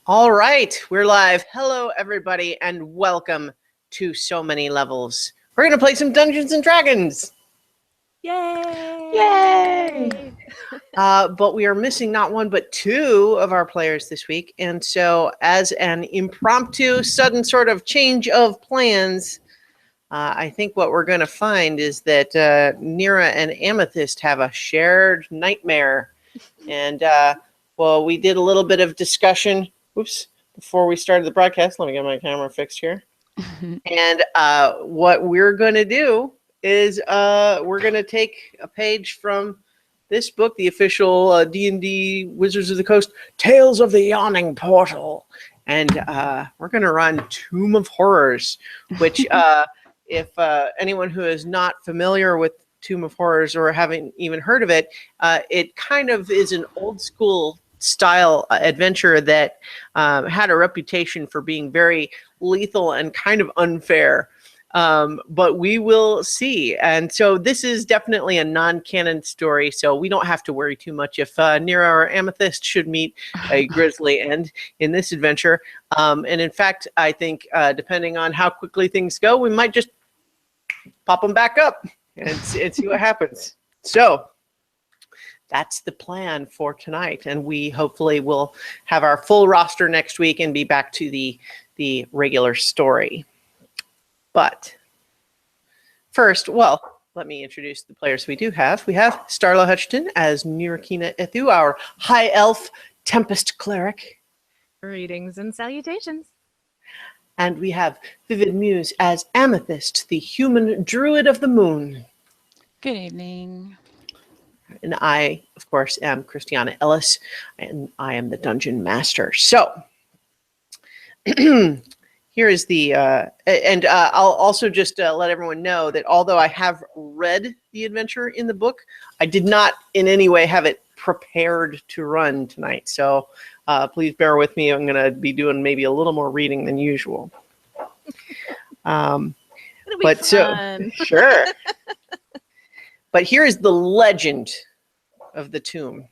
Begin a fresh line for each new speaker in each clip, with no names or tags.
All right, we're live. Hello, everybody, and welcome to So Many Levels. We're going to play some Dungeons and Dragons.
Yay!
Yay!
But we are missing not one, but two of our players this week. And so, as an impromptu, sudden sort of change of plans, I think what we're going to find is that Nira and Amethyst have a shared nightmare. And, well, we did a little bit of discussion. Oops. Before we started the broadcast, let me get my camera fixed here. And what we're going to do is we're going to take a page from this book, the official D&D Wizards of the Coast, Tales of the Yawning Portal. And we're going to run Tomb of Horrors, which if anyone who is not familiar with Tomb of Horrors or haven't even heard of it, it kind of is an old school style adventure that had a reputation for being very lethal and kind of unfair. But we will see. And so this is definitely a non-canon story, so we don't have to worry too much if Nira or Amethyst should meet a grisly end in this adventure. And in fact, I think depending on how quickly things go, we might just pop them back up and see what happens. So that's the plan for tonight, and we hopefully will have our full roster next week and be back to the regular story. But first, well, let me introduce the players we do have. We have Starla Hutchton as Nirakina Ethu, our high elf Tempest cleric.
Greetings and salutations.
And we have Vivid Muse as Amethyst, the human druid of the moon.
Good evening.
And I, of course, am Christiana Ellis, and I am the Dungeon Master. So, here is the, and I'll also just let everyone know that although I have read the adventure in the book, I did not in any way have it prepared to run tonight. So please bear with me. I'm going to be doing maybe a little more reading than usual.
It'll be
But
fun.
so, sure. But here is the legend of the tomb.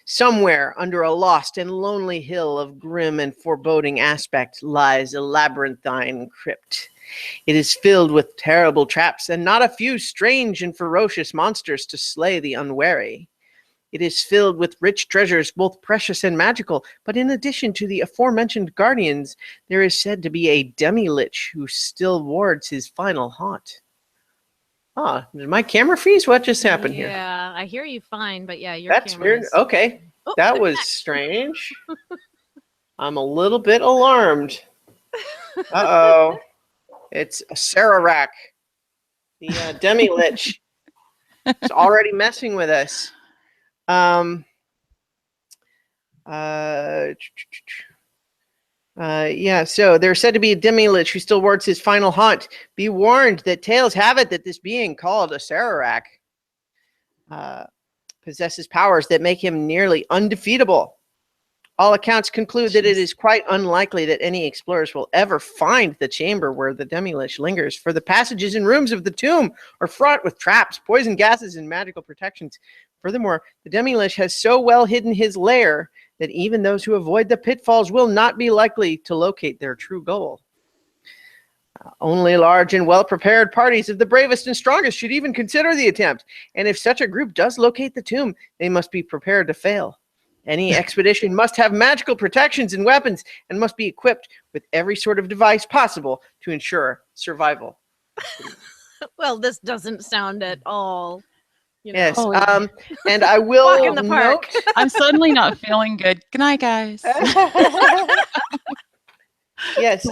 Somewhere under a lost and lonely hill of grim and foreboding aspect lies a labyrinthine crypt. It is filled with terrible traps and not a few strange and ferocious monsters to slay the unwary. It is filled with rich treasures, both precious and magical, but in addition to the aforementioned guardians, there is said to be a demi-lich who still wards his final haunt. Ah, did my camera freeze? What just happened here?
Yeah, I hear you fine, but yeah, your
That's
camera
weird. Okay,
Oh,
that
they're
was
back.
strange. I'm a little bit alarmed. Uh-oh. It's a Sararak, the demi-lich. It's already messing with us. Yeah, so there's said to be a demi-lich who still wards his final haunt. Be warned that tales have it that this being called a Sararak possesses powers that make him nearly undefeatable. All accounts conclude that it is quite unlikely that any explorers will ever find the chamber where the demi-lich lingers, for the passages and rooms of the tomb are fraught with traps, poison gases, and magical protections. Furthermore, the demi-lich has so well hidden his lair that even those who avoid the pitfalls will not be likely to locate their true goal. Only large and well-prepared parties of the bravest and strongest should even consider the attempt, and if such a group does locate the tomb, they must be prepared to fail. Any expedition must have magical protections and weapons and must be equipped with every sort of device possible to ensure survival.
Well, this doesn't sound at all.
Yes,
Oh,
and I will
Walk in the park.
note.
I'm suddenly not feeling good. Good night, guys.
Yes,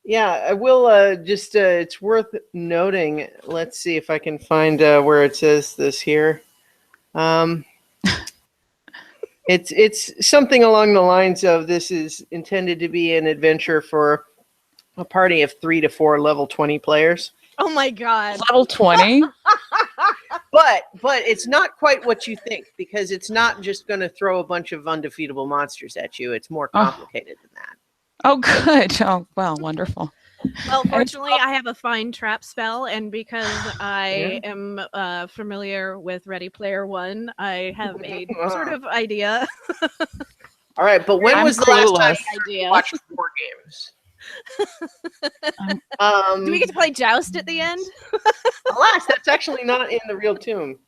yeah, I will just, it's worth noting. Let's see if I can find where it says this here. It's something along the lines of this is intended to be an adventure for a party of 3 to 4 level 20 players.
Oh my god.
Level 20?
But it's not quite what you think, because it's not just going to throw a bunch of undefeatable monsters at you. It's more complicated than that.
Oh, good. Oh, well, wonderful.
Well, fortunately, I have a fine trap spell, and because I am familiar with Ready Player One, I have a sort of idea.
All right, but when
I'm
was the last time
clueless.
you watched War Games?
Do we get to play Joust at the end?
Alas, that's actually not in the real tomb.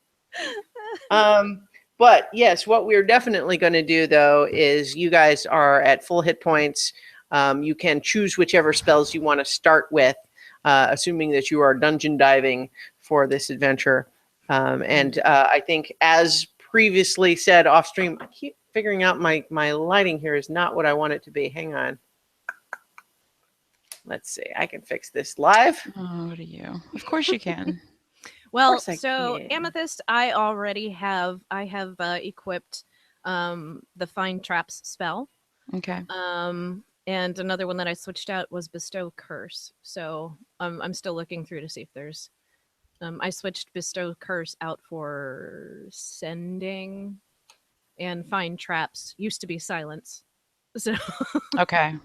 But yes, what we're definitely going to do, though, is you guys are at full hit points. You can choose whichever spells you want to start with, assuming that you are dungeon diving for this adventure. And I think, as previously said off stream, I keep figuring out my lighting here is not what I want it to be. Hang on. Let's see. I can fix this live.
Oh, what are you? Of course you can.
Well,
I
so
can.
Amethyst, I already have. I have equipped the Find Traps spell.
Okay.
And another one that I switched out was Bestow Curse. So I'm still looking through to see if there's. I switched Bestow Curse out for Sending, and Find Traps used to be Silence. So
Okay.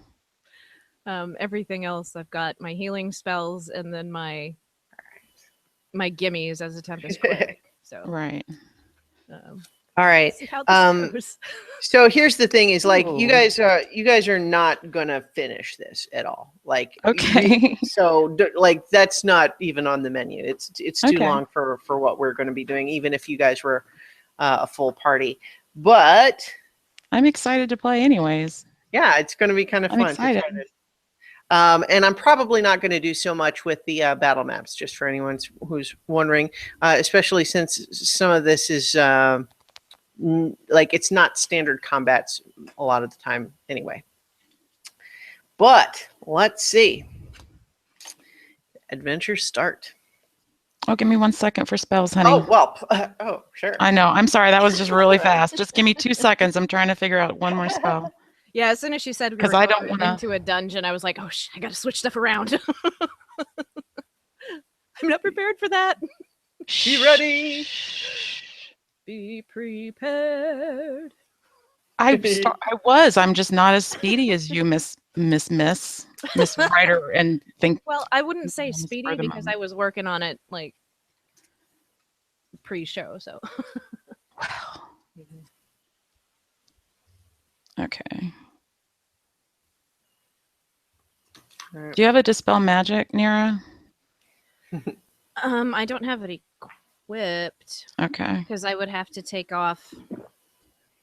everything else, I've got my healing spells and then my gimmies as a Tempest Quake. So
Right.
All right.
see how this goes.
So here's the thing: is like
Ooh.
you guys are not gonna finish this at all. Like
Okay.
like that's not even on the menu. It's too
Okay.
long for what we're going to be doing, even if you guys were a full party. But
I'm excited to play anyways.
yeah, it's going to be kind of
I'm
fun.
excited.
And I'm probably not going to do so much with the battle maps, just for anyone who's wondering, especially since some of this is like it's not standard combats a lot of the time anyway. But let's see. Adventure start.
Oh, give me 1 second for spells, honey.
Oh, well. Oh, sure.
I know. I'm sorry. That was just really fast. Just give me 2 seconds. I'm trying to figure out one more spell.
Yeah, as soon as she said we
'Cause
were
I don't
going
wanna-
into a dungeon, I was like, oh, I got to switch stuff around. I'm not prepared for that.
Be ready.
Be prepared.
I was. I'm just not as speedy as you, Miss Writer, and think.
Well, I wouldn't say
Almost
speedy
for the
because I
moment.
was working on it like pre-show. So
Wow. Okay. Do you have a dispel magic, Nira?
I don't have it equipped
Okay.
because I would have to take off.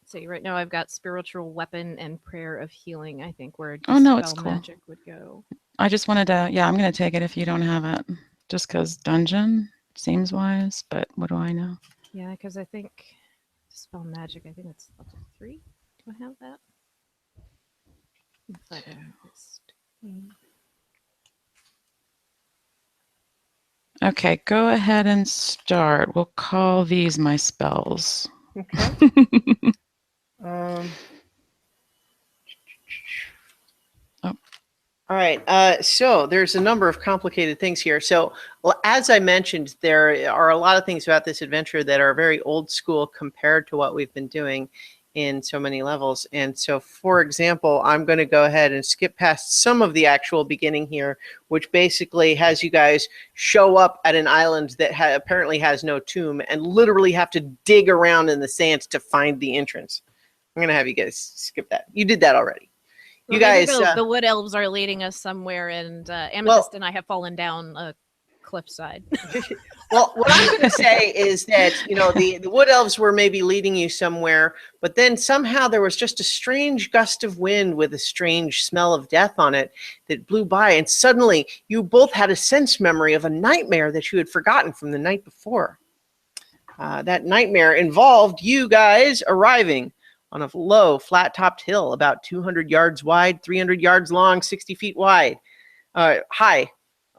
See, right now I've got spiritual weapon and prayer of healing. I think where dispel
Oh, no, it's cool.
magic would go.
I just wanted to. Yeah, I'm gonna take it if you don't have it, just because dungeon seems wise. But what do I know?
Yeah, because I think dispel magic. I think it's level 3. Do I have that? But,
Okay, go ahead and start. We'll call these my spells.
Okay.
Oh.
All right. So there's a number of complicated things here. So as I mentioned, there are a lot of things about this adventure that are very old school compared to what we've been doing in so many levels. And so, for example, I'm going to go ahead and skip past some of the actual beginning here, which basically has you guys show up at an island that apparently has no tomb and literally have to dig around in the sands to find the entrance. I'm going to have you guys skip that. You did that already.
well,
You guys,
the wood elves are leading us somewhere, and Amethyst and I have fallen down a cliffside.
well, what I'm going to say is that, you know, the wood elves were maybe leading you somewhere, but then somehow there was just a strange gust of wind with a strange smell of death on it that blew by, and suddenly you both had a sense memory of a nightmare that you had forgotten from the night before. That nightmare involved you guys arriving on a low, flat-topped hill about 200 yards wide, 300 yards long, 60 feet wide, high.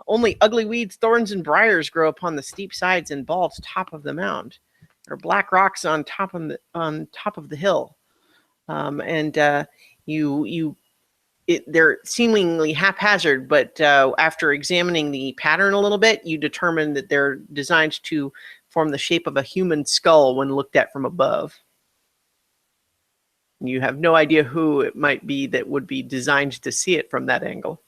Only ugly weeds, thorns, and briars grow upon the steep sides and bald top of the mound. There are black rocks on top of the hill, they're seemingly haphazard. But after examining the pattern a little bit, you determine that they're designed to form the shape of a human skull when looked at from above. You have no idea who it might be that would be designed to see it from that angle.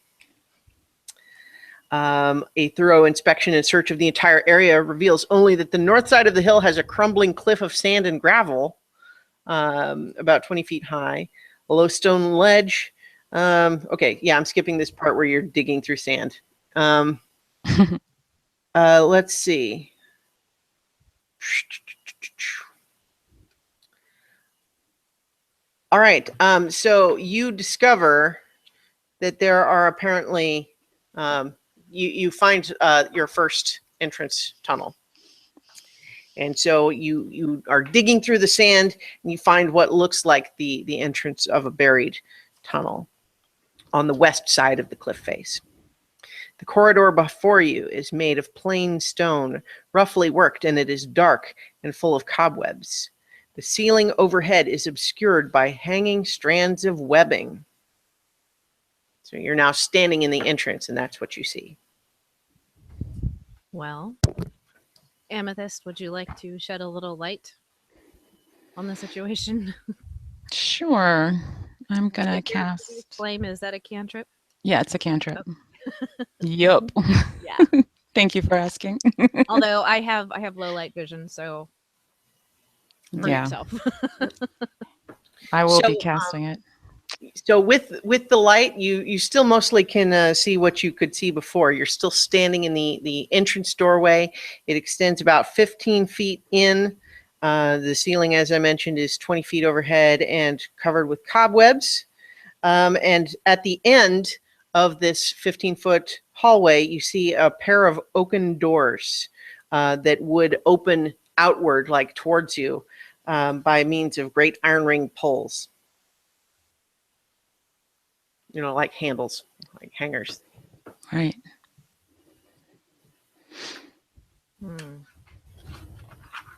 A thorough inspection and search of the entire area reveals only that the north side of the hill has a crumbling cliff of sand and gravel, about 20 feet high, a low stone ledge. Okay, yeah, I'm skipping this part where you're digging through sand. Let's see. All right, so you discover that there are apparently, you find your first entrance tunnel. And so you are digging through the sand and you find what looks like the entrance of a buried tunnel on the west side of the cliff face. The corridor before you is made of plain stone, roughly worked, and it is dark and full of cobwebs. The ceiling overhead is obscured by hanging strands of webbing. So you're now standing in the entrance, and that's what you see.
Well, Amethyst, would you like to shed a little light on the situation?
Sure. I'm gonna cast.
Flame, is that a cantrip?
Yeah, it's a cantrip. Yup.
Yeah.
Thank you for asking.
Although I have low light vision, so for
Yeah.
yourself.
I will
So,
be casting it.
So with the light, you still mostly can see what you could see before. You're still standing in the entrance doorway. It extends about 15 feet in. The ceiling, as I mentioned, is 20 feet overhead and covered with cobwebs. And at the end of this 15-foot hallway, you see a pair of oaken doors that would open outward, like towards you, by means of great iron ring poles. You know, like handles, like hangers.
Right.
All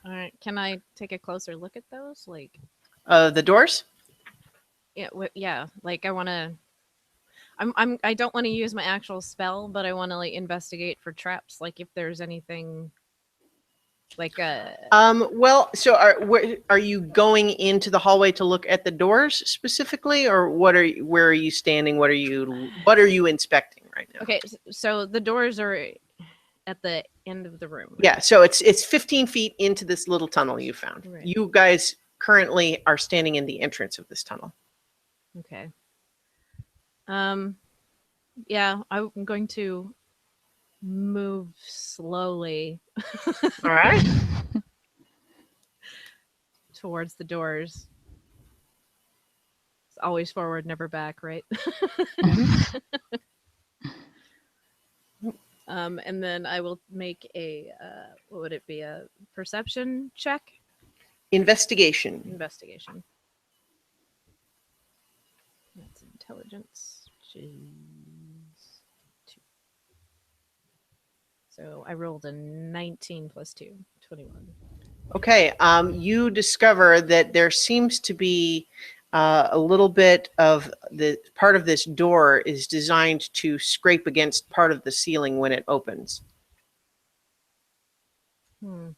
right. Can I take a closer look at those? Like,
The doors?
yeah, yeah. Like, I want to. I don't want to use my actual spell, but I want to like investigate for traps. Like, if there's anything. Like
Well, so are you going into the hallway to look at the doors specifically, or where are you standing? What are you inspecting right now?
Okay, so the doors are at the end of the room. Right?
Yeah, so it's 15 feet into this little tunnel you found.
Right.
You guys currently are standing in the entrance of this tunnel.
Okay. Yeah, I'm going to move slowly.
All right.
Towards the doors. It's always forward, never back, right? And then I will make a what would it be? A perception check?
Investigation.
Investigation. That's intelligence, which is 2. So I rolled a 19 plus 2, 21.
Okay. You discover that there seems to be a little bit of the part of this door is designed to scrape against part of the ceiling when it opens. You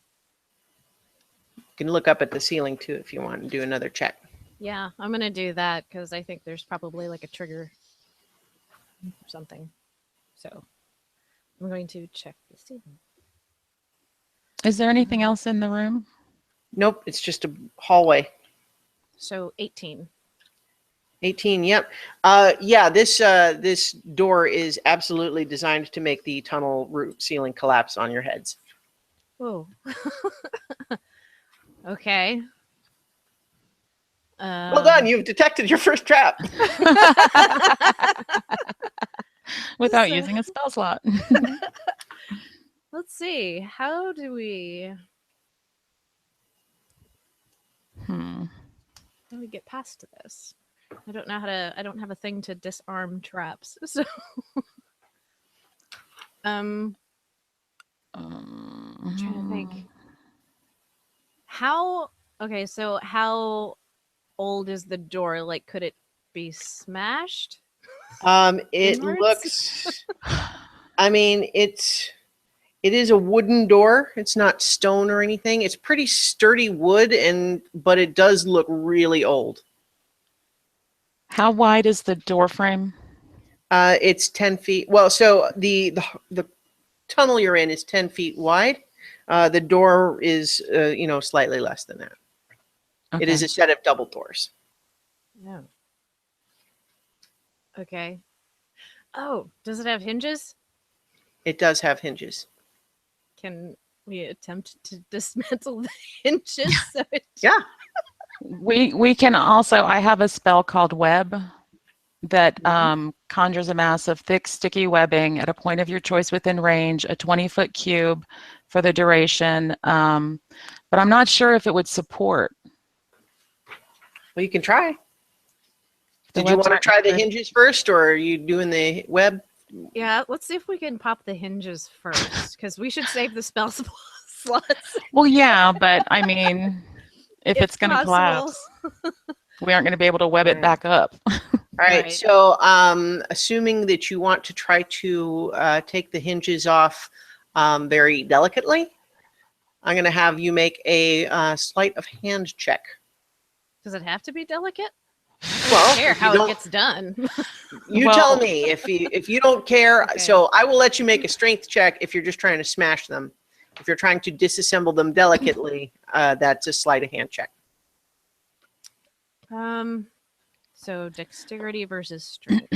can look up at the ceiling too if you want and do another check.
Yeah, I'm going to do that because I think there's probably like a trigger or something. So I'm going to check the ceiling.
Is there anything else in the room?
Nope, it's just a hallway.
So 18.
18, yep. Yeah, this door is absolutely designed to make the tunnel roof ceiling collapse on your heads.
Whoa. Okay.
Well done, you've detected your first trap.
Without using a spell slot.
Let's see. How do we get past this? I don't know how to. I don't have a thing to disarm traps. So, I'm trying to think. How? Okay, so how old is the door? Like, could it be smashed?
It
Inwards?
looks. I mean, it is a wooden door. It's not stone or anything. It's pretty sturdy wood, but it does look really old.
How wide is the door frame?
It's 10 feet. Well, so the tunnel you're in is 10 feet wide. The door is, slightly less than that.
Okay.
It is a set of double doors.
Oh. Okay. Oh, does it have hinges?
It does have hinges.
Can we attempt to dismantle the hinges? So
Yeah.
We can also, I have a spell called Web that conjures a mass of thick, sticky webbing at a point of your choice within range, a 20-foot cube for the duration. But I'm not sure if it would support.
Well, you can try.
The
Did you
webs
want to
aren't
try the
good.
hinges first, or are you doing the web?
yeah, let's see if we can pop the hinges first, because we should save the spell slots.
Well, yeah, but I mean, if it's going to
possible.
collapse, we aren't going to be able to web it back up.
All right.
Right.
So, assuming that you want to try to take the hinges off very delicately, I'm going to have you make a sleight of hand check.
Does it have to be delicate?
Well,
I don't care
if you
how
don't-
it gets done.
You
Well-
tell me if you don't care.
Okay.
So I will let you make a strength check if you're just trying to smash them. If you're trying to disassemble them delicately, that's a sleight of hand check.
So dexterity versus strength.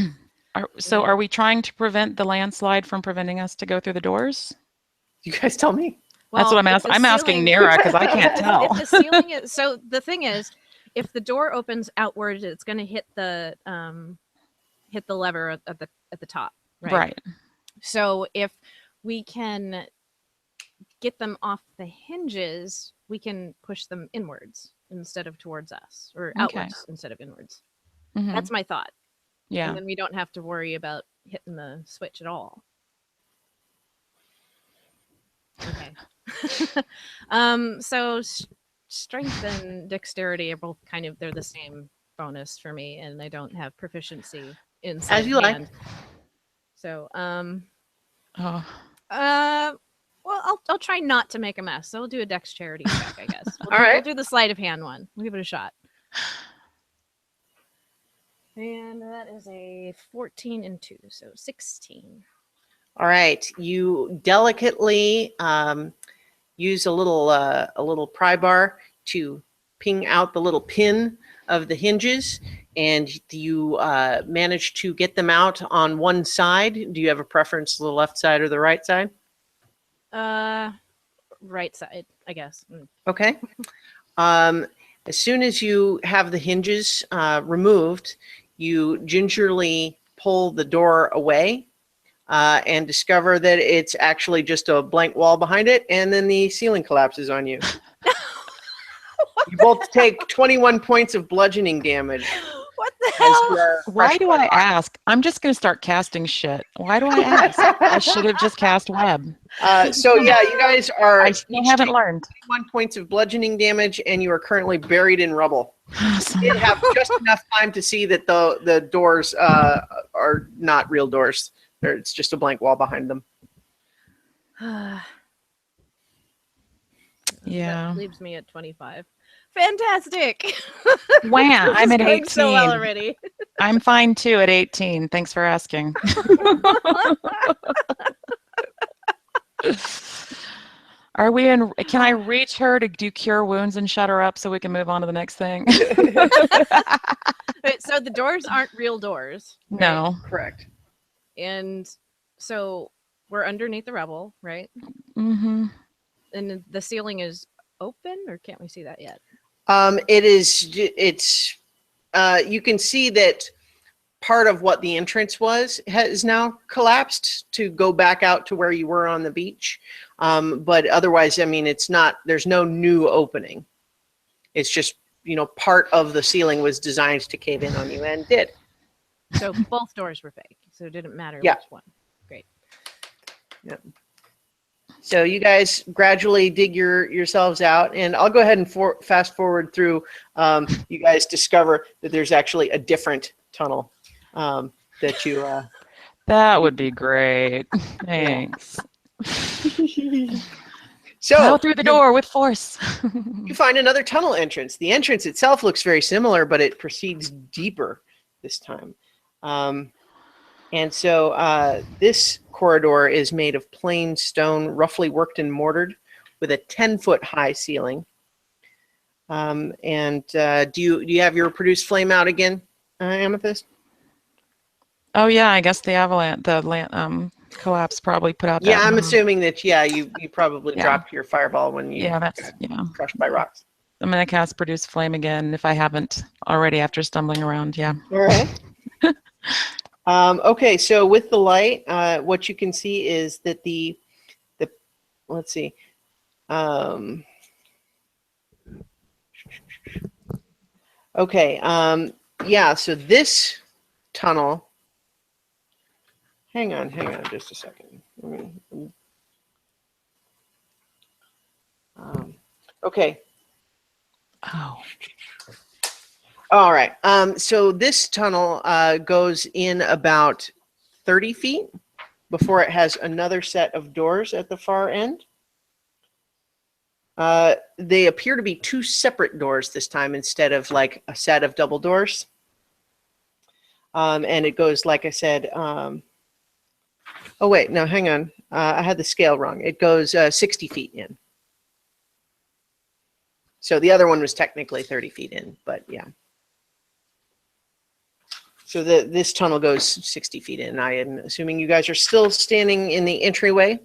Are we trying to prevent the landslide from preventing us to go through the doors?
You guys tell me.
That's what I'm
if
asking.
the
I'm asking
ceiling-
Nira because I can't tell.
If the ceiling is so, the thing is, if the door opens outward, it's going to hit the lever at the top, right?
Right.
So if we can get them off the hinges, we can push them inwards instead of towards us, or
Okay.
outwards instead of inwards.
Mhm.
That's my thought.
Yeah.
And then we don't have to worry about hitting the switch at all. Okay. So strength and dexterity are both they're the same bonus for me, and I don't have proficiency in
As
sleight
you
of
like.
hand. So,
Oh,
well, I'll try not to make a mess. So we'll do a dexterity check, I guess.
All right.
We'll do the sleight of hand one. We'll give it a shot. And that is a 14 and 2, so 16.
All right. You delicately use a little pry bar to ping out the little pin of the hinges, and you manage to get them out on one side. Do you have a preference to the left side or the right side?
Right side, I guess.
Okay. As soon as you have the hinges removed, you gingerly pull the door away and discover that it's actually just a blank wall behind it, and then the ceiling collapses on you. You both take 21 points of bludgeoning damage.
What the
as
hell?
you are
why
crushed
do
by
I ask? I'm just going to start casting shit. Why do I ask? I should have just cast Web.
So yeah, you guys are
I still haven't learned.
21 points of bludgeoning damage, and you are currently buried in rubble. You have just enough time to see that the doors are not real doors. It's just a blank wall behind them.
Yeah.
That leaves me at 25. Fantastic.
Wow, I'm
This
at
is going
18.
so well already.
I'm fine too at 18. Thanks for asking. Are we in? Can I reach her to do cure wounds and shut her up so we can move on to the next thing?
Wait, so the doors aren't real doors. right?
No.
Correct.
And so we're underneath the rubble, right?
Mm-hmm.
And the ceiling is open, or can't we see that yet?
It is. It's. You can see that part of what the entrance was has now collapsed to go back out to where you were on the beach. But otherwise, I mean, it's not. There's no new opening. It's just, part of the ceiling was designed to cave in on you, and did.
So both doors were fake, so it didn't matter
Yeah.
which one. Great.
So you guys gradually dig yourselves out, and I'll go ahead and fast forward through. You guys discover that there's actually a different tunnel that you.
That would be great. Thanks.
So
Go through the door with force.
you find another tunnel entrance. The entrance itself looks very similar, but it proceeds deeper this time. And so this corridor is made of plain stone, roughly worked and mortared, with a 10-foot high ceiling. Do you have your produce flame out again, Amethyst?
Oh yeah, I guess the collapse probably put out that.
Yeah, I'm assuming that. Yeah, you probably
Yeah.
dropped your fireball when you got crushed by rocks.
I'm gonna cast produce flame again if I haven't already after stumbling around. Yeah.
All right. Okay, so with the light, what you can see is that the let's see. Okay. Yeah. So this tunnel. Hang on just a second. Okay.
Oh.
All right. So this tunnel goes in about 30 feet before it has another set of doors at the far end. They appear to be two separate doors this time instead of like a set of double doors. And it goes, like I said, oh wait, no, hang on. I had the scale wrong. It goes 60 feet in. So the other one was technically 30 feet in, but yeah. So this tunnel goes 60 feet in. I am assuming you guys are still standing in the entryway.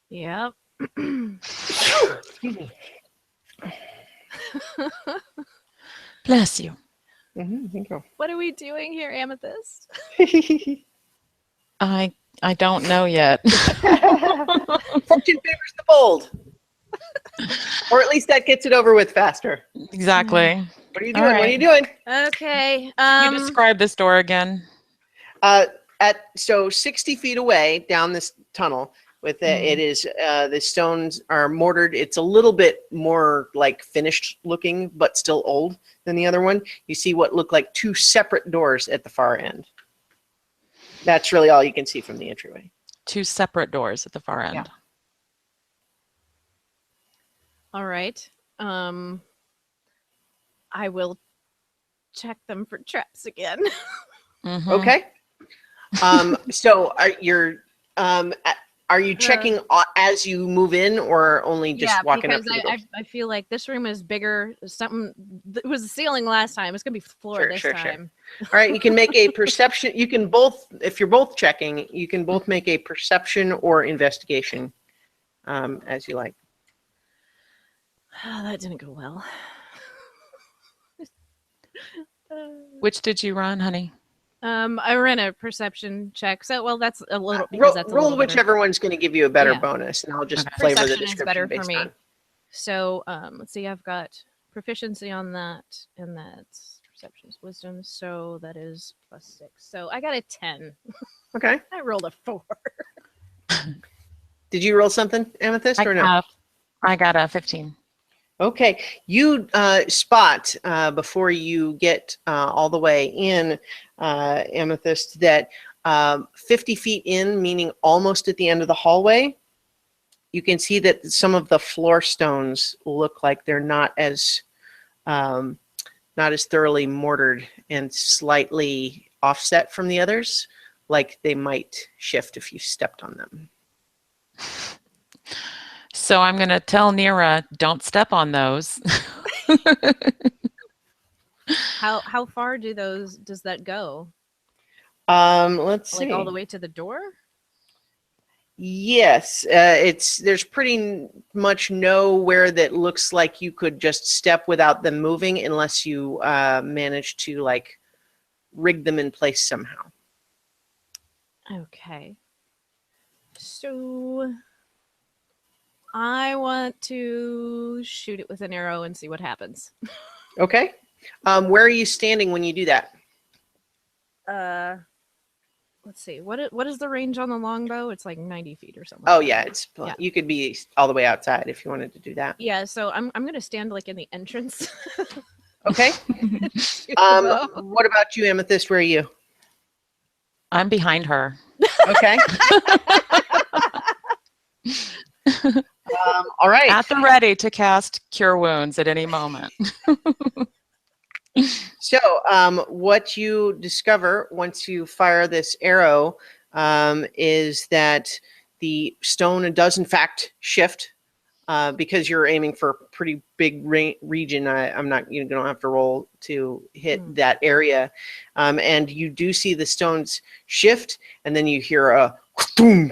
Yep.
Excuse me.
Bless you.
Thank you.
What are we doing here, Amethyst?
I don't know yet.
Fortune favors the bold. Or at least that gets it over with faster.
Exactly.
What are you doing? What are you doing?
Okay.
Can you describe this door again?
So 60 feet away down this tunnel, with it is the stones are mortared. It's a little bit more like finished looking, but still old than the other one. You see what look like two separate doors at the far end. That's really all you can see from the entryway.
Two separate doors at the far end.
Yeah.
All right. I will check them for traps again.
Okay. So are you checking as you move in, or only just walking up to the doors?
I feel like this room is bigger. It was the ceiling last time. It's gonna be floor this time.
All right, you can make a perception. You can both, if you're both checking, you can both make a perception or investigation, as you like.
Oh, that didn't go well.
Which did you run, honey?
I ran a perception check. So, well, that's a little.
Roll whichever one's going to give you a better bonus, and I'll just flavor the description
is better
based
for me.
on.
So, let's see. I've got proficiency on that, and that's perception, wisdom. So that is +6. So I got a 10.
Okay.
I rolled a 4.
Did you roll something, Amethyst, or no?
I got a 15.
Okay, you spot before you get all the way in, Amethyst, that 50 feet in, meaning almost at the end of the hallway, you can see that some of the floor stones look like they're not as thoroughly mortared and slightly offset from the others, like they might shift if you stepped on them.
So I'm going to tell Nira, don't step on those.
How far does that go?
Let's see.
Like all the way to the door?
Yes, there's pretty much nowhere that looks like you could just step without them moving, unless you manage to like rig them in place somehow.
Okay. So I want to shoot it with an arrow and see what happens.
Okay. Where are you standing when you do that?
Let's see. What is the range on the longbow? It's like 90 feet or something.
Oh yeah, you could be all the way outside if you wanted to do that.
Yeah, so I'm gonna stand like in the entrance.
Okay. What about you, Amethyst? Where are you?
I'm behind her.
Okay. All right.
At the ready to cast Cure Wounds at any moment.
So, what you discover once you fire this arrow is that the stone does in fact shift because you're aiming for a pretty big region. I'm not, you don't have to roll to hit that area. And you do see the stones shift, and then you hear a boom,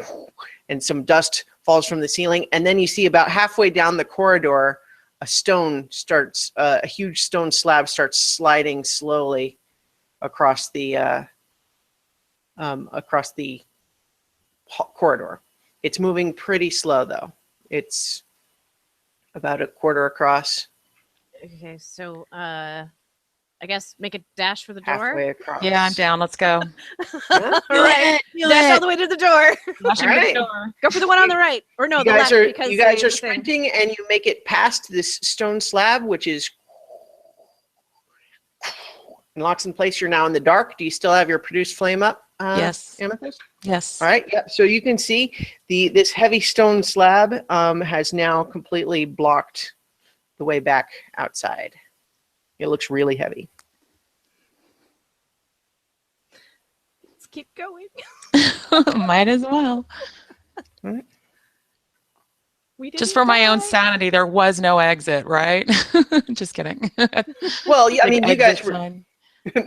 and some dust falls from the ceiling. And then you see about halfway down the corridor, a huge stone slab starts sliding slowly across the corridor. It's moving pretty slow though. It's about a quarter across.
Okay, so I guess make a dash for the door.
Halfway across.
Yeah, I'm down. Let's go.
All right, dash all the way to the door.
Dashing to the door.
Go for the one on the right, or no,
You
the
guys
left.
are
Because
you guys
the
are
thing.
sprinting, and you make it past this stone slab, which is locks in place. You're now in the dark. Do you still have your produce flame up?
Yes.
Amethyst.
Yes.
All right. Yeah. So you can see this heavy stone slab has now completely blocked the way back outside. It looks really heavy.
Let's keep going.
Might as well.
Right.
We
Just
didn't
for my own
die.
sanity, there was no exit, right? Just kidding.
Well, yeah, I
Big
mean, you guys
exit
were
sign.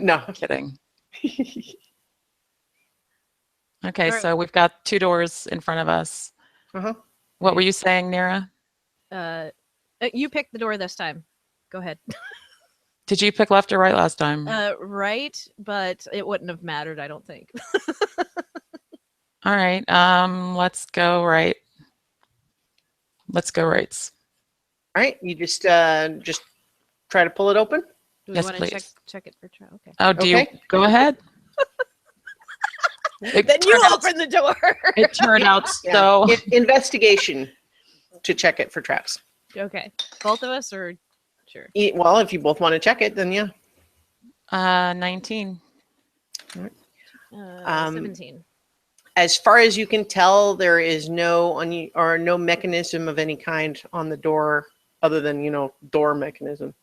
no.
Kidding. Okay,
All right.
so we've got 2 doors in front of us.
Uh-huh.
What were you saying, Nira?
You picked the door this time. Go ahead.
Did you pick left or right last time?
Right, but it wouldn't have mattered, I don't think.
All right. Let's go right. Let's go rights.
All right. You just try to pull it open.
Do we
Yes,
want to
please.
check it for trial? Okay.
Oh, do you
Okay.
go ahead? It
Then you
turned out-
open the door.
It turned out
Yeah.
so.
Investigation to check it for traps.
Okay. Both of us, or sure.
Well, if you both want to check it, then yeah.
19.
17.
As far as you can tell, there is no mechanism of any kind on the door other than, door mechanism.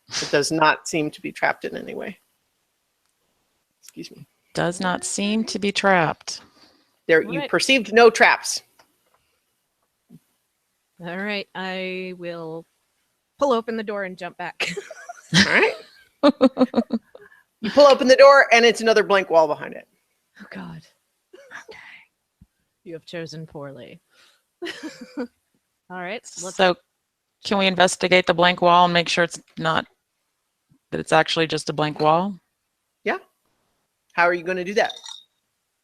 It does not seem to be trapped in any way. Excuse me.
Does not seem to be trapped.
There, you
Right.
perceived no traps.
All right. I will pull open the door and jump back.
All right. You pull open the door, and it's another blank wall behind it.
Oh, God. Okay. You have chosen poorly. All right.
So can we investigate the blank wall and make sure it's not, that it's actually just a blank wall?
Yeah. How are you going to do that?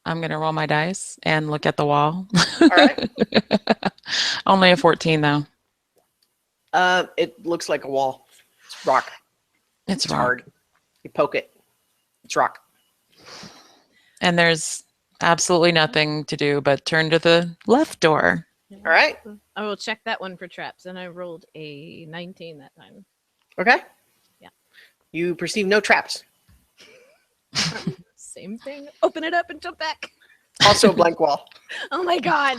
I'm going to roll my dice and look at the wall.
All right.
Only a 14 though.
It looks like a wall. It's rock.
It's
hard. You poke it. It's rock.
And there's absolutely nothing to do but turn to the left door.
All right.
I will check that one for traps, and I rolled a 19 that time.
Okay.
Yeah.
You perceive no traps.
Same thing. Open it up and jump back.
Also a blank wall.
Oh my God.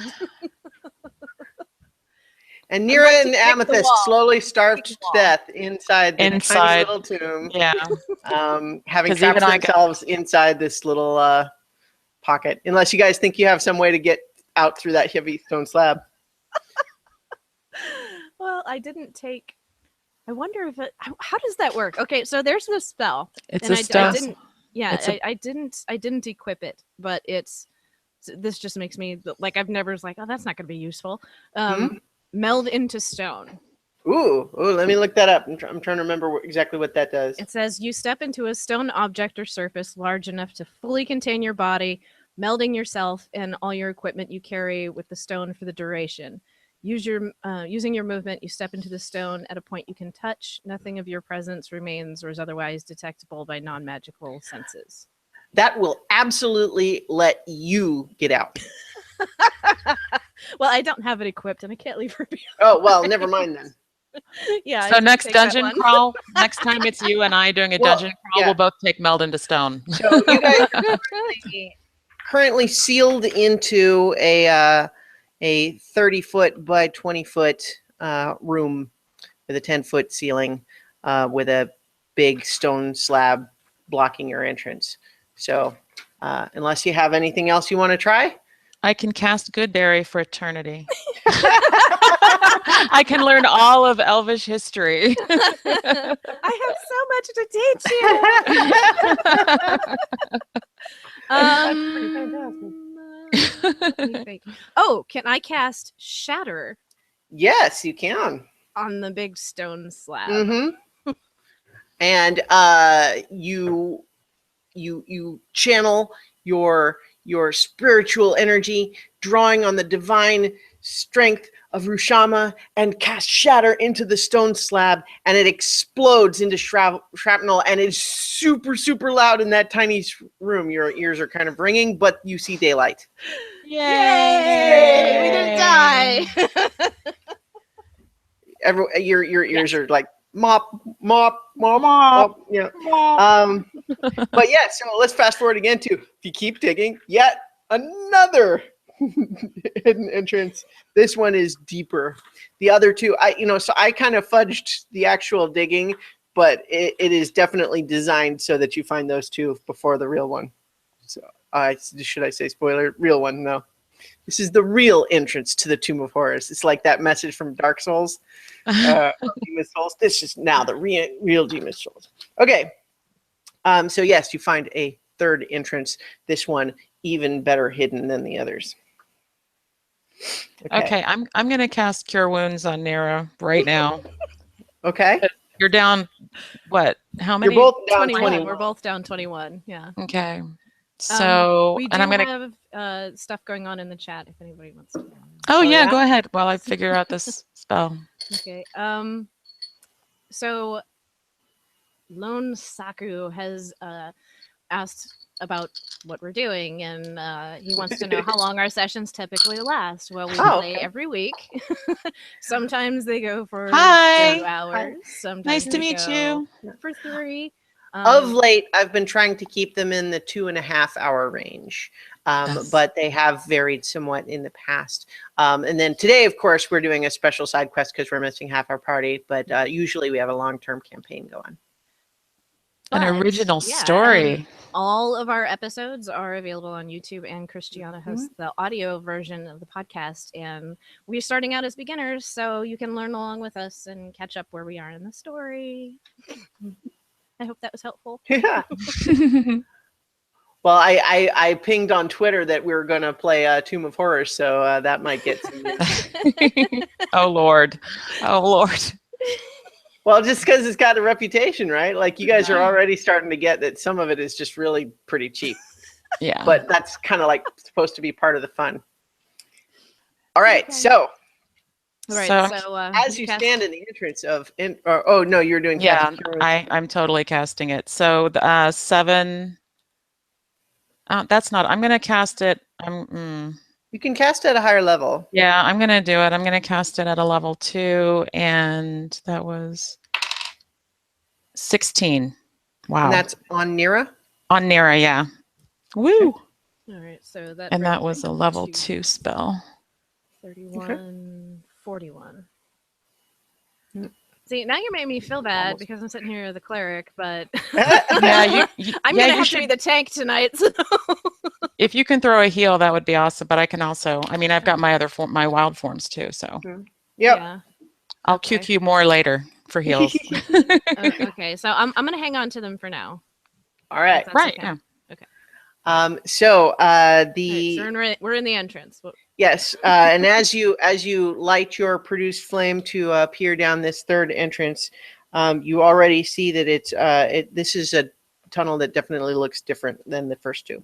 And
I'd
Nira
like to
and
kick the
Amethyst
wall.
slowly starved
Kick
to
the wall.
death inside the tiny
Inside.
little tomb,
Yeah.
having
'Cause
trapped
even I got-
themselves inside this little pocket. Unless you guys think you have some way to get out through that heavy stone slab.
Well, I didn't take. I wonder if it. How does that work? Okay, so there's this spell,
It's
and
a
I
stone.
didn't. Yeah,
It's a-
I didn't equip it, but this just makes me like I've never was like, oh, that's not going to be useful. Meld into stone.
Ooh, let me look that up. I'm trying to remember exactly what that does.
It says you step into a stone object or surface large enough to fully contain your body, melding yourself and all your equipment you carry with the stone for the duration. Using your movement, you step into the stone at a point you can touch. Nothing of your presence remains or is otherwise detectable by non-magical senses.
That will absolutely let you get out.
Well, I don't have it equipped and I can't leave her behind.
Oh, well, never mind then.
Yeah. I
So
did
next
take that
dungeon
one.
crawl, next time it's you and I doing a
Well,
dungeon crawl,
yeah.
we'll both take meld into stone.
So you guys are currently sealed into a 30-foot by 20-foot room with a 10-foot ceiling with a big stone slab blocking your entrance. So unless you have anything else you want to try.
I can cast Goodberry for eternity. I can learn all of Elvish history.
I have so much to teach you.
That's pretty fantastic.
Let me think. Oh, can I cast Shatter
Yes, you can.
on the big stone slab?
Mm-hmm. And you channel your spiritual energy, drawing on the divine strength of Rushama, and cast Shatter into the stone slab, and it explodes into shrapnel, and it's super, super loud in that tiny room. Your ears are kind of ringing, but you see daylight.
Yay! We didn't die.
Your ears are like mop, mop, mop, mop. Yeah. But yeah, so let's fast forward again to, if you keep digging, yet another hidden entrance. This one is deeper. The other two, so I kind of fudged the actual digging, but it is definitely designed so that you find those two before the real one. So should I say spoiler? Real one? No. This is the real entrance to the Tomb of Horrors. It's like that message from Dark Souls, Demon Souls. This is now the real Demon Souls. Okay. So yes, you find a third entrance. This one even better hidden than the others.
Okay, I'm going to cast Cure Wounds on Nira right now.
Okay.
You're down, what? How many?
You're both down
21. We're both down 21. Yeah.
Okay. So,
we do
and I'm going to
have stuff going on in the chat if anybody wants to.
Oh yeah, go ahead while I figure out this spell.
Okay. So Lone Saku has asked about what we're doing, and he wants to know how long our sessions typically last. Well, we play every week. Sometimes they go for 2 hours. Sometimes
nice to meet you.
For 3.
Of late, I've been trying to keep them in the 2.5 hour range, but they have varied somewhat in the past. And then today, of course, we're doing a special side quest because we're missing half our party, but usually we have a long-term campaign going.
An original story.
All of our episodes are available on YouTube, and Christiana has the audio version of the podcast. And we're starting out as beginners, so you can learn along with us and catch up where we are in the story. I hope that was helpful.
Yeah. Well, I pinged on Twitter that we were going to play Tomb of Horrors, so that might get some.
Oh, Lord. Oh, Lord.
Well, just because it's got a reputation, right? Like, you guys are already starting to get that some of it is just really pretty cheap.
Yeah.
But that's kind of like supposed to be part of the fun. All right, so.
All right, so
as you stand in the entrance of, oh no, you're doing.
Yeah, I'm totally casting it. So 7. That's not. I'm going to cast it.
You can cast it at a higher level.
Yeah, I'm going to do it. I'm going to cast it at a level 2, and that was 16. Wow.
And that's on Nira?
On Nira, yeah. Woo.
All right, so that.
And that was a level 2 spell.
31, 41. See, now you're making me feel bad because I'm sitting here as a cleric, but
yeah,
I'm gonna have to be the tank tonight. So.
If you can throw a heal, that would be awesome. But I can also, I've got my other my wild forms too. So
yeah,
I'll QQ more later for heals.
Okay, so I'm gonna hang on to them for now.
All right,
right.
Okay. Okay. So
we're in the entrance.
Yes, and as you light your produced flame to peer down this third entrance, you already see that this is a tunnel that definitely looks different than the first two.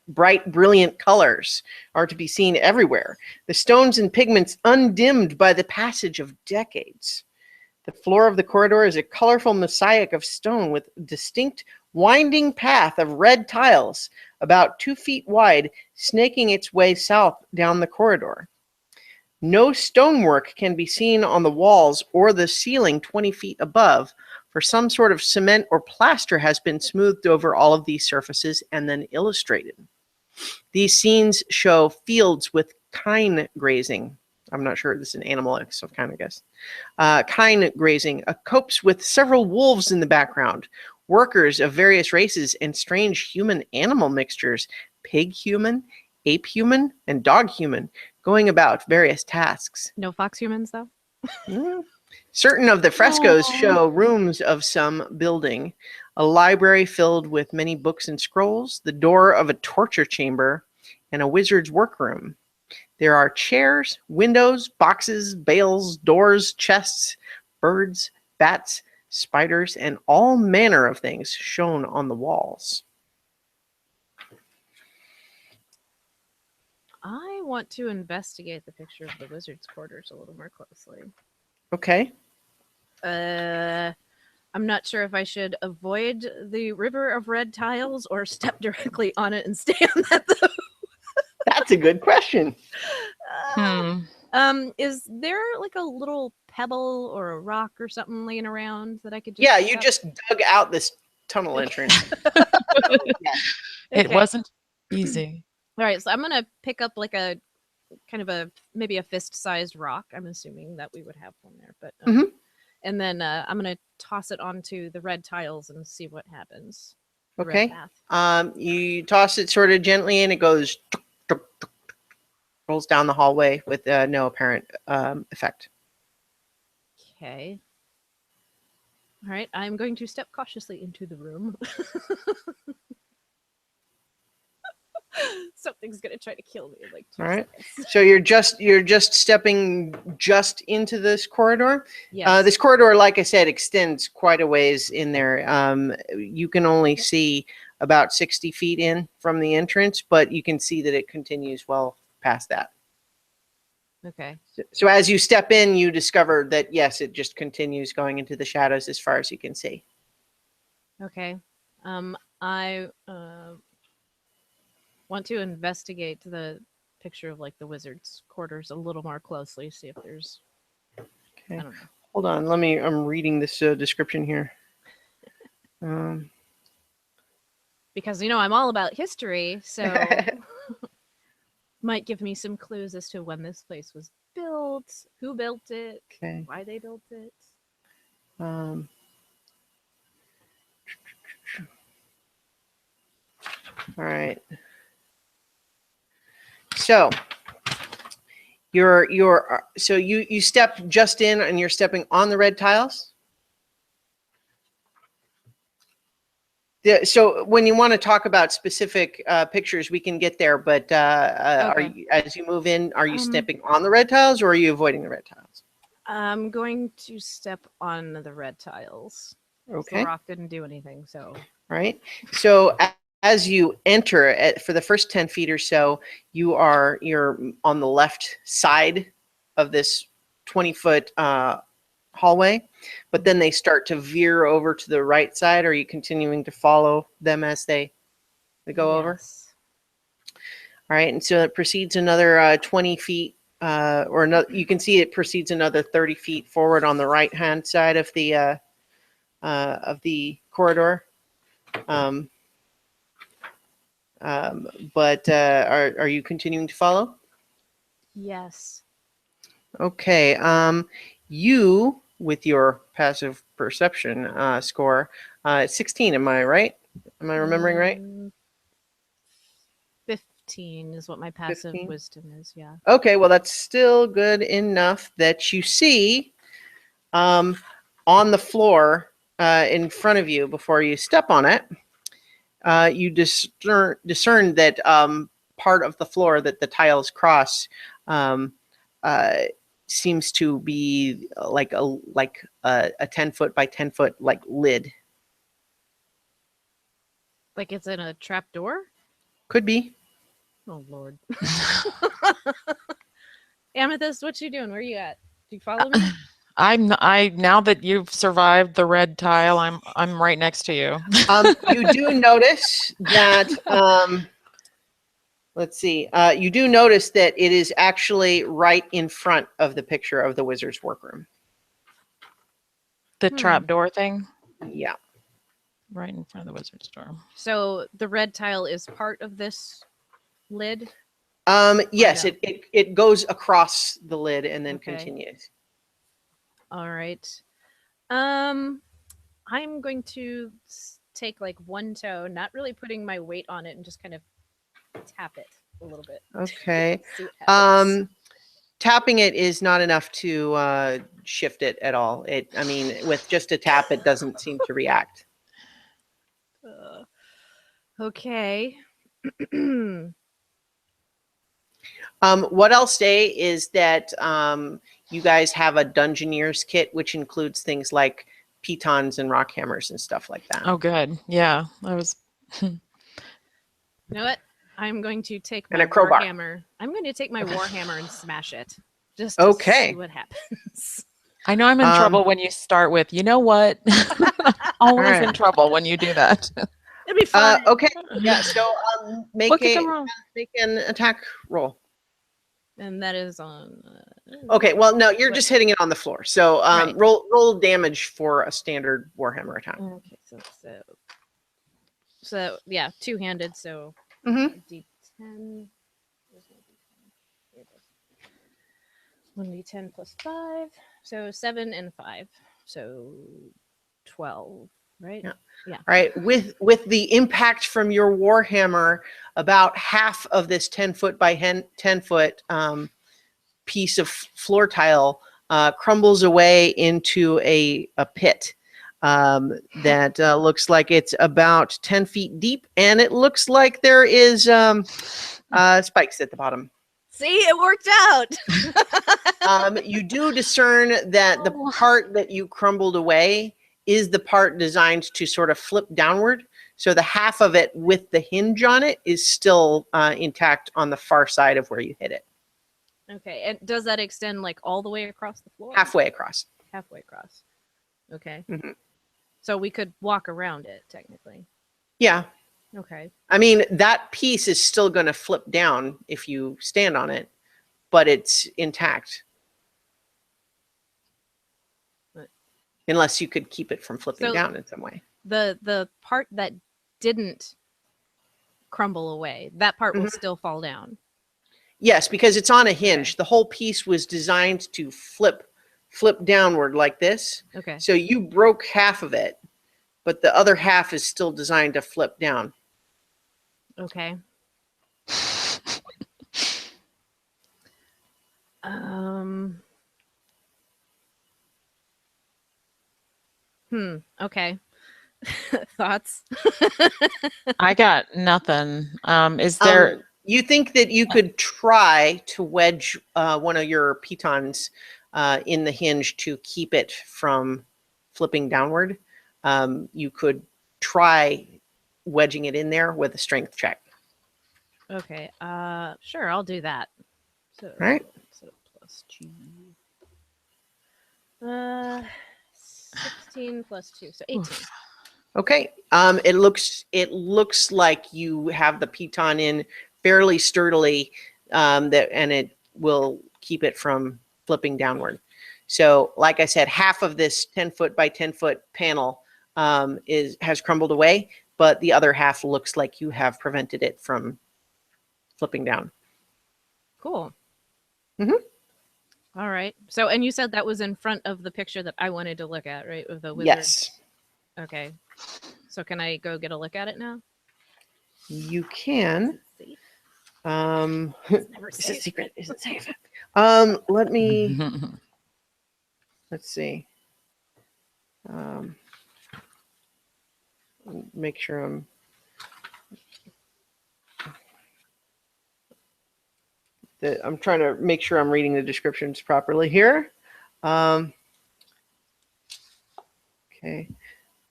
Bright, brilliant colors are to be seen everywhere. The stones and pigments undimmed by the passage of decades. The floor of the corridor is a colorful mosaic of stone with distinct winding path of red tiles, about 2 feet wide, snaking its way south down the corridor. No stonework can be seen on the walls or the ceiling 20 feet above, for some sort of cement or plaster has been smoothed over all of these surfaces and then illustrated. These scenes show fields with kine grazing I'm not sure. This is an animal, so kind of guess. Kine grazing, a copse with several wolves in the background, workers of various races and strange human-animal mixtures, pig human, ape human, and dog human, going about various tasks.
No fox humans, though?
Certain of the frescoes show rooms of some building, a library filled with many books and scrolls, the door of a torture chamber, and a wizard's workroom. There are chairs, windows, boxes, bales, doors, chests, birds, bats, spiders, and all manner of things shown on the walls.
I want to investigate the picture of the wizard's quarters a little more closely.
Okay.
I'm not sure if I should avoid the river of red tiles or step directly on it and stay on that, though.
That's a good question.
Is there like a little pebble or a rock or something laying around that I could just...
Yeah, you just dug out this tunnel entrance.
It
Okay.
wasn't easy.
All right, so I'm gonna pick up like a kind of a maybe a fist-sized rock. I'm assuming that we would have one there, but and then I'm gonna toss it onto the red tiles and see what happens. The red
Okay.
path.
You toss it sort of gently, and it goes tuk, tuk, tuk, tuk, rolls down the hallway with no apparent effect.
Okay. All right, I'm going to step cautiously into the room. Something's gonna try to kill me in like 2
All right.
seconds.
So you're just stepping just into this corridor.
Yes.
This corridor, like I said, extends quite a ways in there. You can only see about 60 feet in from the entrance, but you can see that it continues well past that.
Okay.
So as you step in, you discover that, yes, it just continues going into the shadows as far as you can see.
Okay. I want to investigate the picture of like the wizard's quarters a little more closely, see if there's...
Okay.
I don't know.
Hold on. I'm reading this description here.
Because, I'm all about history, so might give me some clues as to when this place was built, who built it,
Okay.
why they built it.
All right. So you step just in and you're stepping on the red tiles. So when you want to talk about specific pictures, we can get there. But are
Okay.
you, as you move in, are you stepping on the red tiles or are you avoiding the red tiles?
I'm going to step on the red tiles.
Okay.
The rock didn't do anything, so...
Right. So as you enter for the first 10 feet or so, you're on the left side of this 20-foot hallway, but then they start to veer over to the right side. Are you continuing to follow them as they go over?
Yes.
All right. And so it proceeds another 20 feet or another, you can see it proceeds another 30 feet forward on the right-hand side of the corridor. But are you continuing to follow?
Yes.
Okay. You, with your passive perception score, 16, am I right? Am I remembering right?
15 is what my passive
15?
wisdom is, yeah.
Okay, well, that's still good enough that you see on the floor in front of you before you step on it, you discern that part of the floor that the tiles cross seems to be like a 10-foot by 10-foot like lid.
Like it's in a trap door?
Could be.
Oh, Lord. Amethyst, what you doing? Where you at? Do you follow me?
Now that you've survived the red tile, I'm right next to you.
You do notice that let's see. You do notice that it is actually right in front of the picture of the wizard's workroom.
The trapdoor thing?
Yeah.
Right in front of the wizard's door.
So the red tile is part of this lid?
Yes,
no?
it goes across the lid and then
Okay.
continues.
All right. I'm going to take like one toe, not really putting my weight on it, and just kind of tap it a little bit.
Okay.
See what happens.
Tapping it is not enough to shift it at all. I mean, with just a tap, it doesn't seem to react.
Okay.
What I'll say is that you guys have a Dungeoneer's kit, which includes things like pitons and rock hammers and stuff like that.
Oh, good. Yeah, I was.
You know what? I'm going to take
And
my
a crowbar.
warhammer. I'm going to take my warhammer and smash it, just to see what happens.
I know I'm in trouble when you start with, you know what? Always
All right.
in trouble when you do that.
It'll be fun.
Okay. Yeah. So make
What could go wrong?
an attack roll.
And that is on.
Okay. Well, no, you're just hitting it on the floor. So
Right.
roll damage for a standard warhammer attack.
Okay, so yeah, two-handed. So
Mm-hmm.
D10. Where's my D10? Here it is. 1d10 plus 5. So 7 and 5. So 12, right?
Yeah. All right. With the impact from your warhammer, about half of this 10-foot by 10-foot piece of floor tile crumbles away into a pit that looks like it's about 10 feet deep, and it looks like there is spikes at the bottom.
See, it worked out.
You do discern that the part that you crumbled away is the part designed to sort of flip downward. So the half of it with the hinge on it is still intact on the far side of where you hit it.
Okay, and does that extend like all the way across the floor?
Halfway across.
Halfway across. Okay.
Mm-hmm.
So we could walk around it, technically.
Yeah.
Okay.
I mean, that piece is still going to flip down if you stand on it, but it's intact.
But,
unless you could keep it from flipping
So-
down in some way.
the part that didn't crumble away, that part will still fall down.
Yes, because it's on a hinge. The whole piece was designed to flip downward like this.
Okay.
So you broke half of it, but the other half is still designed to flip down.
Okay. Okay. Thoughts?
I got nothing. Is there?
You think that you could try to wedge one of your pitons in the hinge to keep it from flipping downward? You could try wedging it in there with a strength check.
Okay. Sure, I'll do that. So,
Right.
So plus 2. 16 plus 2, so 18.
Okay. It looks like you have the piton in fairly sturdily, and it will keep it from flipping downward. So, like I said, half of this 10-foot by 10-foot panel has crumbled away, but the other half looks like you have prevented it from flipping down.
Cool.
Mhm.
All right. So, and you said that was in front of the picture that I wanted to look at, right? Of the wizard.
Yes,
Okay. So, can I go get a look at it now?
you can.
See?
It's
Never
a
safe.
secret. Is it safe? Let me. Let's see. Make sure I'm trying to make sure I'm reading the descriptions properly here. Okay.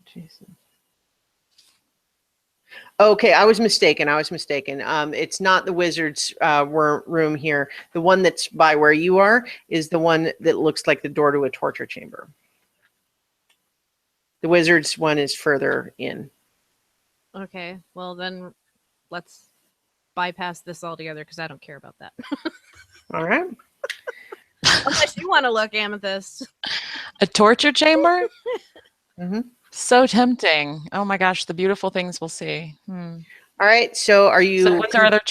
Jason. Okay, I was mistaken. It's not the wizard's room here. The one that's by where you are is the one that looks like the door to a torture chamber. The wizard's one is further in.
Okay. Well, then let's bypass this altogether because I don't care about that.
All right.
Unless you want to look, Amethyst.
A torture chamber?
Mm-hmm.
So tempting. Oh my gosh, the beautiful things we'll see.
All right. So are you?
So what's our other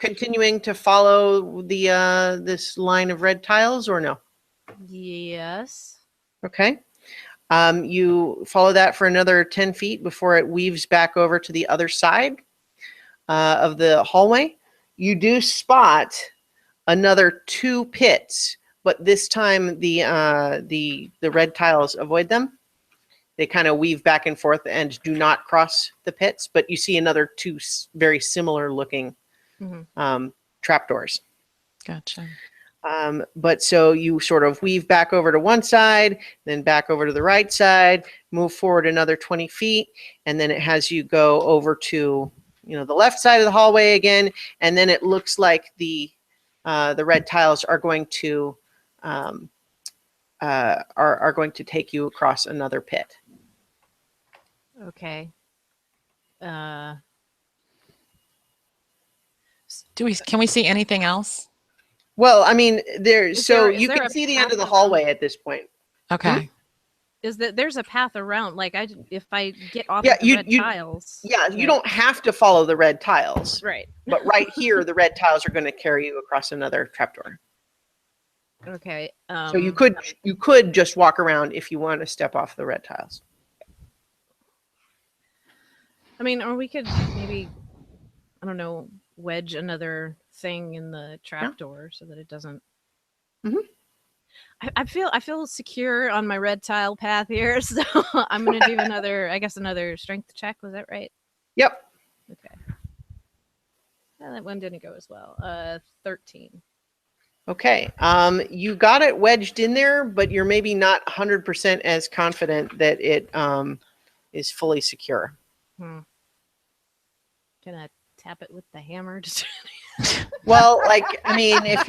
continuing to follow the this line of red tiles or no?
Yes.
Okay. You follow that for another 10 feet before it weaves back over to the other side of the hallway. You do spot another 2 pits, but this time the red tiles avoid them. They kind of weave back and forth and do not cross the pits, but you see another 2 very similar looking trapdoors.
Gotcha.
But so you sort of weave back over to one side, then back over to the right side, move forward another 20 feet, and then it has you go over to, the left side of the hallway again, and then it looks like the red tiles are going to are going to take you across another pit.
Okay.
Can we see anything else?
Well, I mean,
Is there
can
a
see the end of the
path
hallway at this point.
Okay.
Is that there's a path around? Like if I get off
Yeah,
of the red tiles.
Yeah, you don't have to follow the red tiles.
Right.
But right here, the red tiles are going to carry you across another trapdoor.
Okay.
So you could just walk around if you want to step off the red tiles.
I mean, or we could maybe, I don't know, wedge another thing in the trapdoor so that it doesn't. I feel secure on my red tile path here, so I'm gonna do another strength check. Was that right?
Yep.
Okay. Yeah, that one didn't go as well. 13.
Okay. You got it wedged in there, but you're maybe not 100% as confident that it is fully secure.
Can I tap it with the hammer?
Well, I mean, if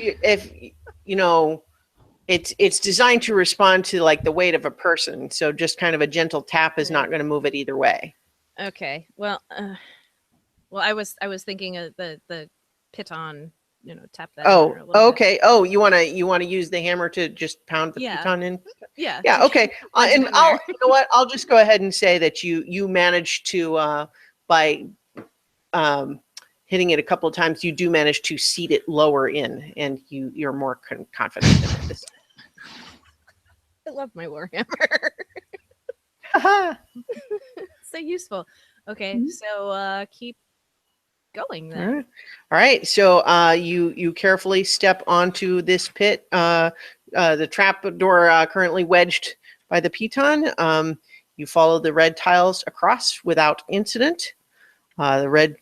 it's designed to respond to like the weight of a person, so just kind of a gentle tap is not going to move it either way.
Okay. Well, I was thinking of the piton, tap that.
Oh, okay. Bit. Oh, you want to use the hammer to just pound the piton in?
Yeah.
Yeah. Okay. And you know what? I'll just go ahead and say that you managed to by hitting it a couple of times, you do manage to seat it lower in, and you're more confident in it.
I love my warhammer. So useful. Okay, so keep going then.
All right. So you carefully step onto this pit. The trap door currently wedged by the piton. You follow the red tiles across without incident. The red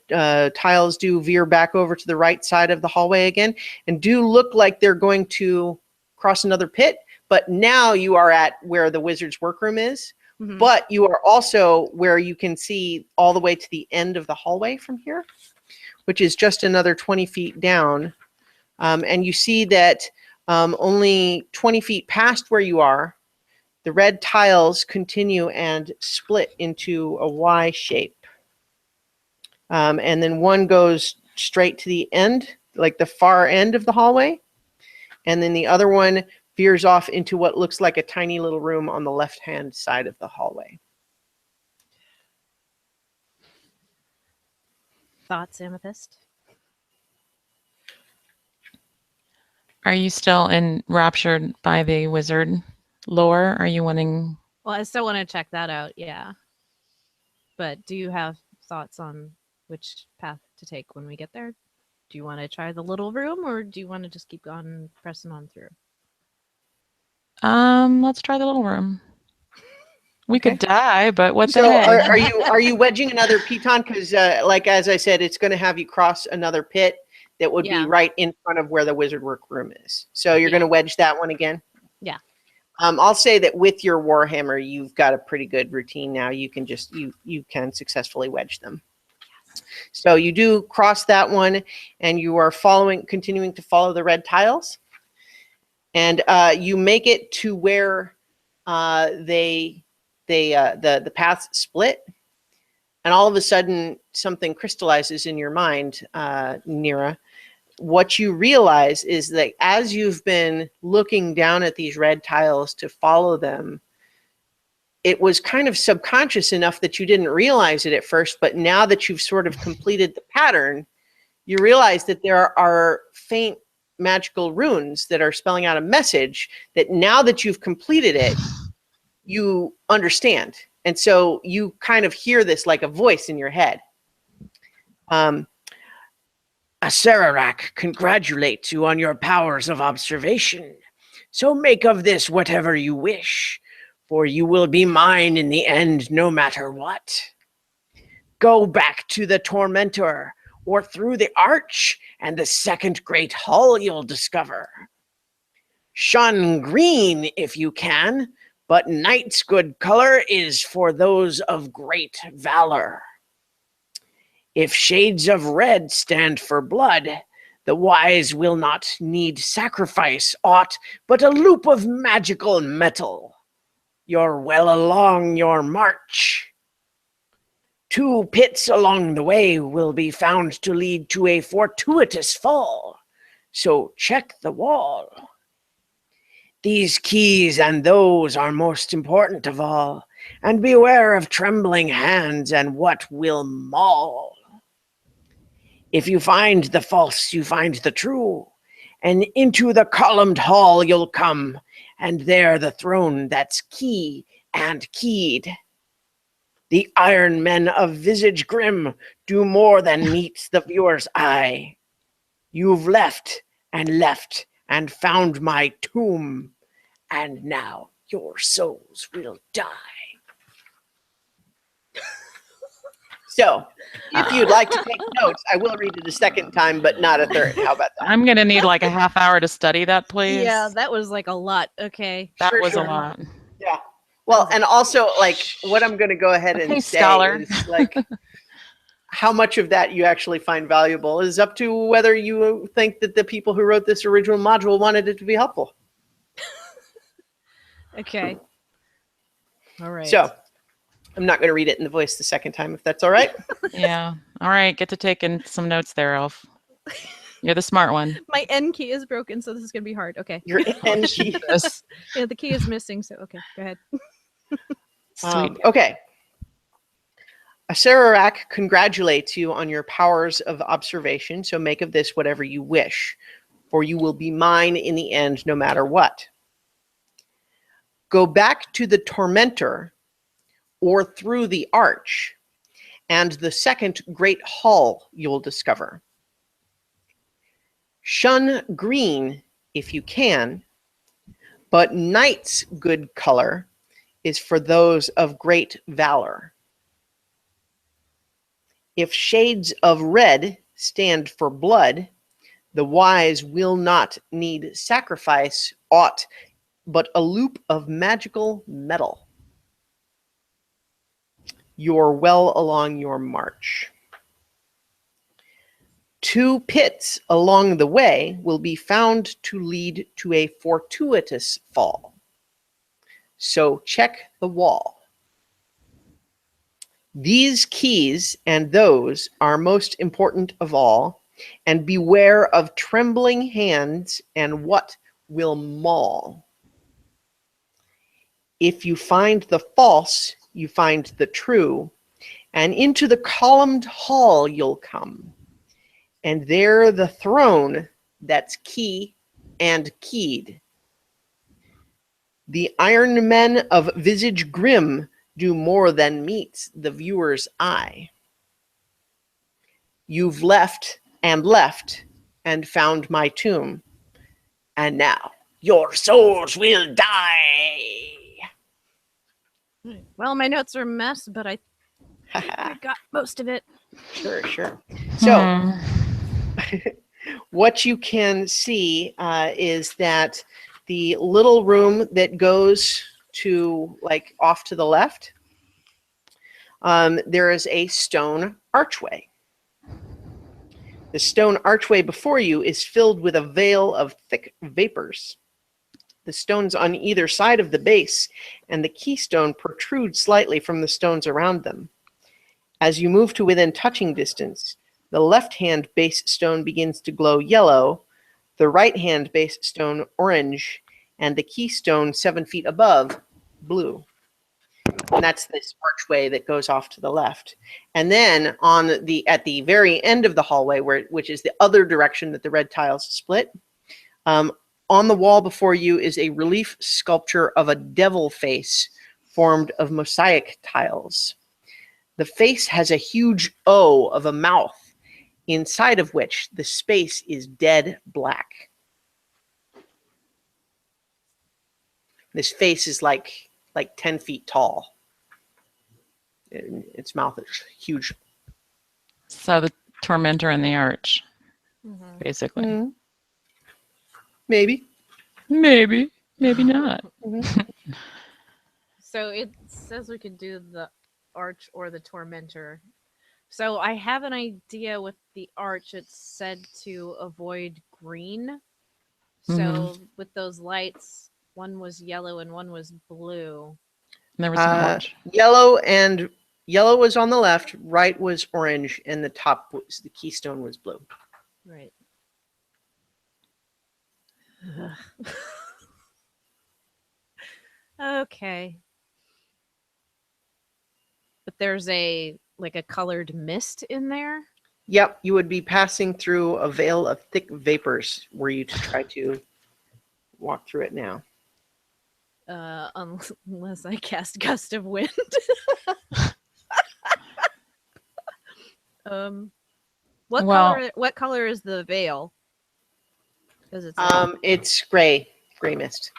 tiles do veer back over to the right side of the hallway again and do look like they're going to cross another pit. But now you are at where the wizard's workroom is. But you are also where you can see all the way to the end of the hallway from here, which is just another 20 feet down. And you see that only 20 feet past where you are, the red tiles continue and split into a Y shape. And then one goes straight to the end, like the far end of the hallway. And then the other one veers off into what looks like a tiny little room on the left-hand side of the hallway.
Thoughts, Amethyst?
Are you still enraptured by the wizard lore? Are you wanting?
Well, I still want to check that out, yeah. But do you have thoughts on which path to take when we get there? Do you want to try the little room, or do you want to just keep on pressing on through?
Let's try the little room. We could die, but what the
So
heck?
are you wedging another piton? Because like as I said, it's going to have you cross another pit that would be right in front of where the wizard workroom is. So you're going to wedge that one again?
Yeah.
I'll say that with your warhammer, you've got a pretty good routine now. You can just you can successfully wedge them. Yes. So you do cross that one, and you are continuing to follow the red tiles, and you make it to where the paths split, and all of a sudden something crystallizes in your mind, Nira. What you realize is that as you've been looking down at these red tiles to follow them, it was kind of subconscious enough that you didn't realize it at first, but now that you've sort of completed the pattern, you realize that there are faint magical runes that are spelling out a message that now that you've completed it, you understand. And so you kind of hear this like a voice in your head. Acererak congratulates you on your powers of observation. So make of this whatever you wish, for you will be mine in the end no matter what. Go back to the Tormentor, or through the arch, and the second great hall you'll discover. Shun green if you can, but night's good color is for those of great valor. If shades of red stand for blood, the wise will not need sacrifice aught but a loop of magical metal. You're well along your march. 2 pits along the way will be found to lead to a fortuitous fall, so check the wall. These keys and those are most important of all, and beware of trembling hands and what will maul. If you find the false, you find the true, and into the columned hall you'll come, and there the throne that's key and keyed. The iron men of visage grim do more than meet the viewer's eye. You've left and found my tomb, and now your souls will die. So, if you'd like to take notes, I will read it a second time, but not a third. How about that?
I'm going to need like a half hour to study that, please.
Yeah, that was like a lot. Okay.
That
Sure,
was
sure.
a lot.
Yeah. Well, and also, like, what I'm going to go ahead and
Okay,
say
scholar.
is, like, how much of that you actually find valuable is up to whether you think that the people who wrote this original module wanted it to be helpful.
Okay. All right.
So, I'm not going to read it in the voice the second time, if that's all right.
Yeah. All right. Get to taking some notes there, Elf. You're the smart one.
My N key is broken, so this is going to be hard. Okay.
Your N key.
Jesus.
Yeah, the key is missing, so okay, go ahead.
Sweet.
Okay. Acererak congratulates you on your powers of observation, so make of this whatever you wish, for you will be mine in the end no matter what. Go back to the Tormentor, or through the arch, and the second great hall you'll discover. Shun green if you can, but night's good color is for those of great valor. If shades of red stand for blood, the wise will not need sacrifice aught but a loop of magical metal. You're well along your march. 2 pits along the way will be found to lead to a fortuitous fall. So check the wall. These keys and those are most important of all, and beware of trembling hands and what will maul. If you find the false, you find the true, and into the columned hall you'll come, and there the throne that's key and keyed. The iron men of visage grim do more than meets the viewer's eye. You've left and found my tomb, and now your souls will die.
Well, my notes are a mess, but I got most of it.
Sure, sure. So, what you can see is that the little room that goes to, like, off to the left, there is a stone archway. The stone archway before you is filled with a veil of thick vapors. The stones on either side of the base and the keystone protrude slightly from the stones around them. As you move to within touching distance, the left-hand base stone begins to glow yellow, the right-hand base stone orange, and the keystone 7 feet above blue. And that's this archway that goes off to the left. And then at the very end of the hallway, which is the other direction that the red tiles split, on the wall before you is a relief sculpture of a devil face formed of mosaic tiles. The face has a huge O of a mouth, inside of which the space is dead black. This face is like 10 feet tall. Its mouth is huge.
So the tormentor in the arch, basically.
Mm-hmm. Maybe.
Maybe not.
Mm-hmm.
So it says we could do the arch or the tormentor. So I have an idea with the arch. It's said to avoid green. So with those lights, one was yellow and one was blue.
And there was an orange.
Yellow was on the left, right was orange, and the keystone was blue.
Right. Okay. But there's a colored mist in there.
Yep, you would be passing through a veil of thick vapors were you to try to walk through it now.
Unless I cast Gust of Wind. What color is the veil?
It's gray mist.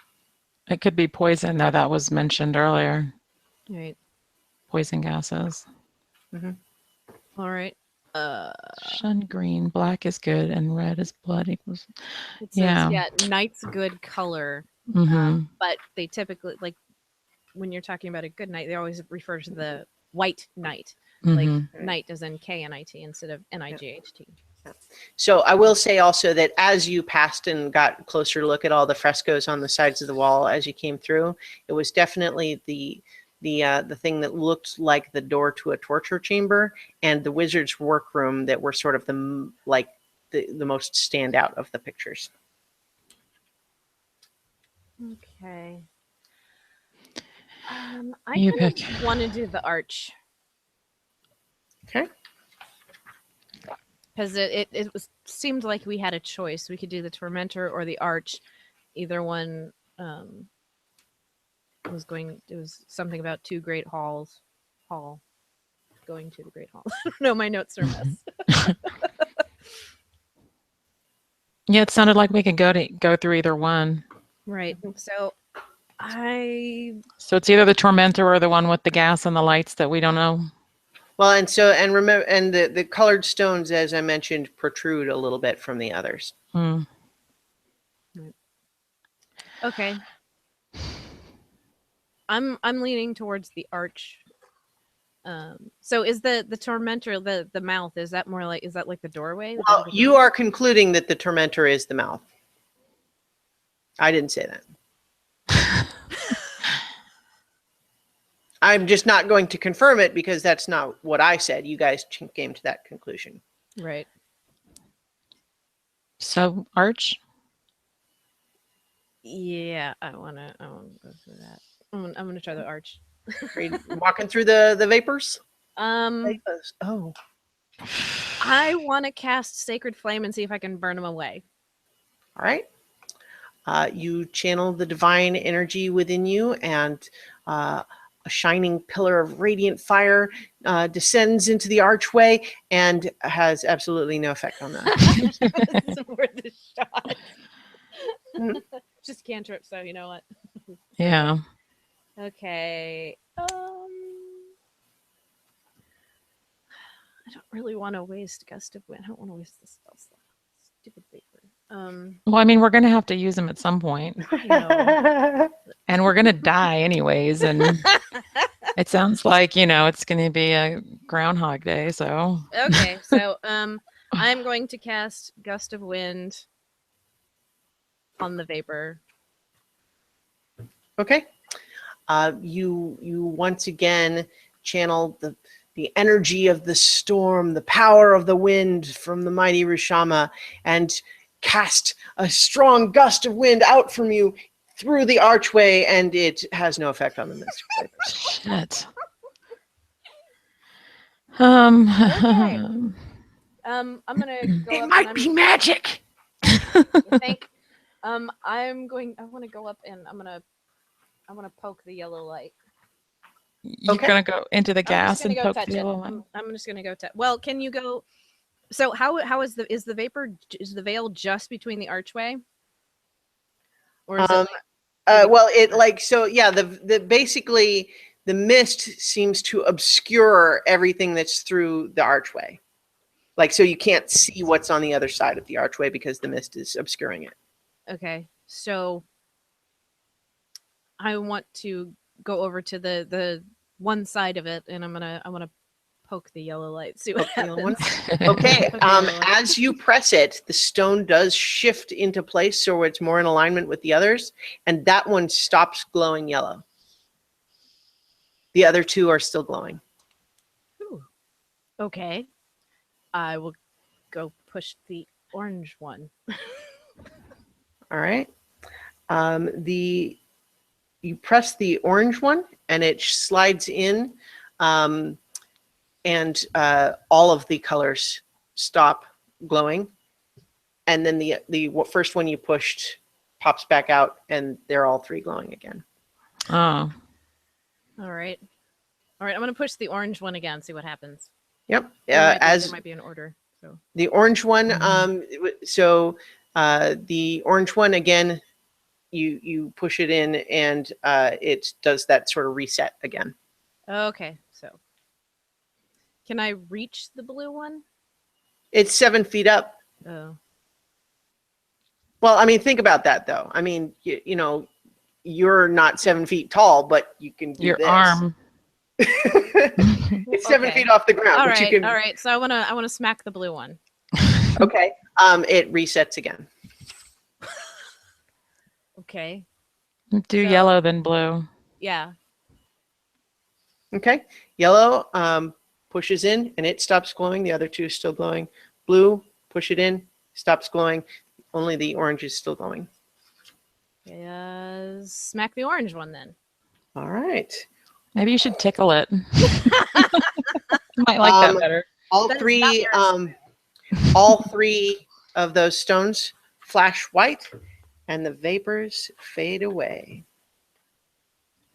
It could be poison, though. That was mentioned earlier.
Right.
Poison gases.
Mm-hmm.
All right.
Shun green, black is good, and red is blood equals.
It says, night's good color. But they typically, like, when you're talking about a good night, they always refer to the white knight. Like, knight as in K-N-I-T instead of N-I-G-H-T.
Yeah. So I will say also that as you passed and got a closer look at all the frescoes on the sides of the wall as you came through, it was definitely the thing that looked like the door to a torture chamber and the wizard's workroom that were sort of the most standout of the pictures.
Okay. I want to do the arch.
Okay.
Because it seemed like we had a choice. We could do the tormentor or the arch. Either one it was something about two great halls. Going to the great hall. I don't know, my notes are a mess.
Yeah, it sounded like we could go through either one.
Right. So
So it's either the tormentor or the one with the gas and the lights that we don't know.
Well, remember, the colored stones, as I mentioned, protrude a little bit from the others.
Okay. I'm leaning towards the arch. So is the tormentor the mouth? Is that like the doorway?
Well, you are concluding that the tormentor is the mouth. I didn't say that. I'm just not going to confirm it because that's not what I said. You guys came to that conclusion.
Right.
So arch?
Yeah, I wanna go through that. I'm gonna try the arch.
Are you walking through the vapors?
Vapors.
Oh.
I want to cast Sacred Flame and see if I can burn them away.
All right. You channel the divine energy within you, and a shining pillar of radiant fire descends into the archway and has absolutely no effect on that.
It's worth a shot. Just cantrip, so you know what?
Yeah.
Okay. I don't really want to waste Gust of Wind. I don't want to waste the spell slot. Stupid vapor.
Well, I mean, we're going to have to use them at some point.
You
And we're going to die anyways. And it sounds like, it's going to be a Groundhog Day. So.
Okay. So I'm going to cast Gust of Wind on the vapor.
Okay. You once again channel the energy of the storm, the power of the wind from the mighty Rushama, and cast a strong gust of wind out from you, through the archway, and it has no effect on the mist.
Shit.
Okay. I'm gonna go
It
up.
might be magic.
I think. I want to go up and I want to poke the yellow light.
You're
Okay.
gonna go into the gas and poke
touch
the
it.
yellow light?
I'm just gonna go touch. Well, can you go? So how is the vapor? Is the veil just between the archway? Or is it
well, it like so. Yeah, the basically the mist seems to obscure everything that's through the archway. Like, so you can't see what's on the other side of the archway because the mist is obscuring it.
okay? So I want to go over to the one side of it, and I want to poke the yellow light. See what
Poke the yellow one?
happens.
Okay.
Poke the yellow light.
As you press it, the stone does shift into place so it's more in alignment with the others, and that one stops glowing yellow. The other two are still glowing.
Ooh. Okay. I will go push the orange one.
All right. You press the orange one, and it slides in, and all of the colors stop glowing. And then the first one you pushed pops back out, and they're all three glowing again.
Oh.
All right. I'm gonna push the orange one again. See what happens.
Yep.
There
As
might be an order. So
the orange one, the orange one again, you push it in, and it does that sort of reset again.
okay. So can I reach the blue one?
It's 7 feet up.
Oh.
Well, I mean, think about that though. I mean, you know, you're not 7 feet tall, but you can do
Your
this.
arm.
It's 7
Okay.
feet off the ground,
All
but
right.
you can.
All right. So I wanna smack the blue one.
Okay. It resets again.
Okay.
Do
So-
yellow then blue.
Yeah.
Okay. Yellow pushes in, and it stops glowing. The other two is still glowing. Blue, push it in, stops glowing. Only the orange is still glowing.
Smack the orange one then.
All right.
Maybe you should tickle it. You might like that better.
All
That is
three,
not
all three of those stones flash white, and the vapors fade away.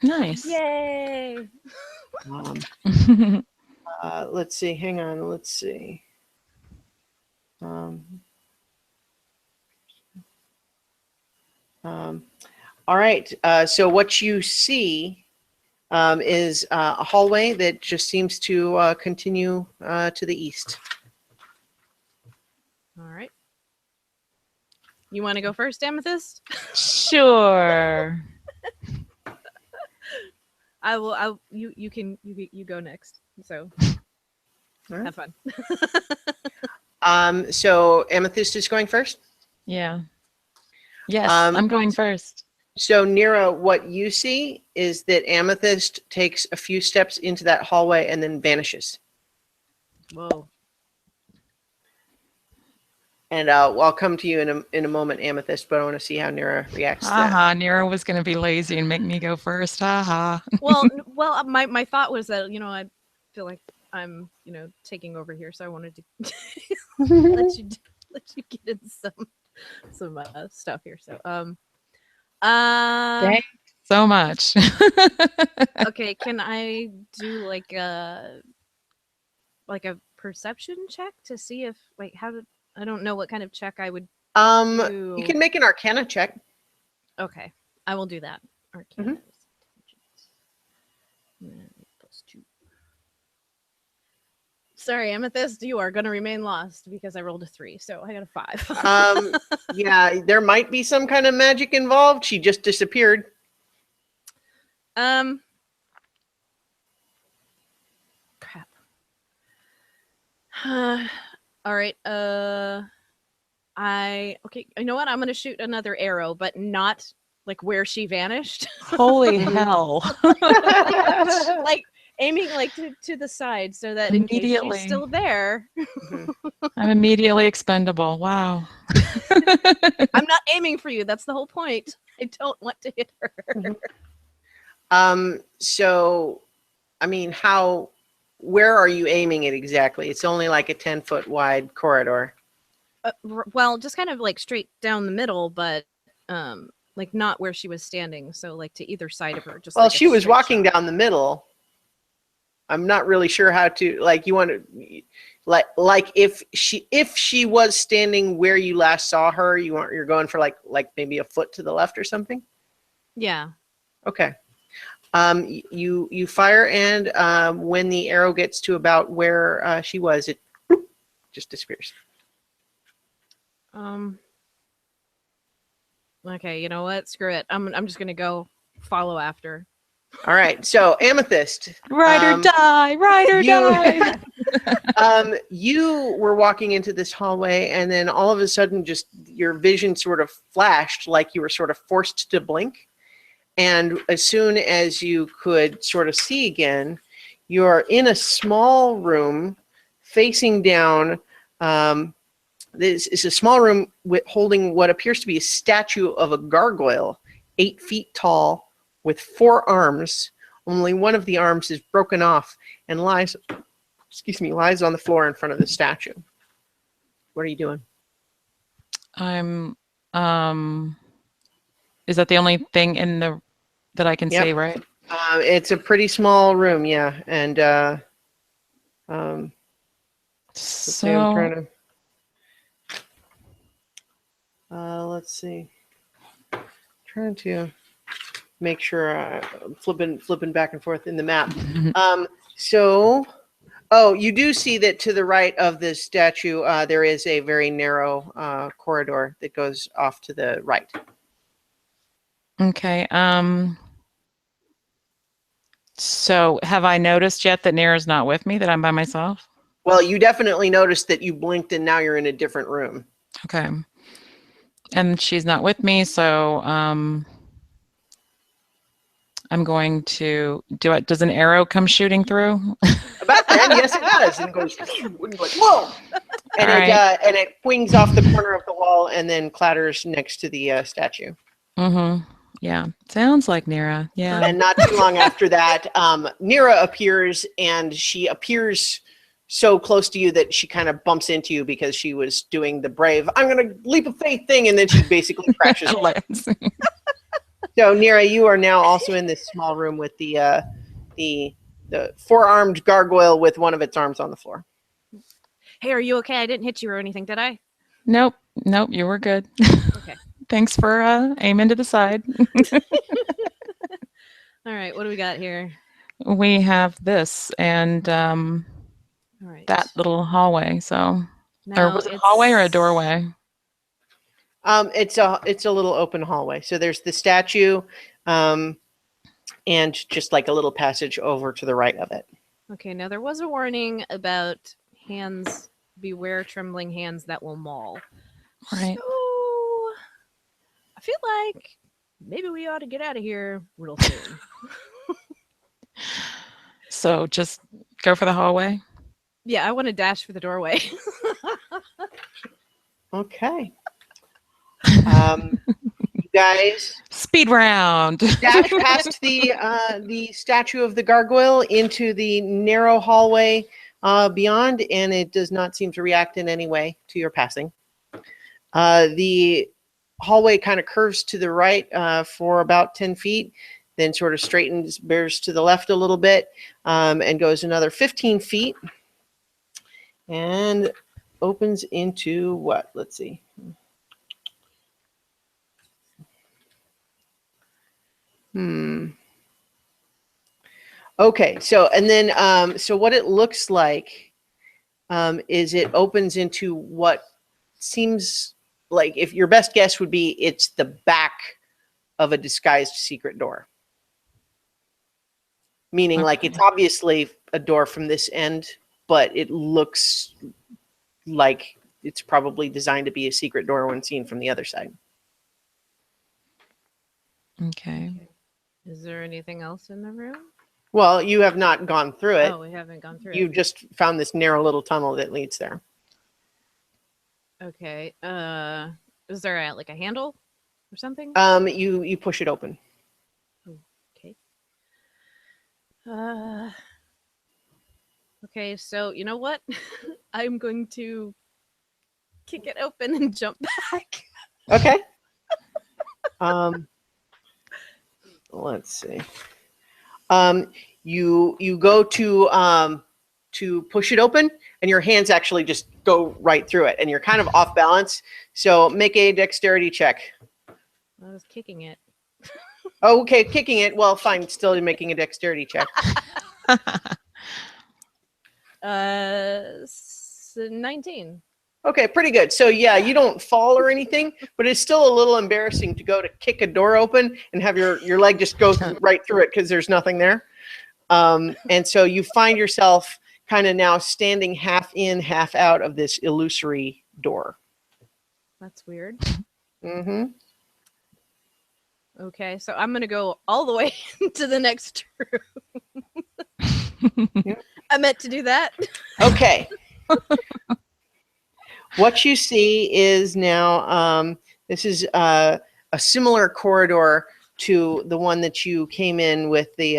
Nice.
Yay!
Let's see. Hang on. Let's see. All right. So what you see is a hallway that just seems to continue to the east.
All right. You want to go first, Amethyst?
Sure.
I will. You can. You go next. So
All right.
have fun.
So Amethyst is going first.
Yeah. Yes,
Um,
I'm going first.
So Nira, what you see is that Amethyst takes a few steps into that hallway and then vanishes.
Whoa.
And I'll come to you in a moment, Amethyst, but I want to see how Nira reacts to that.
Haha, Nira was going to be lazy and make me go first. Haha.
Well, my thought was that I feel like I'm taking over here, so I wanted to let you get in some stuff here. So
Thanks so much.
okay, can I do like a perception check to see if I don't know what kind of check I would do.
You can make an Arcana check.
Okay, I will do that. Arcana. +2. Sorry, Amethyst, you are going to remain lost because I rolled a 3, so I got a 5.
Yeah, there might be some kind of magic involved. She just disappeared.
Crap. All right. Okay. You know what? I'm gonna shoot another arrow, but not like where she vanished.
Holy hell.
Like aiming like to the side so that in case
Immediately.
she's still there.
I'm immediately expendable. Wow.
I'm not aiming for you. That's the whole point. I don't want to hit her.
So, I mean, where are you aiming it exactly? It's only like a 10-foot wide corridor.
Well, just kind of like straight down the middle, but like not where she was standing. So like to either side of her. Just
Well,
like a
she was
straight
walking
shot.
down the middle. I'm not really sure how to, like, you want to, like if she was standing where you last saw her, you're going for like maybe a foot to the left or something.
Yeah.
Okay. You fire, and when the arrow gets to about where she was, it just disappears.
Okay, you know what? Screw it. I'm just gonna go follow after.
All right. So Amethyst,
Ride or die, ride or die.
You were walking into this hallway, and then all of a sudden, just your vision sort of flashed, like you were sort of forced to blink. And as soon as you could sort of see again, you're in a small room facing down. This is a small room holding what appears to be a statue of a gargoyle, 8 feet tall, with 4 arms. Only one of the arms is broken off and lies on the floor in front of the statue. What are you doing?
I'm is that the only thing in the that I can
Yep.
see, right?
It's a pretty small room, yeah. And let's see, I'm trying
So
to let's see. Trying to make sure I'm flipping back and forth in the map. Oh, you do see that to the right of the statue, there is a very narrow corridor that goes off to the right.
okay. So have I noticed yet that Nira's not with me, that I'm by myself?
Well, you definitely noticed that you blinked and now you're in a different room.
Okay. And she's not with me, so I'm going to do it. Does an arrow come shooting through?
About then, yes, it does. And it goes, like, whoa! And
All
it wings off the corner of the wall and then clatters next to the statue.
Mm-hmm. Yeah. Sounds like Nira. Yeah.
And not too long after that, Nira appears, and she appears so close to you that she kind of bumps into you because she was doing the brave, I'm going to leap of faith thing, and then she basically crashes. So, Nira, you are now also in this small room with the 4-armed gargoyle with one of its arms on the floor.
Hey, are you okay? I didn't hit you or anything, did I?
Nope. You were good.
Okay.
Thanks for aiming to the side.
All right, what do we got here?
We have this and
All right.
that little hallway. So,
Now
or was it a hallway or a doorway?
It's a little open hallway. So there's the statue, and just like a little passage over to the right of it.
Okay, now there was a warning about hands, beware trembling hands that will maul.
Right.
So I feel like maybe we ought to get out of here real soon.
So just go for the hallway.
Yeah, I want to dash for the doorway.
Okay. You guys
Speed round.
dash past the statue of the gargoyle into the narrow hallway beyond, and it does not seem to react in any way to your passing. The hallway kind of curves to the right for about 10 feet, then sort of straightens, bears to the left a little bit, and goes another 15 feet, and opens into what? Let's see. Okay, so and then so what it looks like is it opens into what seems like, if your best guess would be, it's the back of a disguised secret door. Meaning, like, it's obviously a door from this end, but it looks like it's probably designed to be a secret door when seen from the other side.
Okay.
Is there anything else in the room?
Well, you have not gone through it.
Oh, we haven't gone through
You
it.
just found this narrow little tunnel that leads there.
Okay. Is there like a handle? or something?
You push it open.
Okay. Okay, so you know what? I'm going to kick it open and jump back.
Okay. Let's see. You go to push it open, and your hands actually just go right through it, and you're kind of off balance. So make a dexterity check.
I was kicking it.
Oh, okay, kicking it. Well, fine. Still making a dexterity check.
19.
Okay, pretty good. So yeah, you don't fall or anything, but it's still a little embarrassing to go to kick a door open and have your leg just go right through it because there's nothing there. And so you find yourself kind of now standing half in, half out of this illusory door.
That's weird.
Mm-hmm.
Okay, so I'm gonna go all the way to the next room.
Yeah.
I meant to do that.
Okay. What you see is now this is a similar corridor to the one that you came in with the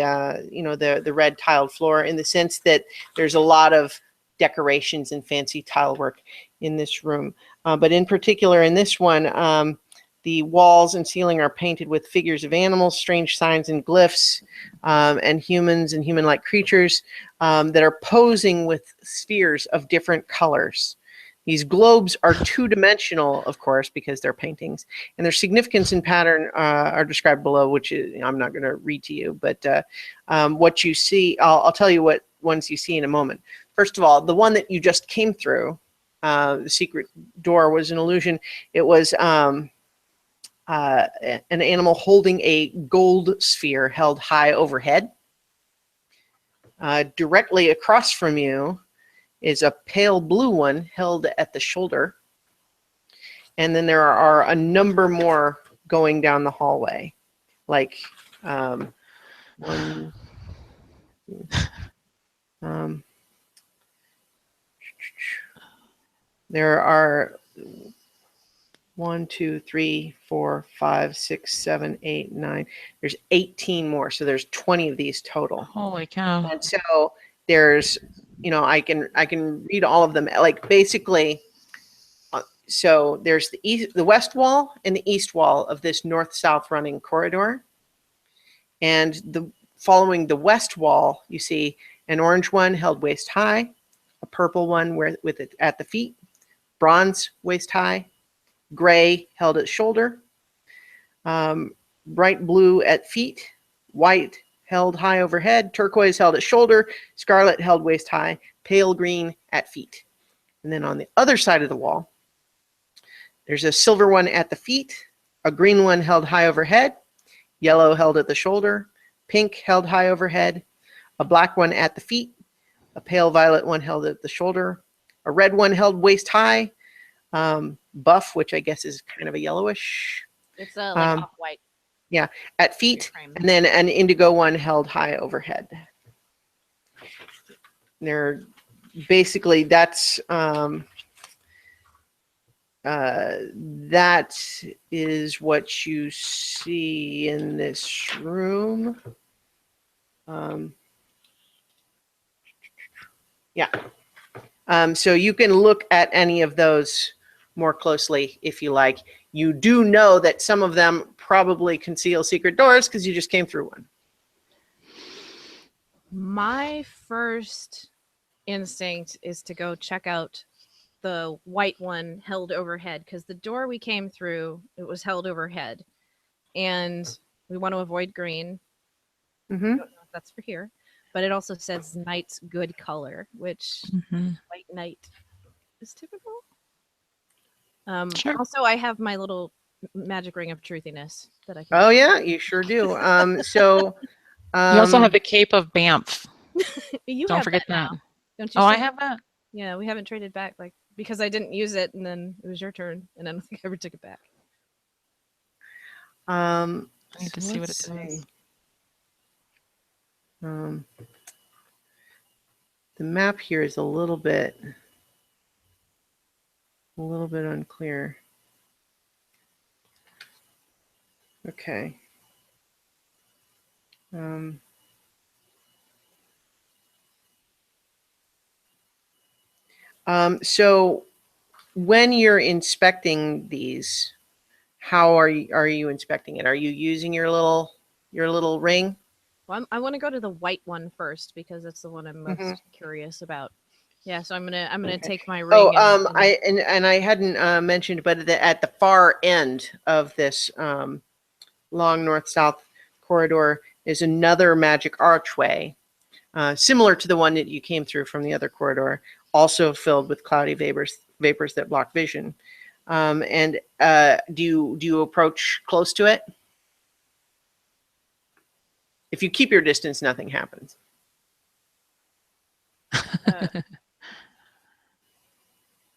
the red tiled floor, in the sense that there's a lot of decorations and fancy tile work in this room. But in particular in this one, the walls and ceiling are painted with figures of animals, strange signs and glyphs, and humans and human-like creatures that are posing with spheres of different colors. These globes are two-dimensional, of course, because they're paintings, and their significance and pattern are described below, which is, I'm not going to read to you, but what you see, I'll tell you what ones you see in a moment. First of all, the one that you just came through, the secret door, was an illusion. It was an animal holding a gold sphere held high overhead. Directly across from you is a pale blue one held at the shoulder. And then there are a number more going down the hallway. Like one, there are 1, 2, 3, 4, 5, 6, 7, 8, 9. There's 18 more. So there's 20 of these total.
Holy cow.
And so there's, I can read all of them. Like basically, so there's the west wall and the east wall of this north-south running corridor. And following the west wall, you see an orange one held waist high, a purple one with it at the feet, bronze waist high, gray held at shoulder, bright blue at feet, white held high overhead, turquoise held at shoulder, scarlet held waist high, pale green at feet. And then on the other side of the wall, there's a silver one at the feet, a green one held high overhead, yellow held at the shoulder, pink held high overhead, a black one at the feet, a pale violet one held at the shoulder, a red one held waist high, buff, which I guess is kind of a yellowish.
It's like off-white.
Yeah, at feet, and then an indigo one held high overhead. They're basically, that is what you see in this room. Yeah. So you can look at any of those more closely if you like. You do know that some of them probably conceal secret doors because you just came through one.
My first instinct is to go check out the white one held overhead, because the door we came through, it was held overhead, and we want to avoid green.
Mm-hmm.
I don't know if that's for here, but it also says night's good color, which white night is typical.
Sure.
Also, I have my little magic ring of truthiness that I can.
Oh yeah, you sure do. So
you also have the Cape of Banff.
You
Don't
have
forget
that.
that.
Now. Don't you?
Oh, I have that.
Yeah, we haven't traded back, because I didn't use it, and then it was your turn, and I don't think I ever took it back.
I need to see what it does.
The map here is a little bit unclear. Okay. So when you're inspecting these, how are you inspecting it? Are you using your little ring?
Well, I want to go to the white one first because that's the one I'm most curious about. Yeah, so I'm gonna take my ring.
I hadn't mentioned, but at the far end of this long north-south corridor is another magic archway, similar to the one that you came through from the other corridor, also filled with cloudy vapors that block vision. And do you approach close to it? If you keep your distance, nothing happens.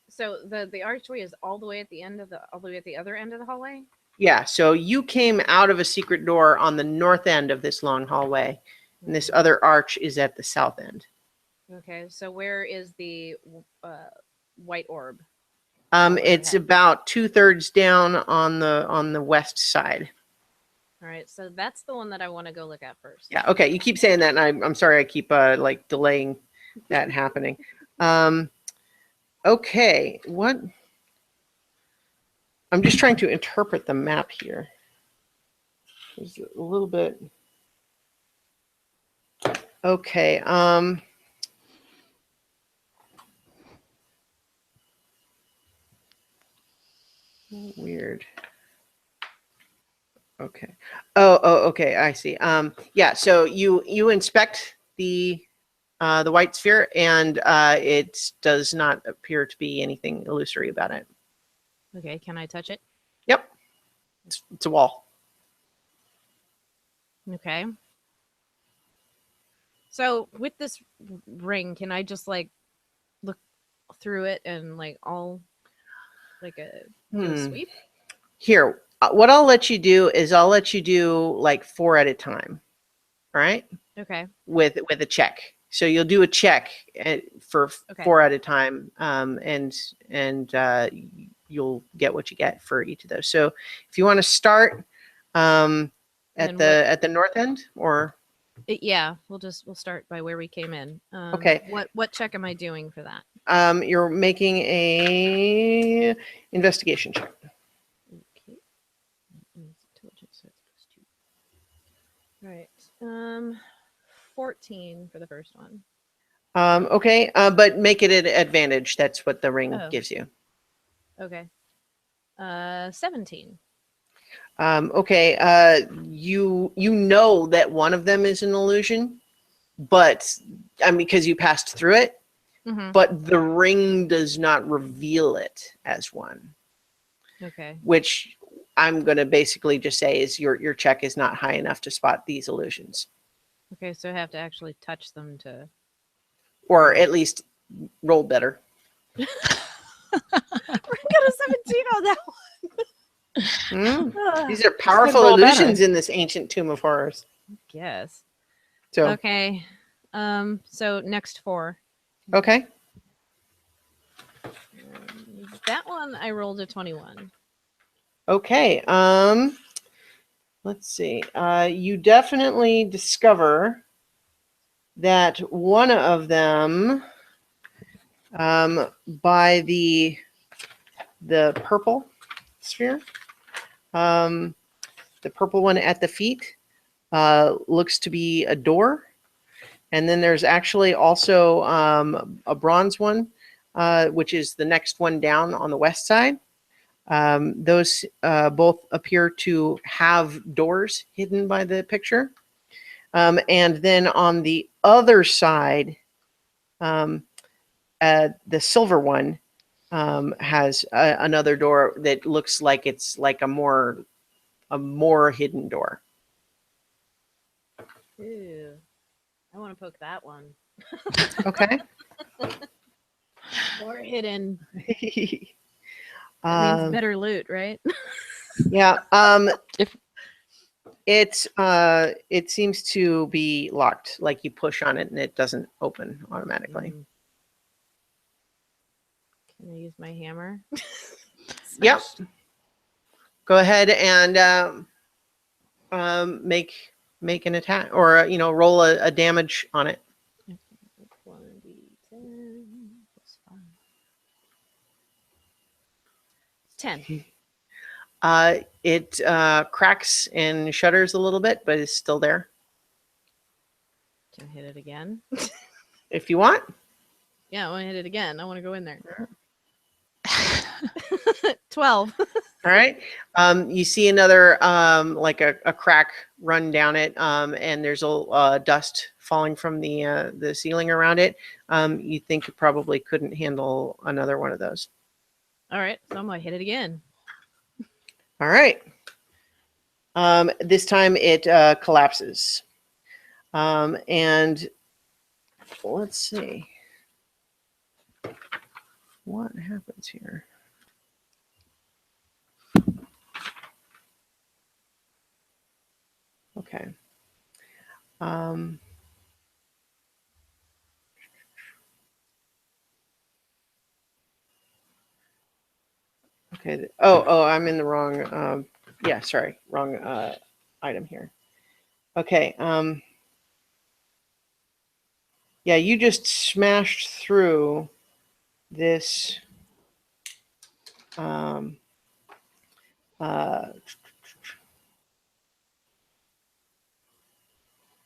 So the archway is all the way at the other end of the hallway?
Yeah, so you came out of a secret door on the north end of this long hallway, and this other arch is at the south end.
Okay, so where is the white orb?
It's about 2/3 down on the west side.
All right, so that's the one that I want to go look at first.
Yeah, okay. You keep saying that, and I'm sorry I keep like delaying that happening. Okay, what? I'm just trying to interpret the map here. There's a little bit. Okay. Weird. Okay. Oh, okay. I see. Yeah. So you inspect the white sphere, and it does not appear to be anything illusory about it.
Okay. Can I touch it?
Yep. It's a wall.
Okay. So with this ring, can I just like look through it and like all like do a sweep?
Here, what I'll let you do is I'll let you do like 4 at a time. All right.
Okay.
With a check. So you'll do a check for 4 at a time, and you'll get what you get for each of those. So if you want to start at the north end, or
yeah, we'll start by where we came in.
Okay.
What check am I doing for that?
You're making a investigation check.
Okay. Intelligence. All right. 14 for the first one.
Okay, but make it an advantage. That's what the ring gives you.
Okay. 17.
Okay. You know that one of them is an illusion, but because you passed through it, but the ring does not reveal it as one.
Okay.
Which I'm going to basically just say is your check is not high enough to spot these illusions.
Okay, so I have to actually touch them to,
or at least roll better.
We got a 17 on that one.
These are powerful illusions in this ancient tomb of horrors.
Yes.
So
okay. So next 4.
Okay.
That one I rolled a 21.
Okay. Let's see. You definitely discover that one of them, by the purple sphere, the purple one at the feet, looks to be a door. And then there's actually also a bronze one, which is the next one down on the west side. Those both appear to have doors hidden by the picture. And then on the other side, the silver one has another door that looks like it's like a more hidden door.
Ew. I want to poke that one.
Okay.
More hidden. That means better loot, right?
Yeah. It seems to be locked. Like you push on it and it doesn't open automatically.
Can I use my hammer?
Yep. Go ahead and make an attack or roll a damage on it.
1d10 plus 5. 10.
It cracks and shudders a little bit, but is still there.
Can I hit it again?
If you want.
Yeah, I want to hit it again. I want to go in there. 12.
All right. You see another like a crack run down it, and there's a dust falling from the ceiling around it. You think it probably couldn't handle another one of those.
All right, so I'm gonna hit it again.
All right. This time it collapses. And let's see what happens here. Okay. Okay. Oh, I'm in the wrong. Yeah, sorry, wrong item here. Okay. Yeah, you just smashed through this.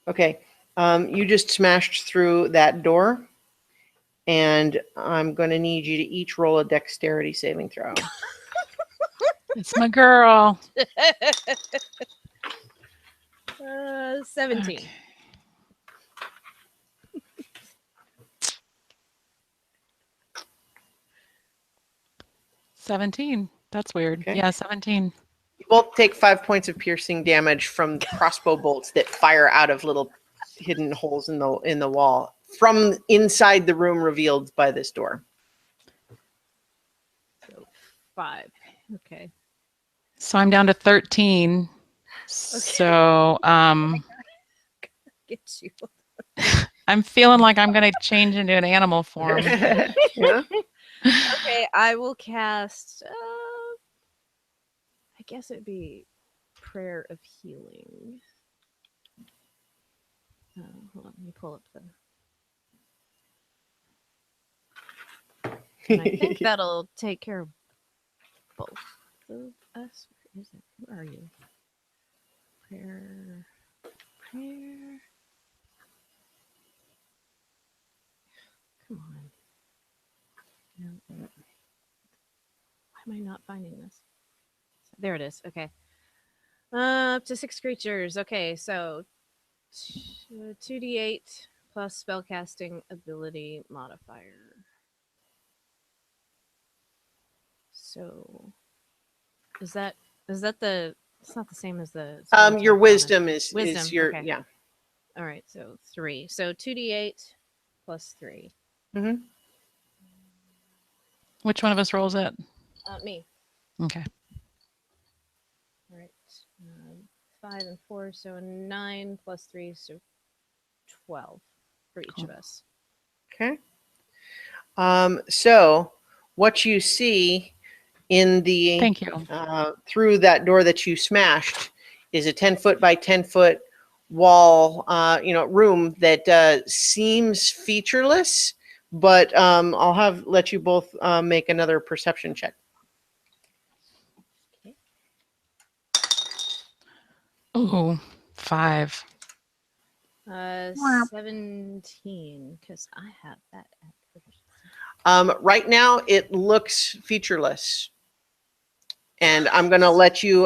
Okay. You just smashed through that door, and I'm going to need you to each roll a dexterity saving throw.
It's my girl.
17.
Okay. 17. That's weird.
Okay.
Yeah, 17.
You both take 5 points of piercing damage from crossbow bolts that fire out of little hidden holes in the wall from inside the room revealed by this door.
So 5. Okay.
So I'm down to 13. So
Get you.
I'm feeling like I'm going to change into an animal form.
Yeah.
Okay, I will cast. I guess it'd be Prayer of Healing. Hold on, let me pull up the. And I think that'll take care of both of us. Where is it? Where are you? Prayer. Come on. No. Why am I not finding this? There it is. Okay. Up to 6 creatures. Okay, so 2d8 plus spellcasting ability modifier. So is that the? It's not the same as the.
Your wisdom is your
okay.
yeah.
All right, so 3. So 2d8 plus 3.
Mm-hmm.
Which one of us rolls it?
Me.
Okay.
All right. 5 and 4, so 9 plus 3, so 12 for each of us.
Okay. So what you see in the
Thank you.
Through that door that you smashed is a 10-foot by 10-foot wall, room that seems featureless, but I'll let you both make another perception check.
Okay.
Ooh, 5.
17, because I have that at first.
Right now, it looks featureless. And I'm going to let you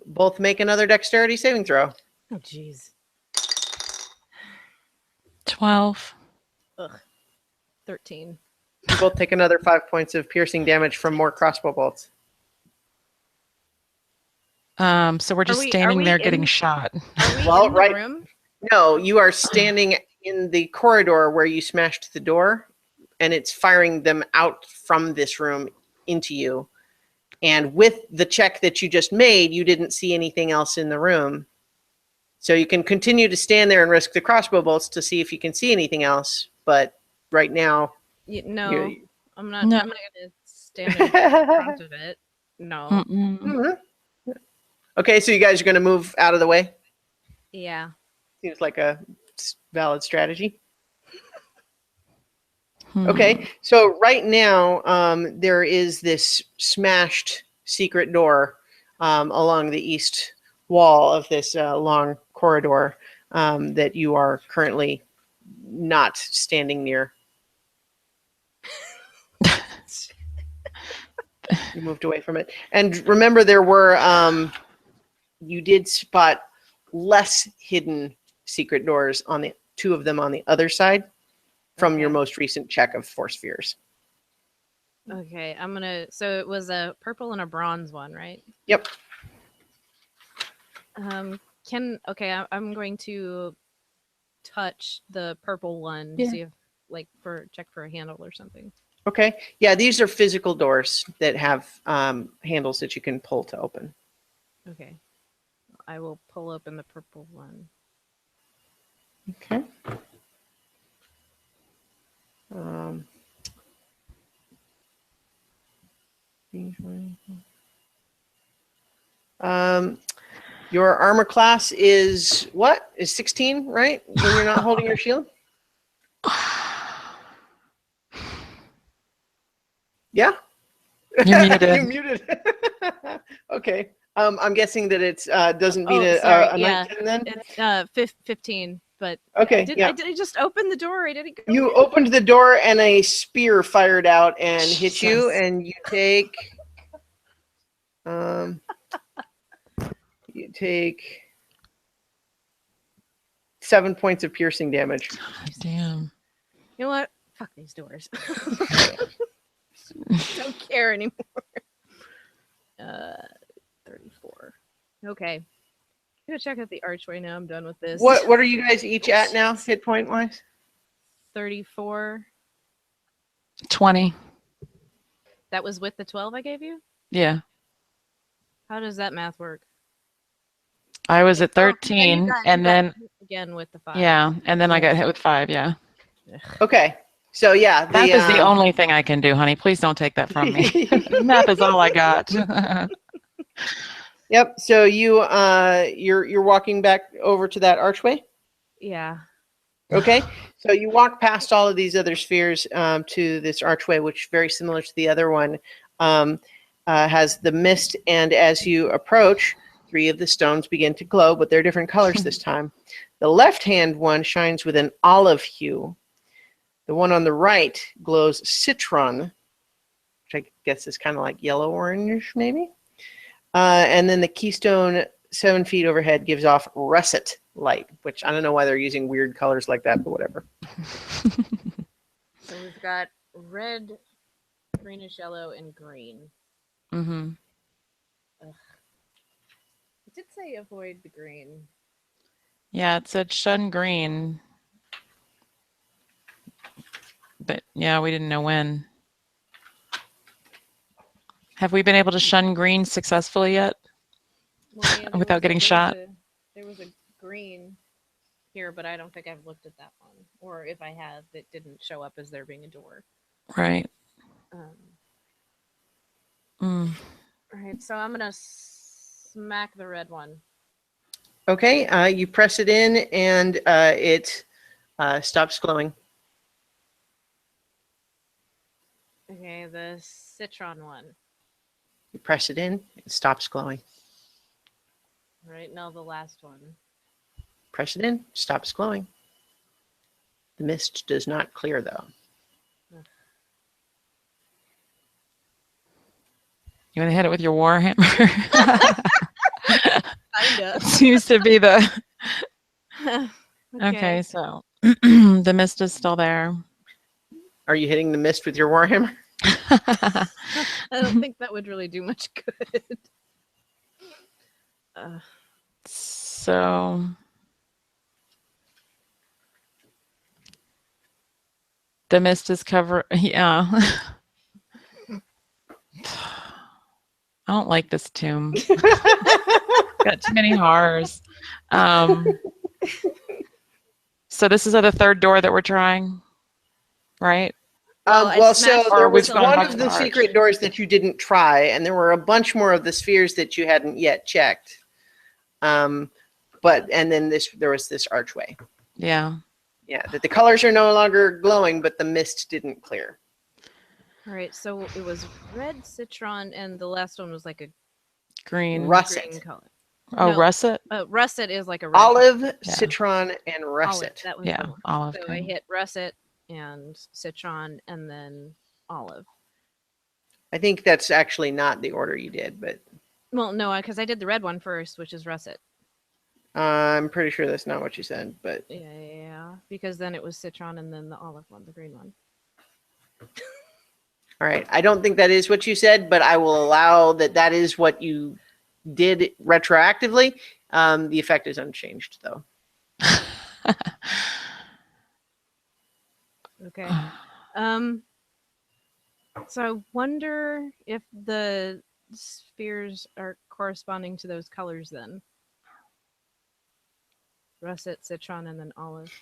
both make another dexterity saving throw.
Oh, jeez.
12.
Ugh. 13.
You both take another 5 points of piercing damage from more crossbow bolts.
So we're just standing there getting shot.
Are we
Well,
in the
right.
room?
No, you are standing in the corridor where you smashed the door, and it's firing them out from this room into you. And with the check that you just made, you didn't see anything else in the room. So you can continue to stand there and risk the crossbow bolts to see if you can see anything else. But right now,
No, I'm not.
No.
I'm not gonna stand in front of it. No.
Mm-mm.
Okay, so you guys are going to move out of the way?
Yeah.
Seems like a valid strategy. Okay, so right now there is this smashed secret door along the east wall of this long corridor that you are currently not standing near. You moved away from it. And remember, there were, you did spot less hidden secret doors on the two of them on the other side from your
Okay.
most recent check of force spheres.
Okay, I'm gonna. So it was a purple and a bronze one, right?
Yep.
I'm going to touch the purple one,
Yeah.
see if check for a handle or something.
Okay. Yeah, these are physical doors that have handles that you can pull to open.
Okay. I will pull open the purple one.
Okay. Your armor class is what? Is 16, right? When you're not holding your shield? Yeah?
You're muted.
You're muted. Okay. I'm guessing that it's doesn't beat
Oh,
a
sorry.
19 then?
It's 15, but
Okay,
I
yeah.
did just open the door. I didn't go
You
in.
opened the door and a spear fired out and hit you,
Jesus.
and you take 7 points of piercing damage.
Damn.
You know what? Fuck these doors. Don't care anymore. 34. Okay. I'm gonna check out the archway now. I'm done with this.
What are you guys each at now, hit point wise?
34.
20.
That was with the 12 I gave you?
Yeah.
How does that math work?
I was at
Oh,
13,
you
and
got
then
hit again with the 5.
yeah, and then I got hit with 5. Yeah.
Okay. So yeah,
Math is the only thing I can do, honey. Please don't take that from me. Math is all I got.
Yep. So you're walking back over to that archway.
Yeah.
Okay. So you walk past all of these other spheres to this archway, which very similar to the other one, has the mist. And as you approach, 3 of the stones begin to glow, but they're different colors this time. The left-hand one shines with an olive hue. The one on the right glows citron, which I guess is kind of like yellow-orange, maybe. And then the keystone 7 feet overhead gives off russet light, which I don't know why they're using weird colors like that, but whatever.
So we've got red, greenish yellow, and green.
Mm-hmm.
It did say avoid the green.
Yeah, it said shun green. But yeah, we didn't know when. Have we been able to shun green successfully yet?
Well, yeah,
Without getting shot?
There was a green here, but I don't think I've looked at that one. Or if I have, it didn't show up as there being a door.
Right.
All right, so I'm going to smack the red one.
Okay, you press it in and it stops glowing.
Okay, the citron one.
You press it in, it stops glowing.
All right, now the last one.
Press it in, stops glowing. The mist does not clear, though.
You want to hit it with your warhammer?
Kinda.
Seems to be the...
Okay.
Okay, so the mist is still there.
Are you hitting the mist with your warhammer?
I don't think that would really do much good.
So the mist is cover. Yeah. I don't like this tomb. Got too many horrors. So this is the third door that we're trying, right?
Well, so there was
going
one
back
of
to
the
the arch.
secret doors that you didn't try, and there were a bunch more of the spheres that you hadn't yet checked. and then there was this archway.
Yeah.
Yeah, that the colors are no longer glowing, but the mist didn't clear.
All right, so it was red citron, and the last one was like a
Green.
Russet.
green color.
Oh,
No,
russet?
Russet is like a red
Olive, citron, and
olive.
russet.
That was
Yeah,
the one.
olive
So
green.
I hit russet and citron and then olive.
I think that's actually not the order you did, but
Well, no, because I did the red one first, which is russet.
I'm pretty sure that's not what you said. But
Yeah, because then it was citron and then the olive one, the green one.
all right, I don't think that is what you said, but I will allow that is what you did retroactively. The effect is unchanged, though.
Okay. So I wonder if the spheres are corresponding to those colors then. Russet, citron, and then olive.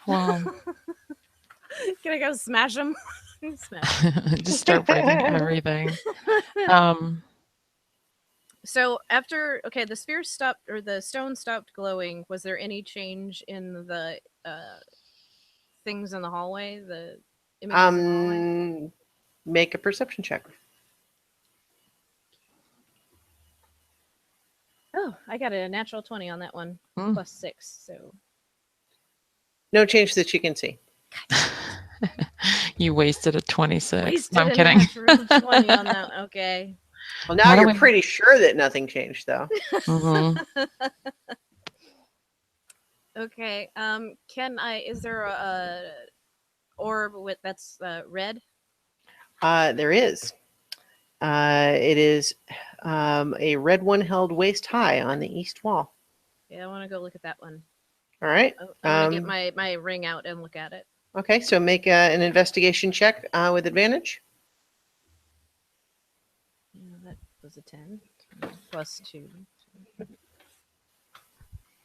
Wow.
Can I go smash them? Smash.
Just start breaking everything.
So after the spheres stopped or the stone stopped glowing. Was there any change in the things in the hallway? The images in the hallway?
Make a perception check.
Oh, I got a natural 20 on that one, plus 6. So
no change that you can see.
You wasted a 26.
Wasted
No, I'm
a
kidding.
natural 20 on that. Okay.
Well, now you're pretty sure that nothing changed, though.
Okay. Is there a orb with that's red?
There is. It is a red one held waist high on the east wall.
Yeah, I want to go look at that one.
All right.
I want to get my ring out and look at it.
Okay, so make an investigation check with advantage.
Yeah, that was a 10 plus 2.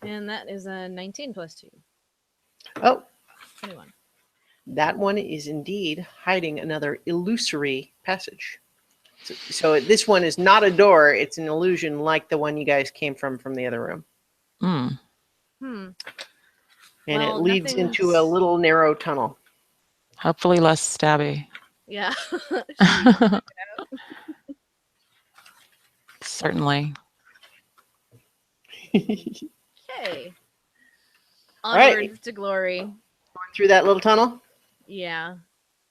And that is a 19 plus 2.
Oh.
21.
That one is indeed hiding another illusory passage. So this one is not a door. It's an illusion like the one you guys came from the other room. And it leads into a little narrow tunnel.
Hopefully less stabby.
Yeah.
Certainly.
Okay. Onward to glory.
Going through that little tunnel?
Yeah.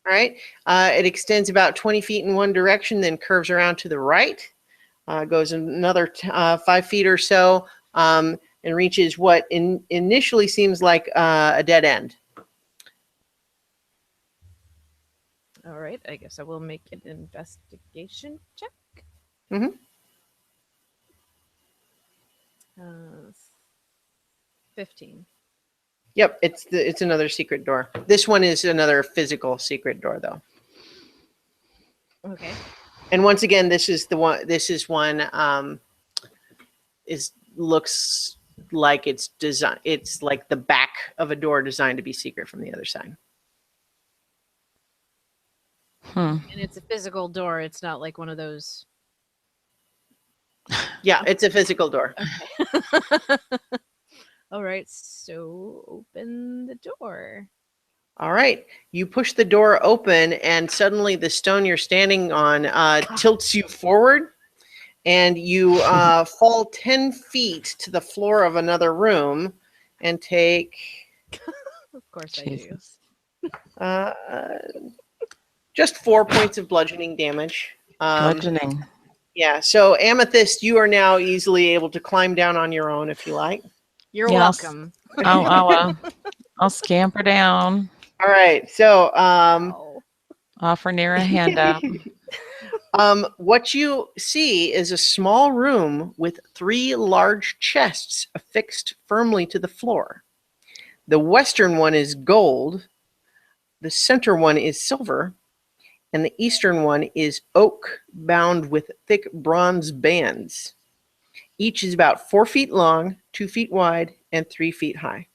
All right. It extends about 20 feet in one direction, then curves around to the right, goes another 5 feet or so, and reaches what initially seems like a dead end.
All right. I guess I will make an investigation check. 15.
Yep, it's another secret door. This one is another physical secret door, though.
Okay.
And once again, this is one looks like it's designed. It's like the back of a door designed to be secret from the other side.
And it's a physical door. It's not like one of those.
Yeah, it's a physical door.
Okay. All right, so open the door.
All right, you push the door open, and suddenly the stone you're standing on tilts you forward, and you fall 10 feet to the floor of another room, and take.
Of course,
Jesus.
I do.
Just 4 points of bludgeoning damage.
Bludgeoning.
Yeah, so Amethyst, you are now easily able to climb down on your own if you like.
You're welcome.
I'll scamper down.
All right, so
offer Nira a hand up.
What you see is a small room with 3 large chests affixed firmly to the floor. The western one is gold, the center one is silver, and the eastern one is oak bound with thick bronze bands. Each is about 4 feet long, 2 feet wide, and 3 feet high.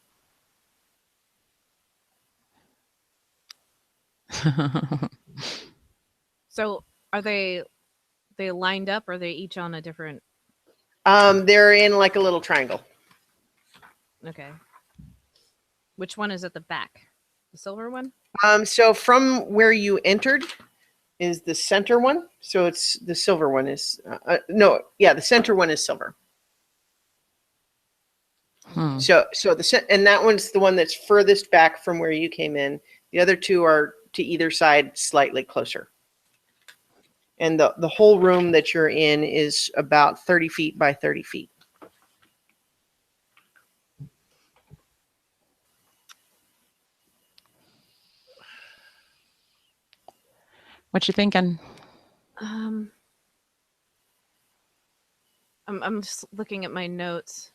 So are they they lined up, or are they each on a different?
They're in like a little triangle.
Okay. Which one is at the back? The silver one?
So from where you entered is the center one. So it's the silver one is no, yeah, the center one is silver. So and that one's the one that's furthest back from where you came in. The other two are to either side, slightly closer. And the whole room that you're in is about 30 feet by 30 feet.
What you thinking?
I'm just looking at my notes.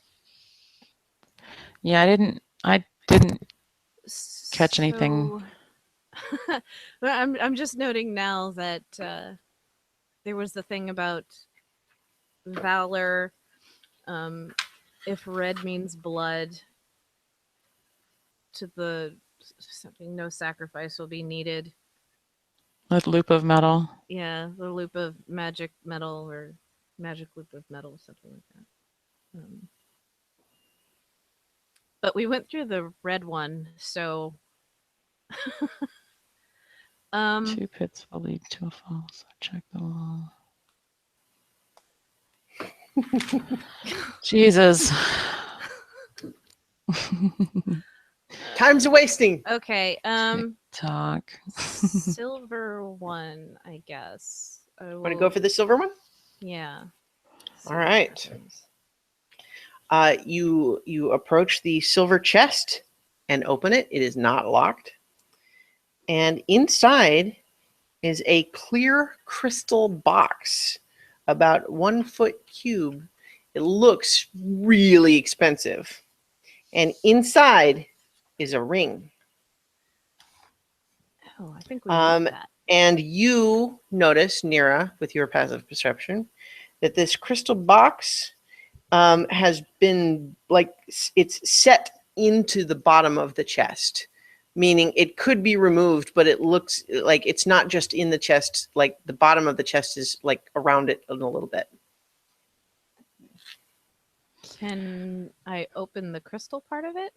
Yeah, I didn't catch anything.
I'm just noting now that there was the thing about valor. If red means blood, to the something, no sacrifice will be needed.
With loop of metal.
Yeah, the loop of magic metal, or magic loop of metal, something like that. But we went through the red one, so
2 pits will lead to a fall, so check the wall. Jesus.
Time's wasting.
Okay.
Talk.
Silver one, I guess.
Want to go for the silver one?
Yeah.
All right. You approach the silver chest and open it. It is not locked. And inside is a clear crystal box, about 1 foot cube. It looks really expensive. And inside is a ring.
Oh, I think we need that.
And you notice, Nira, with your passive perception, that this crystal box has been like it's set into the bottom of the chest, meaning it could be removed, but it looks like it's not just in the chest. Like the bottom of the chest is like around it a little bit.
Can I open the crystal part of it?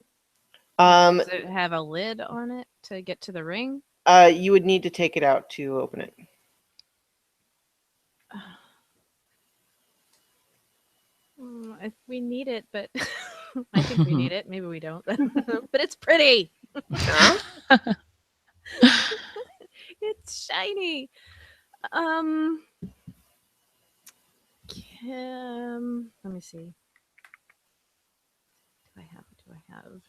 Does
it have a lid on it to get to the ring?
You would need to take it out to open it.
If we need it, but I think we need it. Maybe we don't. But it's pretty. It's shiny. Let me see. Do I have?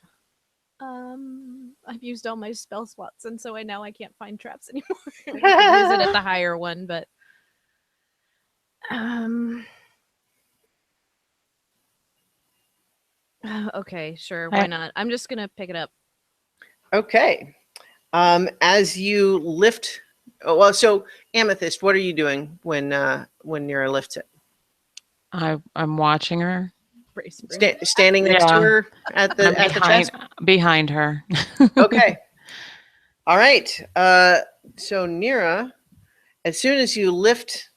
I've used all my spell slots, and so I can't find traps anymore. I could use it at the higher one, but okay, sure, why not? I'm just gonna pick it up.
Okay. As you lift, well, so Amethyst, what are you doing when Nira lifts it?
I'm watching her.
Standing next to her at the chest?
Behind her.
Okay. All right. So Nira, as soon as you lift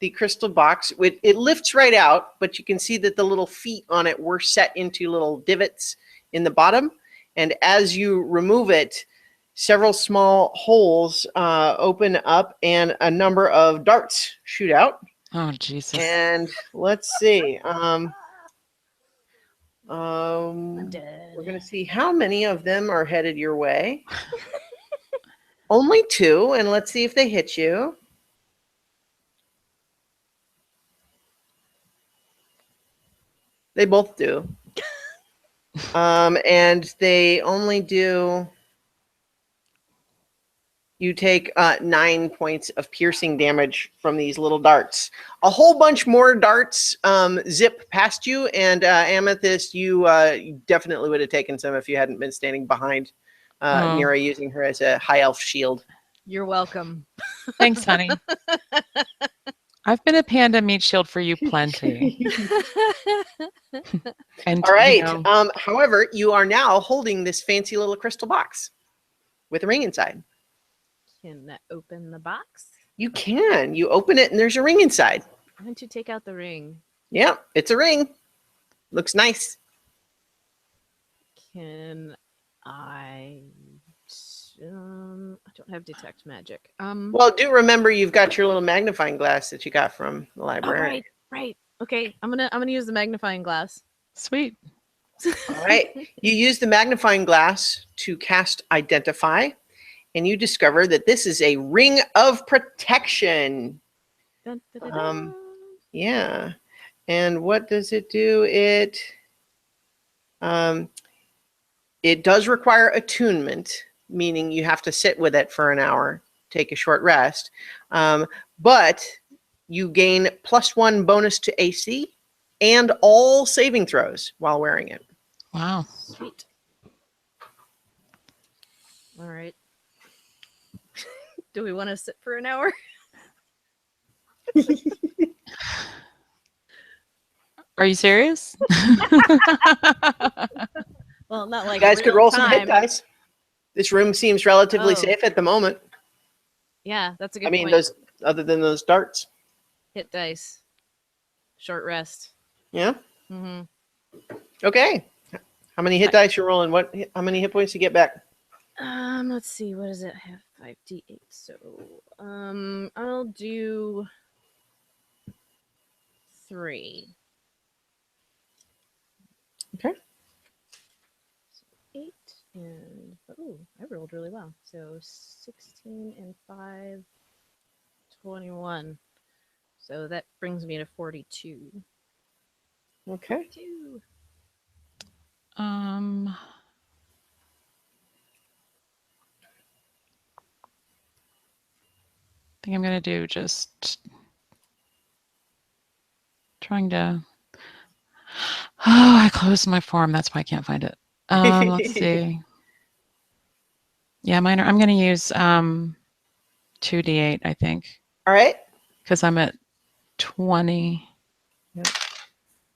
the crystal box, it lifts right out, but you can see that the little feet on it were set into little divots in the bottom. And as you remove it, several small holes open up and a number of darts shoot out.
Oh, Jesus.
And let's see.
I'm dead.
We're going to see how many of them are headed your way. Only 2, and let's see if they hit you. They both do. And they only do... You take 9 points of piercing damage from these little darts. A whole bunch more darts zip past you, and Amethyst, you definitely would have taken some if you hadn't been standing behind Nira, using her as a high elf shield.
You're welcome.
Thanks, honey. I've been a panda meat shield for you plenty. And,
all right. However, you are now holding this fancy little crystal box with a ring inside.
Can that open the box?
You can. You open it and there's a ring inside.
Why don't you take out the ring?
Yeah, it's a ring. Looks nice.
Can I don't have detect magic.
Well, do remember you've got your little magnifying glass that you got from the
oh,
library.
right. Okay, I'm gonna use the magnifying glass.
Sweet.
All right. You use the magnifying glass to cast Identify, and you discover that this is a ring of protection.
Dun, dun, dun, dun.
Yeah. And what does it do? It does require attunement, meaning you have to sit with it for an hour, take a short rest. But you gain +1 bonus to AC and all saving throws while wearing it.
Wow.
Sweet. All right. Do we want to sit for an hour?
Are you serious?
Well, not like
You guys could roll some hit
time.
dice. This room seems relatively
Oh.
safe at the moment.
Yeah, that's a good
I mean,
point.
those other than those darts.
Hit dice. Short rest.
Yeah.
Mm-hmm.
Okay. How many hit dice you rolling? How many hit points you get back?
Let's see. What does it have? 5d8. So, I'll do 3.
Okay.
So 8 and I rolled really well. So 16 and 5, 21. So that brings me to 42.
Okay.
2.
I think I'm gonna do just trying to. Oh, I closed my form. That's why I can't find it. Let's see. Yeah, mine are. I'm gonna use 2d8, I think,
All right.
because I'm at 20.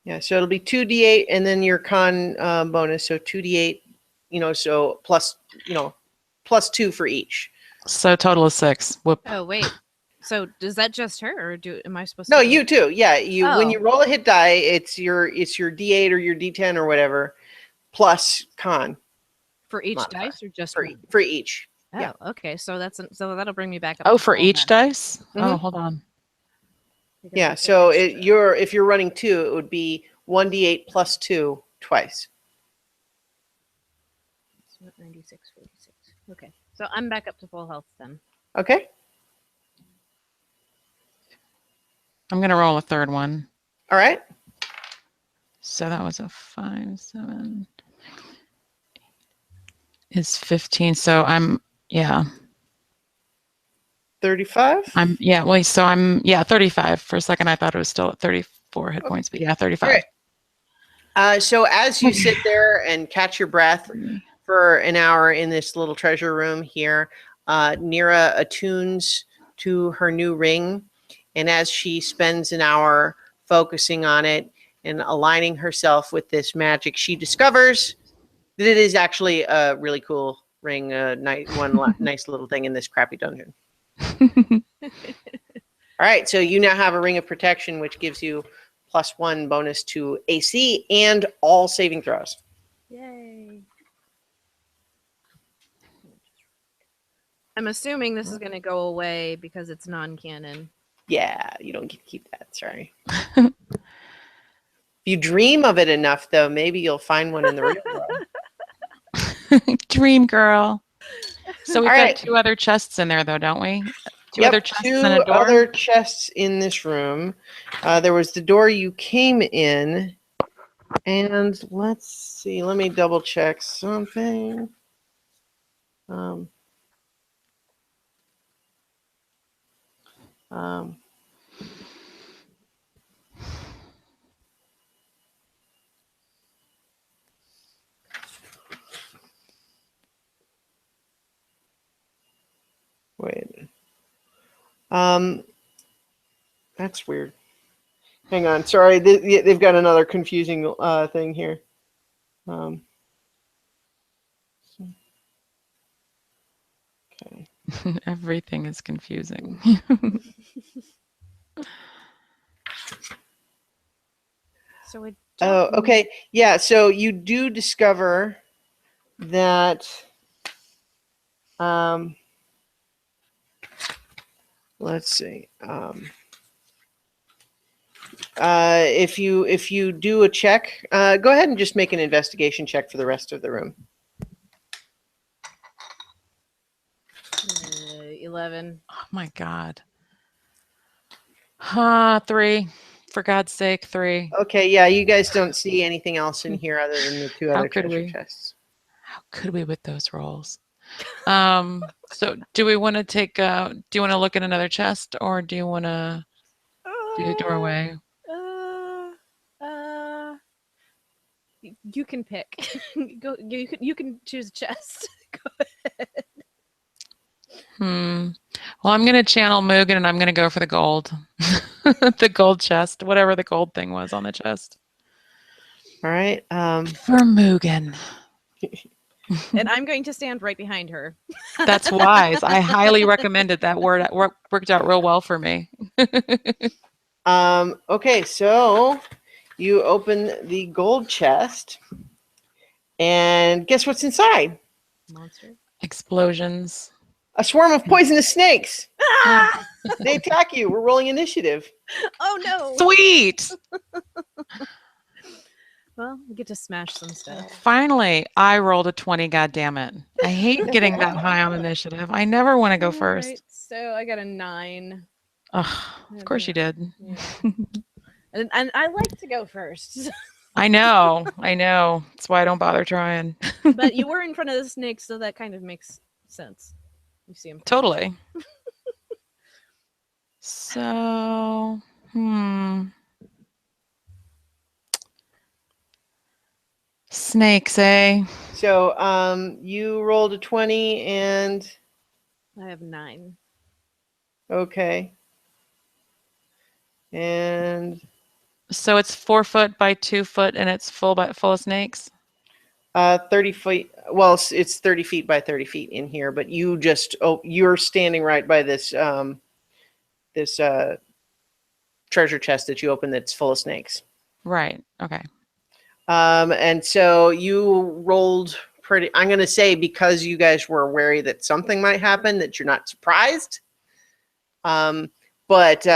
Yeah. So it'll be 2d8 and then your con bonus. So 2d8, so +2 for each.
So total of 6. Whoop.
Oh, wait. So does that just her, or am I supposed
No,
to?
you too. Yeah. When
Oh.
you roll a hit die, it's your d8 or your d10 or whatever plus con
For each
modifier.
dice or just
for,
one?
for each.
Oh,
yeah.
okay. So that'll bring me back up.
Oh,
to
for
full
each
then.
dice? Oh, hold on.
Because
Yeah.
it's an
So
extra.
if you're running 2, it would be 1d8 plus 2 twice.
So 96, 46. Okay. So I'm back up to full health then.
Okay.
I'm gonna roll a third one.
All right.
So that was a 5, 7. Is 15. So I'm
35.
So I'm 35. For a second I thought it was still at 34 hit points, but 35.
All right. So as you sit there and catch your breath for an hour in this little treasure room here, Nira attunes to her new ring. And as she spends an hour focusing on it and aligning herself with this magic, she discovers that it is actually a really cool ring, nice little thing in this crappy dungeon. All right, so you now have a ring of protection, which gives you +1 bonus to AC and all saving throws.
Yay. I'm assuming this is going to go away because it's non-canon.
Yeah, you don't get to keep that. Sorry. If you dream of it enough, though, maybe you'll find one in the real world.
Dream girl. So we've
All
got
right.
2 other chests in there, though, don't we? Two
Yep,
other chests
2
and a door.
other chests in this room. There was the door you came in, and let's see. Let me double check something. Wait. That's weird. Hang on. Sorry, they've got another confusing thing here. Okay.
Everything is confusing.
So I
Oh,
don't
okay. Yeah, so you do discover that let's see. If you do a check, go ahead and just make an investigation check for the rest of the room.
11.
Oh my God. 3. For God's sake, 3.
Okay, yeah, you guys don't see anything else in here other than the 2
How
other
could
treasure
we?
chests.
How could we with those rolls? So do we want to take, do you want to look at another chest or do you want to do the doorway?
You can pick. Go. You can choose a chest. Go ahead.
Well, I'm going to channel Mugen and I'm going to go for the gold. The gold chest, whatever the gold thing was on the chest.
All right.
For Mugen.
And I'm going to stand right behind her.
That's wise. I highly recommended that word. Worked out real well for me.
Okay, so you open the gold chest, and guess what's inside?
Monster.
Explosions.
A swarm of poisonous snakes.
Ah!
They attack you. We're rolling initiative.
Oh no.
Sweet.
Well, we get to smash some stuff.
Finally, I rolled a 20. God damn it! I hate getting that high on initiative. I never want to go first.
Right, so I got a 9.
Ugh, of course you did.
Yeah. and I like to go first.
I know. That's why I don't bother trying.
But you were in front of the snake, so that kind of makes sense. You see him.
Totally. So, snakes, eh?
So, you rolled a 20 and
I have 9.
okay. And
So it's 4 foot by 2 foot, and it's full of snakes.
30 feet. Well, it's 30 feet by 30 feet in here, but you're standing right by this this treasure chest that you opened that's full of snakes.
Right. Okay.
And so you rolled pretty. I'm going to say because you guys were wary that something might happen, that you're not surprised. But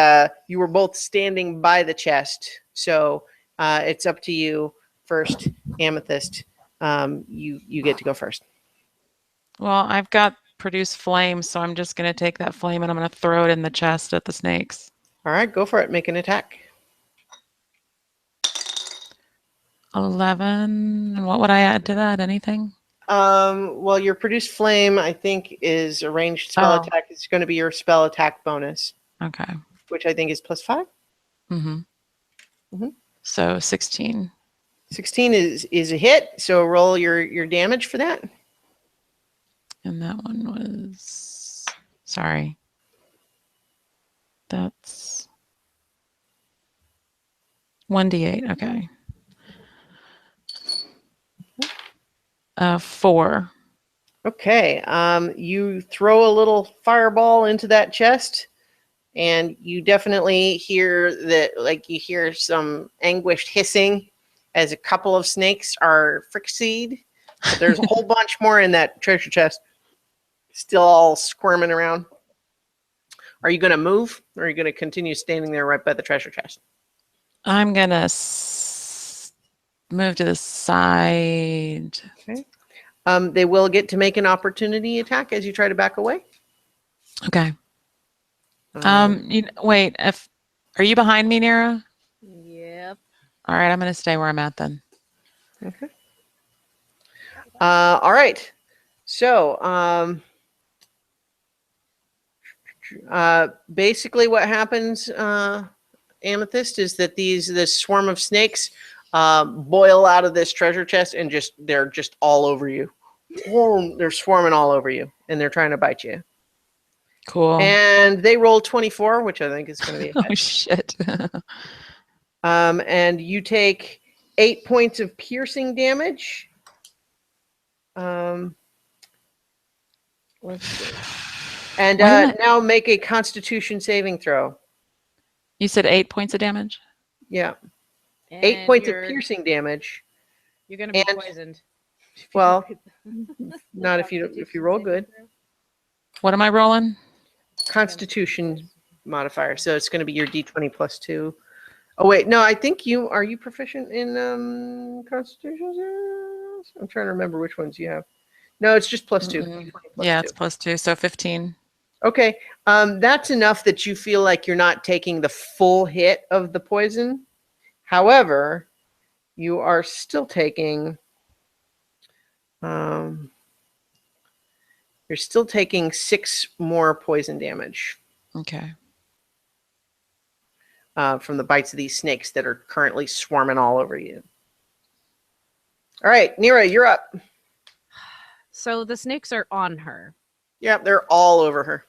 you were both standing by the chest, so it's up to you first, Amethyst. You get to go first.
Well, I've got produce flame, so I'm just going to take that flame and I'm going to throw it in the chest at the snakes.
All right, go for it. Make an attack.
11. And what would I add to that? Anything?
Well, your produce flame, I think, is a ranged spell attack. It's going to be your spell attack bonus.
Okay.
Which I think is +5.
So 16.
16 is a hit. So roll your damage for that.
And that one was, sorry. That's 1d8. Okay. 4.
Okay. You throw a little fireball into that chest, and you definitely hear you hear some anguished hissing as a couple of snakes are frixied. There's a whole bunch more in that treasure chest, still all squirming around. Are you going to move, or are you going to continue standing there right by the treasure chest?
I'm going to move to the side.
Okay. They will get to make an opportunity attack as you try to back away.
Okay. Wait. Are you behind me, Nira?
Yep.
All right. I'm going to stay where I'm at then.
Okay. All right. So, basically, what happens, Amethyst, is that this swarm of snakes boil out of this treasure chest and they're just all over you. They're swarming all over you, and they're trying to bite you.
Cool.
And they roll 24, which I think is going to be a hit.
Oh shit.
And you take 8 points of piercing damage. Let's see. And now make a Constitution saving throw.
You said 8 points of damage?
Yeah.
And
8 points of piercing damage.
You're going to be poisoned.
Well, not if you roll good.
What am I rolling?
Constitution modifier. So it's going to be your D20 plus 2. Oh wait, no, I think are you proficient in Constitution? I'm trying to remember which ones you have. No, it's just plus 2.
Mm-hmm. Yeah, it's plus 2, so 15.
Okay, that's enough that you feel like you're not taking the full hit of the poison. However, you are still taking. You're still taking 6 more poison damage.
Okay.
From the bites of these snakes that are currently swarming all over you. All right, Nira, you're up.
So the snakes are on her.
Yeah, they're all over her.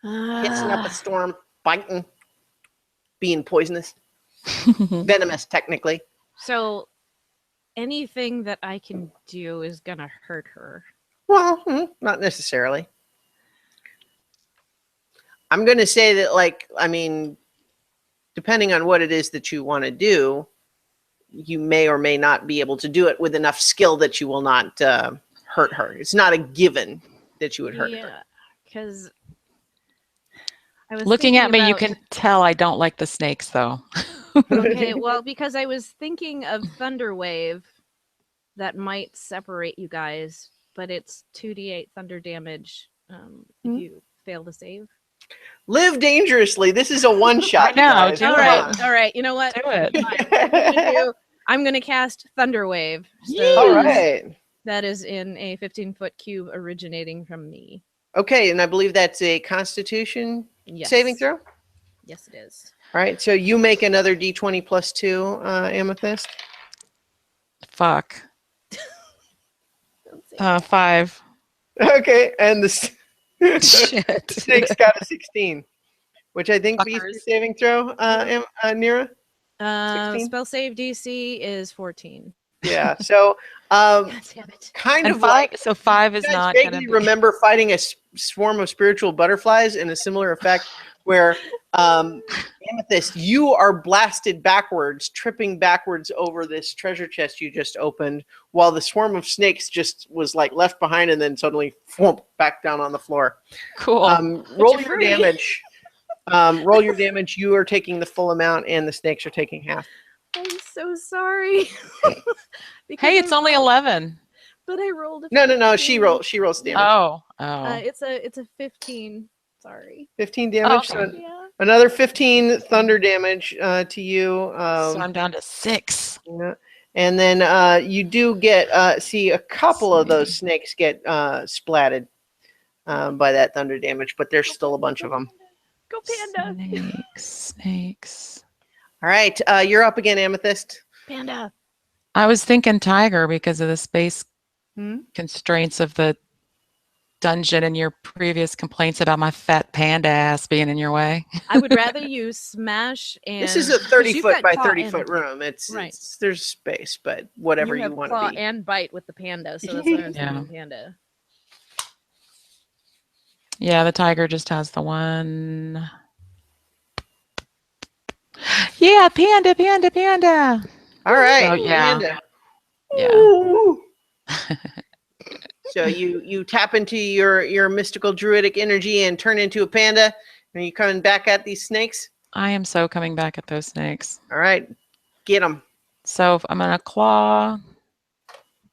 Hissing up a storm, biting, being poisonous. Venomous, technically.
So anything that I can do is going to hurt her.
Well, not necessarily. I'm going to say that, depending on what it is that you want to do, you may or may not be able to do it with enough skill that you will not hurt her. It's not a given that you would hurt her.
Yeah, because I was
looking at me, you
about...
can tell I don't like the snakes, though.
Okay, well, because I was thinking of Thunder Wave that might separate you guys, but it's 2d8 thunder damage if you fail to save.
Live dangerously. This is a one-shot.
I know.
All right. You know what?
Do it.
I'm going to cast Thunder Wave. So
all right.
That is in a 15-foot cube originating from me.
Okay, and I believe that's a Constitution saving throw?
Yes, it is.
All right, so you make another D20 plus 2, Amethyst.
Fuck. 5.
Okay, and the
Shit.
snake's got a 16, which I think beats your saving throw, Nira.
16? Spell save DC is 14.
Yeah, so
God damn it.
kind
And
of
5,
like
so 5 is
you guys
not
vaguely
going to be.
remember fighting a swarm of spiritual butterflies in a similar effect where Amethyst, you are blasted backwards, tripping backwards over this treasure chest you just opened, while the swarm of snakes just was like left behind and then suddenly whoomp, back down on the floor.
Cool.
Roll your damage. Roll your damage. You are taking the full amount, and the snakes are taking half.
I'm so sorry.
Hey, it's only 11.
But I rolled a
15. No. She rolls damage.
Oh.
It's a 15. Sorry.
15 damage.
Oh, okay.
So another 15 thunder damage to you.
So I'm down to 6.
Yeah. And then you do get see a couple of those snakes get splatted by that thunder damage, but there's still a bunch of them.
Go Panda.
Snakes.
All right, you're up again, Amethyst.
Panda.
I was thinking tiger because of the space constraints of the dungeon and your previous complaints about my fat panda ass being in your way.
I would rather you smash and...
This is a 30-foot by 30-foot room. It's there's space, but whatever you want to be.
And bite with the panda, so that's why I was thinking panda.
Yeah, the tiger just has the one. Yeah, panda.
All right.
Oh, yeah.
Panda.
Yeah.
So you tap into your mystical druidic energy and turn into a panda. Are you coming back at these snakes?
I am so coming back at those snakes.
All right. Get them.
So I'm going to claw.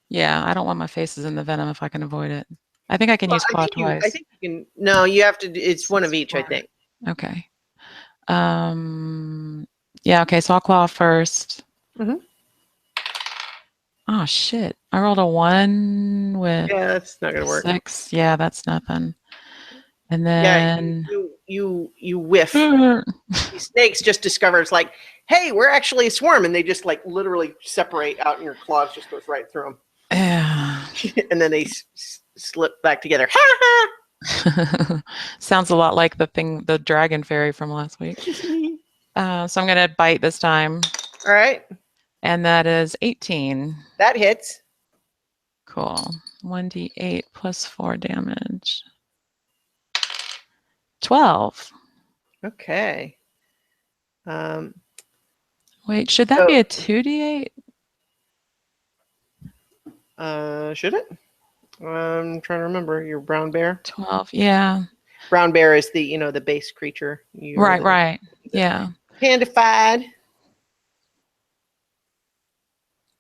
Yeah, I don't want my faces in the venom if I can avoid it. I think I can use claw twice.
I think you can. No, you have to. It's one of each, I think.
Okay. Yeah, okay, so I'll claw first. Oh, shit. I rolled a 1 with...
Yeah, that's not going to work.
6. Yeah, that's nothing. And then...
Yeah, you whiff. These snakes just discover it's like, hey, we're actually a swarm. And they just like literally separate out and your claws just goes right through them.
Yeah.
And then they slip back together.
Sounds a lot like the dragon fairy from last week. So I'm going to bite this time.
All right.
And that is 18.
That hits.
Cool. 1d8 plus 4 damage. 12.
Okay.
Wait, should that be a 2d8?
Should it? I'm trying to remember. Your brown bear.
12. Yeah.
Brown bear is the the base creature.
Right. Yeah.
Pandified.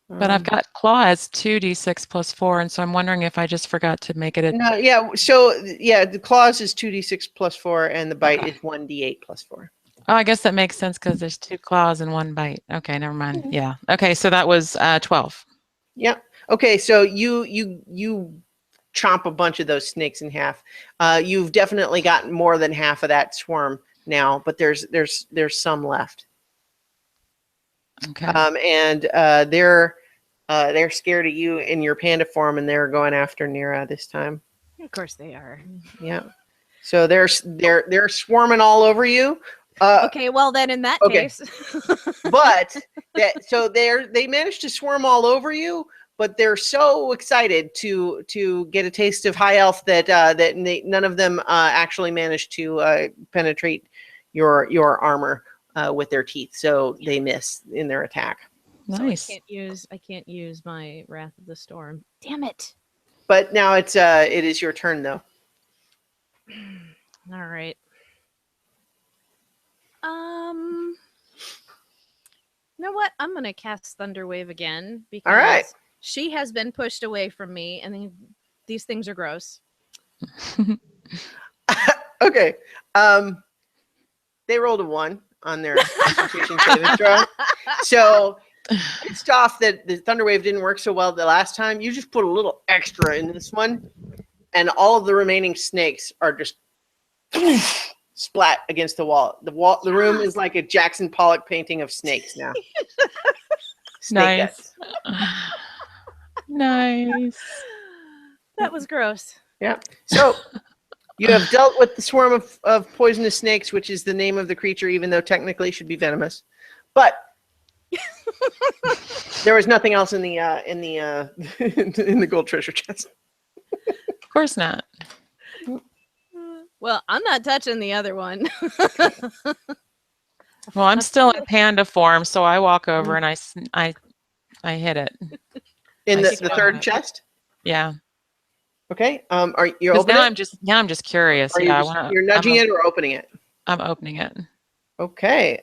But I've got claw as 2d6 plus 4, and so I'm wondering if I just forgot to make it a.
No, yeah. So yeah, the claws is 2d6 plus 4, and the bite is 1d8 plus 4.
Oh, I guess that makes sense because there's 2 claws and 1 bite. Okay, never mind. Yeah. Okay, so that was 12.
Yep. Okay, so you chomp a bunch of those snakes in half. You've definitely gotten more than half of that swarm now, but there's some left.
Okay.
And they're scared of you in your panda form, and they're going after Nira this time.
Of course they are.
Yeah. So they're swarming all over you.
Okay, well then in that case.
But they managed to swarm all over you, but they're so excited to get a taste of high elf that none of them actually managed to penetrate your armor with their teeth, so they miss in their attack.
Nice.
So I can't use my Wrath of the Storm. Damn it.
But now it is your turn though.
All right. You know what? I'm gonna cast Thunderwave again because
all right.
She has been pushed away from me, and these things are gross.
Okay. They rolled a 1 on their Constitution saving throw. So pissed off that the Thunderwave didn't work so well the last time. You just put a little extra in this one, and all of the remaining snakes are just splat against the wall. The room is like a Jackson Pollock painting of snakes now.
Nice. Nice.
That was gross.
Yeah. So you have dealt with the swarm of poisonous snakes, which is the name of the creature, even though technically it should be venomous. But there was nothing else in the in the gold treasure chest.
Of course not.
Well, I'm not touching the other one.
Well, I'm still in panda form, so I walk over and I hit it.
In the third chest?
Yeah.
Okay. Are you opening it?
Now I'm just curious.
You're nudging it or opening it?
I'm opening it.
Okay.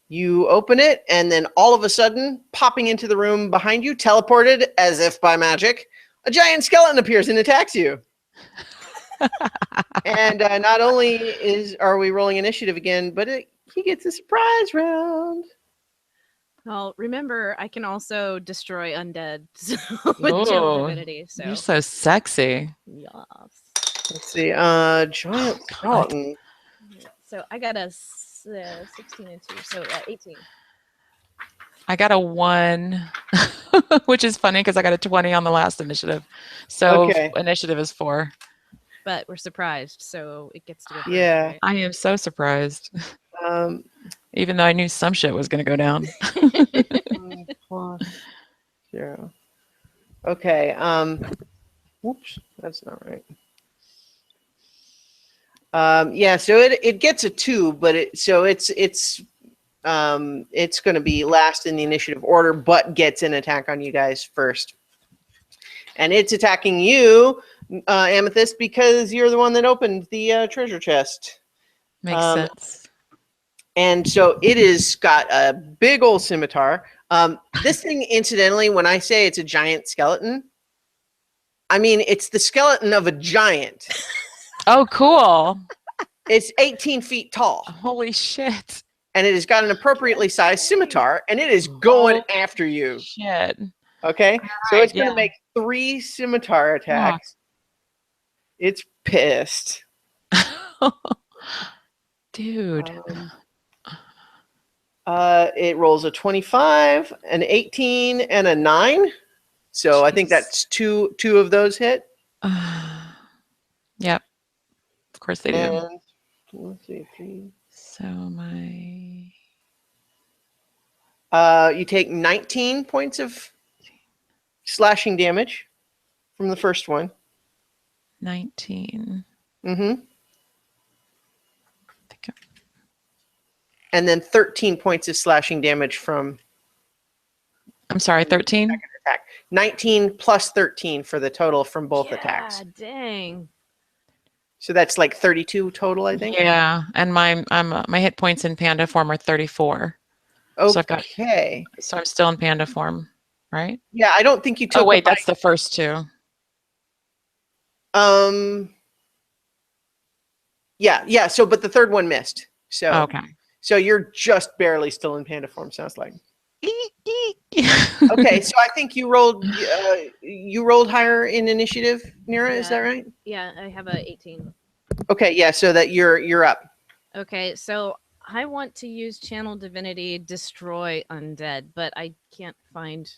You open it, and then all of a sudden, popping into the room behind you, teleported as if by magic, a giant skeleton appears and attacks you. And not only are we rolling initiative again, but he gets a surprise round.
Well, remember, I can also destroy undead with Chill Divinity. So.
You're so sexy.
Yes.
Let's see. Giant skeleton.
So I got a 16 and 2, so 18.
I got a 1, which is funny because I got a 20 on the last initiative. So initiative is 4.
But we're surprised, so it gets to go first,
Yeah.
right?
I am so surprised. Even though I knew some shit was going to go down.
0. Okay. Whoops, that's not right. Yeah, so it gets a 2, but it's going to be last in the initiative order, but gets an attack on you guys first. And it's attacking you, Amethyst, because you're the one that opened the treasure chest.
Makes sense.
And so it has got a big old scimitar. This thing, incidentally, when I say it's a giant skeleton, I mean it's the skeleton of a giant.
Oh, cool.
It's 18 feet tall.
Holy shit.
And it has got an appropriately sized scimitar, and it is going after you.
Shit.
Okay? So it's going to make 3 scimitar attacks. It's pissed.
Dude.
It rolls a 25, an 18, and a 9. So I think that's two of those hit.
Yep. Of course they do.
And let's see, 3.
So my...
you take 19 points of slashing damage. from the first one.
19.
Mm-hmm. And then 13 points of slashing damage from
I'm sorry, 13?
second attack. 19 plus 13 for the total from both attacks.
Dang.
So that's like 32 total, I think.
Yeah, and my hit points in panda form are 34. So
Okay.
so I'm still in panda form, right?
Yeah, I don't think you took
Oh wait,
a bite.
that's the first two.
Yeah. So, but the third one missed. So,
Okay.
so you're just barely still in panda form. Sounds like. Okay, so I think you rolled higher in initiative, Nira. Is that right?
Yeah, I have a 18.
Okay, yeah. So that you're up.
Okay, so I want to use Channel Divinity Destroy Undead, but I can't find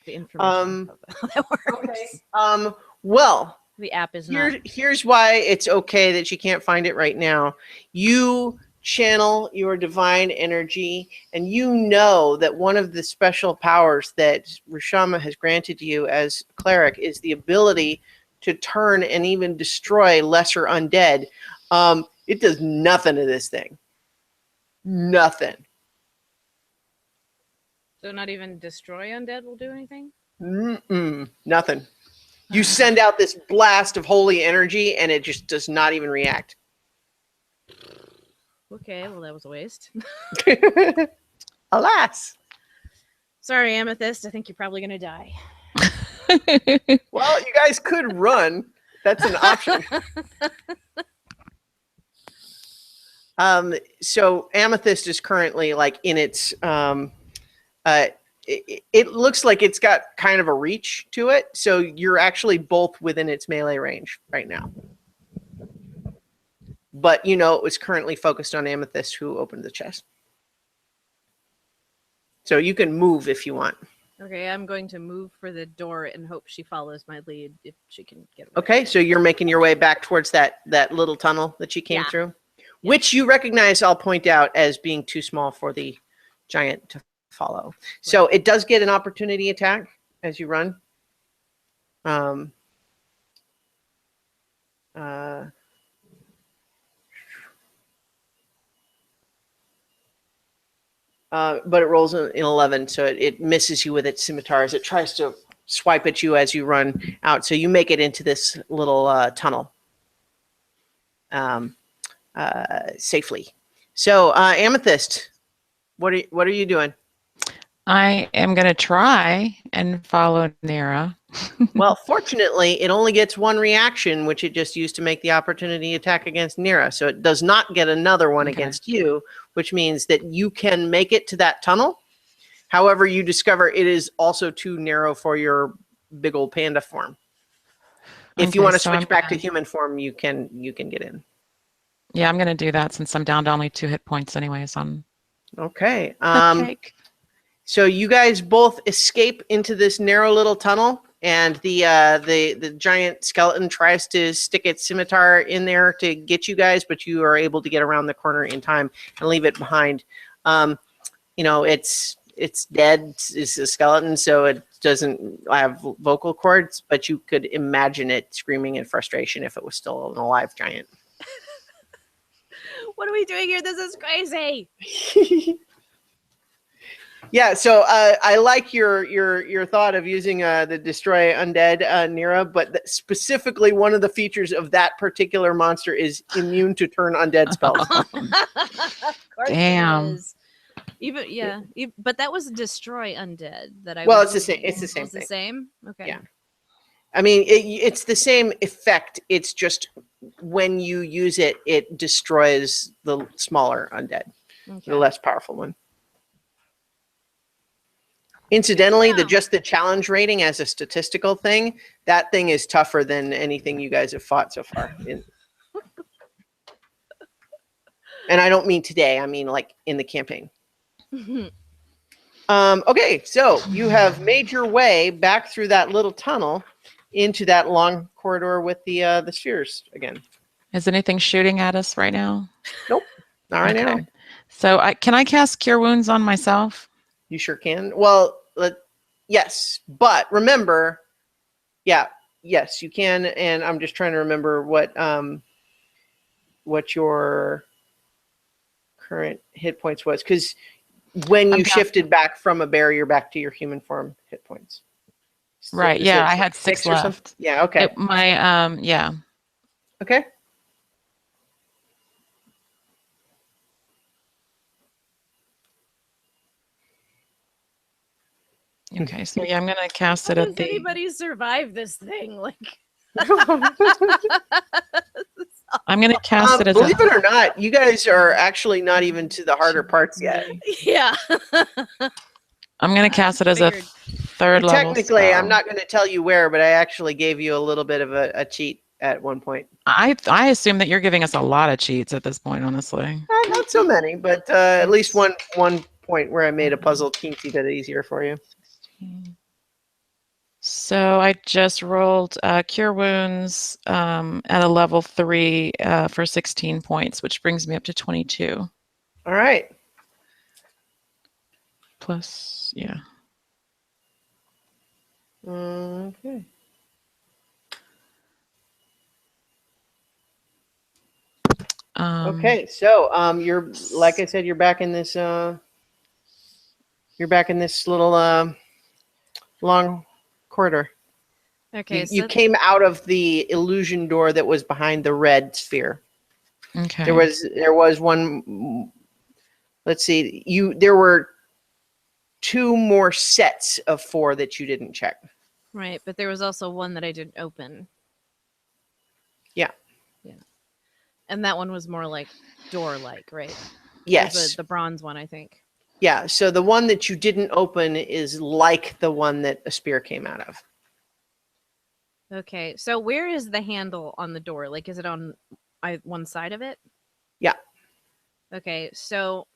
the information of how that works.
Okay. Well,
The app is not.
Here's why it's okay that you can't find it right now. You channel your divine energy, and you know that one of the special powers that Rishama has granted you as cleric is the ability to turn and even destroy lesser undead. It does nothing to this thing. Nothing.
So not even Destroy Undead will do anything?
Nothing. You send out this blast of holy energy, and it just does not even react.
Okay, well, that was a waste.
Alas.
Sorry, Amethyst. I think you're probably going to die.
Well, you guys could run. That's an option. So Amethyst is currently like in its it looks like it's got kind of a reach to it, so you're actually both within its melee range right now. But you know it was currently focused on Amethyst, who opened the chest. So you can move if you want.
Okay, I'm going to move for the door and hope she follows my lead if she can get away.
Okay, so you're making your way back towards that little tunnel that you came through, which you recognize, I'll point out, as being too small for the giant to follow. Right. So it does get an opportunity attack as you run. But it rolls an 11, so it misses you with its scimitar as it tries to swipe at you as you run out. So you make it into this little tunnel safely. So Amethyst, what are you doing?
I am going to try and follow Nira.
Well, fortunately, it only gets one reaction, which it just used to make the opportunity attack against Nira. So it does not get another one against you, which means that you can make it to that tunnel. However, you discover it is also too narrow for your big old panda form. If you want to switch back to human form, you can get in.
Yeah, I'm going to do that since I'm down to only 2 hit points anyways on
Okay.
cupcake.
So you guys both escape into this narrow little tunnel, and the giant skeleton tries to stick its scimitar in there to get you guys, but you are able to get around the corner in time and leave it behind. You know, it's dead. It's a skeleton, so it doesn't have vocal cords, but you could imagine it screaming in frustration if it was still an alive giant.
What are we doing here? This is crazy.
Yeah, so I like your thought of using the Destroy Undead, Nira, but specifically one of the features of that particular monster is immune to turn undead spells.
Of course
Damn.
it is. But that was Destroy Undead that I.
Well,
was
it's the same.
using.
It's the same
It's
thing.
the same. Okay.
Yeah. I mean, it's the same effect. It's just when you use it, it destroys the smaller undead, the less powerful one. Incidentally, just the challenge rating as a statistical thing, that thing is tougher than anything you guys have fought so far. And I don't mean today. I mean like in the campaign. Okay, so you have made your way back through that little tunnel into that long corridor with the spheres again.
Is anything shooting at us right now?
Nope, not right now.
So can I cast Cure Wounds on myself?
You sure can. Well, yes, but remember, Yeah. Yes, you can. And I'm just trying to remember what your current hit points was, because when
I'm
you
down.
shifted back from a bear, you're back to your human form hit points. So
Right.
is
Yeah,
it
I had 6
or something?
left.
Yeah. Okay.
Yeah.
Okay.
Okay, so yeah, I'm gonna cast
How
it at
does
the.
anybody survive this thing? Like,
I'm gonna cast it as
Believe
a.
it or not, you guys are actually not even to the harder parts yet.
yeah.
I'm gonna cast it as a
Figured.
3rd
And
level
technically, I'm
spell.
not going to tell you where, but I actually gave you a little bit of a cheat at one point.
I assume that you're giving us a lot of cheats at this point, honestly.
Not so many, but at least one point where I made a puzzle teensy bit easier for you.
16. So I just rolled Cure Wounds at a level 3 for 16 points, which brings me up to 22.
All right.
Plus, yeah.
Okay. Okay. So you're, like I said, you're back in this little long corridor.
Okay.
You came out of the illusion door that was behind the red sphere.
Okay.
There was one. Let's see. There were 2 more sets of 4 that you didn't check.
Right, but there was also one that I didn't open.
Yeah.
Yeah. And that one was more like door-like, right?
Yes.
The bronze one, I think.
Yeah. So the one that you didn't open is like the one that a spear came out of.
Okay, so where is the handle on the door? Like, is it on one side of it?
Yeah.
Okay, so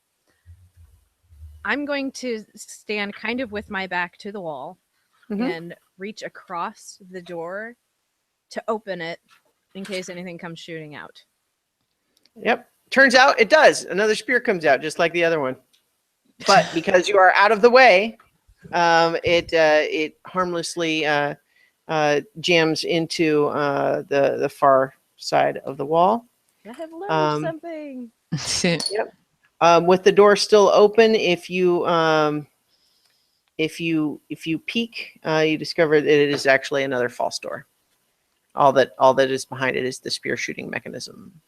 I'm going to stand kind of with my back to the wall and reach across the door to open it in case anything comes shooting out.
Yep. Turns out it does. Another spear comes out just like the other one. But because you are out of the way, it harmlessly jams into the far side of the wall.
I have learned something.
Yep. With the door still open, if you peek, you discover that it is actually another false door. All that is behind it is the spear shooting mechanism.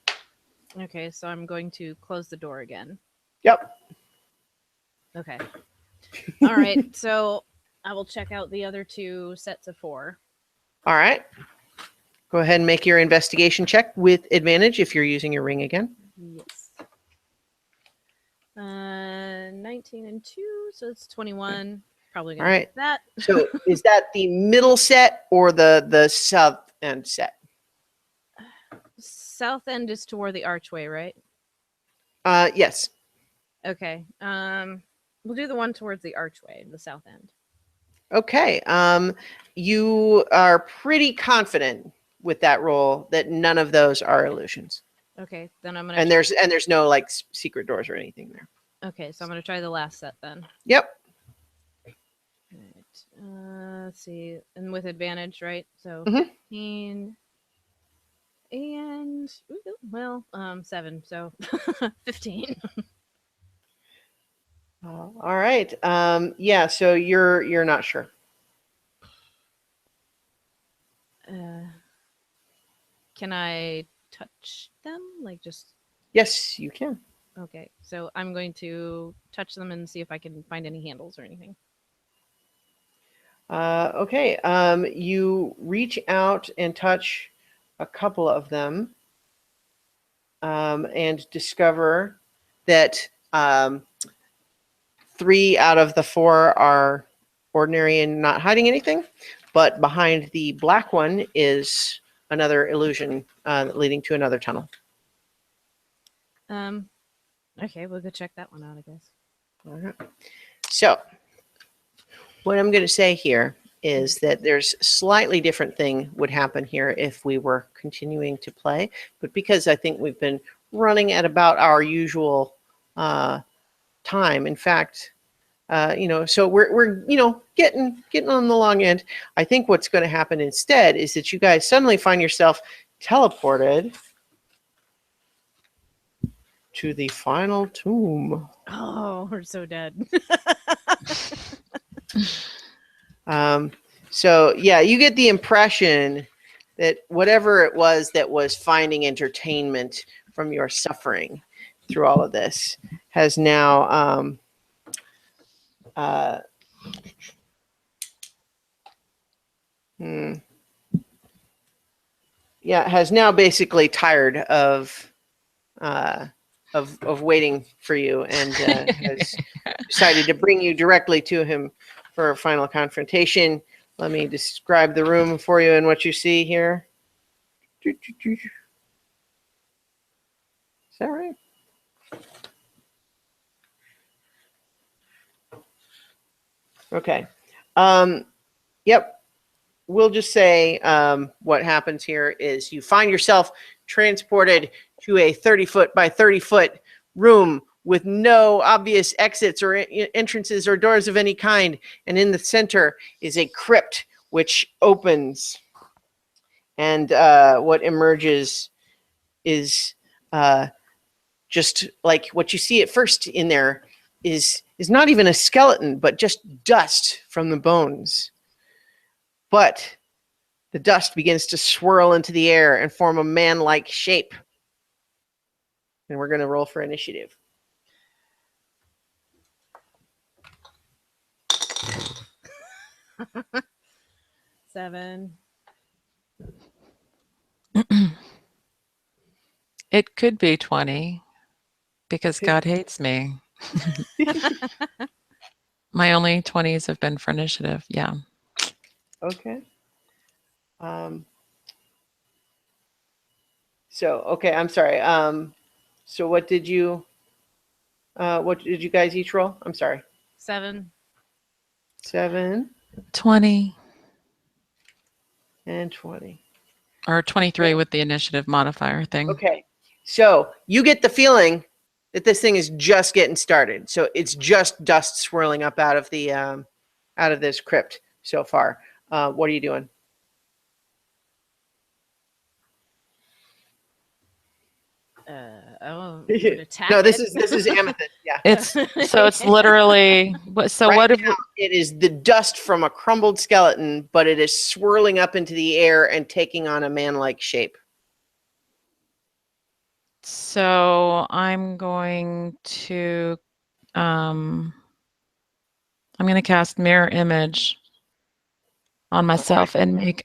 Okay, so I'm going to close the door again.
Yep.
Okay. All right, so I will check out the other 2 sets of 4.
All right. Go ahead and make your investigation check with advantage if you're using your ring again.
Yes. 19 and 2, so it's 21. Probably gonna get that.
So is that the middle set or the south end set?
South end is toward the archway, right?
Yes.
Okay. We'll do the one towards the archway, the south end.
Okay. You are pretty confident with that roll that none of those are illusions.
Okay, then I'm gonna.
And there's no like secret doors or anything there.
Okay, so I'm gonna try the last set then.
Yep.
All right. Let's see, and with advantage, right? So 15 and 7, so 15.
All right. Yeah. So you're not sure.
Can I touch them? Like just.
Yes, you can.
Okay, so I'm going to touch them and see if I can find any handles or anything.
Okay. You reach out and touch a couple of them, and discover that 3 out of the 4 are ordinary and not hiding anything, but behind the black one is another illusion leading to another tunnel.
Okay, we'll go check that one out, I guess.
All right. So what I'm going to say here is that there's a slightly different thing would happen here if we were continuing to play, but because I think we've been running at about our usual time. In fact, So we're getting on the long end. I think what's going to happen instead is that you guys suddenly find yourself teleported to the final tomb.
Oh, we're so dead.
So yeah, you get the impression that whatever it was that was finding entertainment from your suffering through all of this has now has now basically tired of waiting for you and has decided to bring you directly to him for a final confrontation. Let me describe the room for you and what you see here. Is that right? Okay. Yep. We'll just say what happens here is you find yourself transported to a 30-foot by 30-foot room with no obvious exits or entrances or doors of any kind. And in the center is a crypt which opens. And what emerges is just like what you see at first in there is not even a skeleton, but just dust from the bones. But the dust begins to swirl into the air and form a man-like shape. And we're going to roll for initiative.
Seven.
It could be 20 because God hates me. My only 20s have been for initiative. Yeah.
Okay. Okay, I'm sorry. So what did you guys each roll? I'm sorry.
7.
7
20
and 20.
or 23 with the initiative modifier thing.
Okay. So you get the feeling that this thing is just getting started. So it's just dust swirling up out of the out of this crypt so far. What are you doing?
Attack
No, this
it.
is Amethyst. Yeah.
It's literally so
right
what if
now, it is the dust from a crumbled skeleton, but it is swirling up into the air and taking on a man-like shape.
so I'm going to cast mirror image on myself and make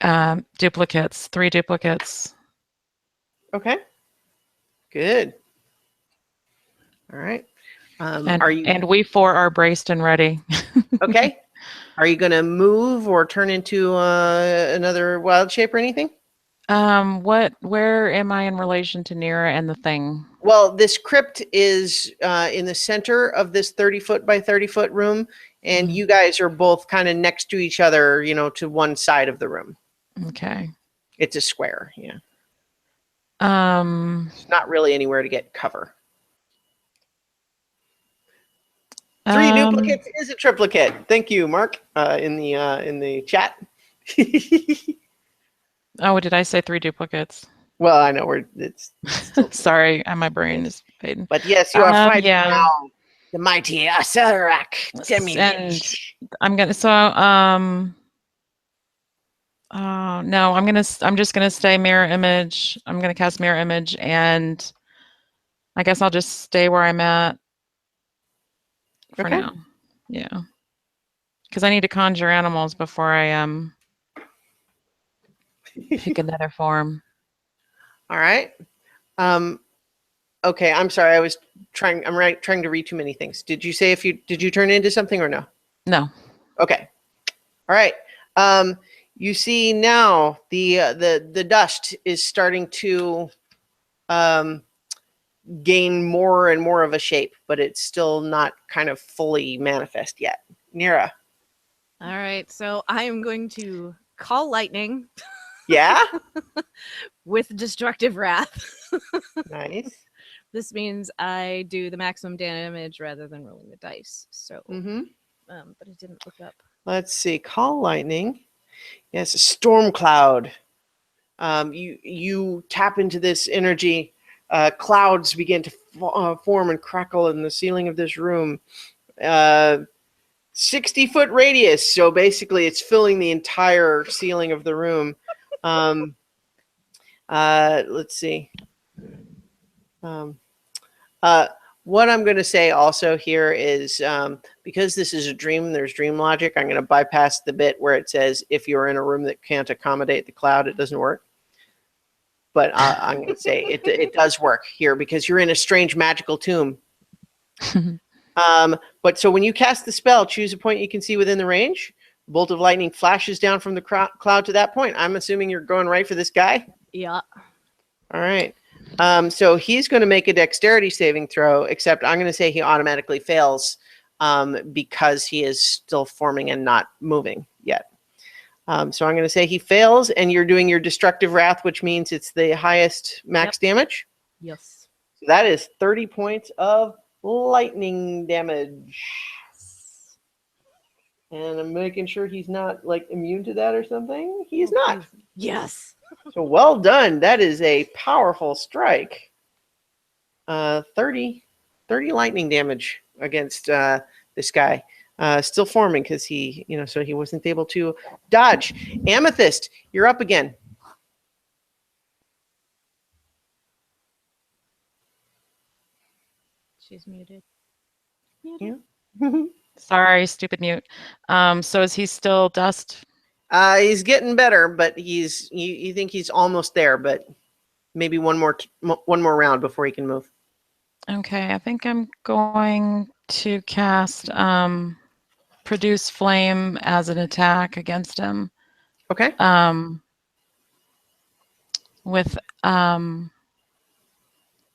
duplicates, 3 duplicates.
Okay. Good. All right.
And we 4 are braced and ready.
Okay? Are you going to move or turn into another wild shape or anything?
Where am I in relation to Nira and the thing?
Well, this crypt is in the center of this 30-foot by 30-foot room, and you guys are both kind of next to each other, to one side of the room.
Okay.
It's a square, yeah.
It's
not really anywhere to get cover. 3 duplicates is a triplicate. Thank you, Mark, in the chat.
Oh, did I say 3 duplicates?
Well, I know it's still
sorry, my brain is fading.
But yes, you are fighting now the mighty Acerak demi-lich.
And I'm gonna no, I'm just gonna stay mirror image. I'm gonna cast mirror image, and I guess I'll just stay where I'm at for now. Yeah, because I need to conjure animals before I pick another form.
All right. Okay, I'm sorry. I'm trying to read too many things. Did you say did you turn into something or no?
No.
Okay. All right. You see now the dust is starting to gain more and more of a shape, but it's still not kind of fully manifest yet. Nira.
All right, so I am going to call lightning.
Yeah.
With destructive wrath.
Nice.
This means I do the maximum damage rather than rolling the dice. So but I didn't look up.
Let's see. Call lightning. Yes, a storm cloud. You tap into this energy. Clouds begin to form and crackle in the ceiling of this room. 60-foot radius. So basically, it's filling the entire ceiling of the room. Let's see. What I'm going to say also here is because this is a dream, there's dream logic. I'm going to bypass the bit where it says if you're in a room that can't accommodate the cloud, it doesn't work. But I'm going to say it does work here because you're in a strange magical tomb. But so when you cast the spell, choose a point you can see within the range. A bolt of lightning flashes down from the cloud to that point. I'm assuming you're going right for this guy.
Yeah.
All right. So he's going to make a dexterity saving throw, except I'm going to say he automatically fails because he is still forming and not moving yet. So I'm going to say he fails, and you're doing your destructive wrath, which means it's the highest max damage.
Yes.
So that is 30 points of lightning damage. And I'm making sure he's not like immune to that or something. He's not.
Yes.
So well done. That is a powerful strike. 30 lightning damage against this guy. Still forming because he, so he wasn't able to dodge. Amethyst, you're up again.
She's muted.
Yeah.
Sorry, stupid mute. So is he still dust?
He's getting better, but you think he's almost there, but maybe one more round before he can move.
Okay, I think I'm going to cast Produce Flame as an attack against him.
Okay.
With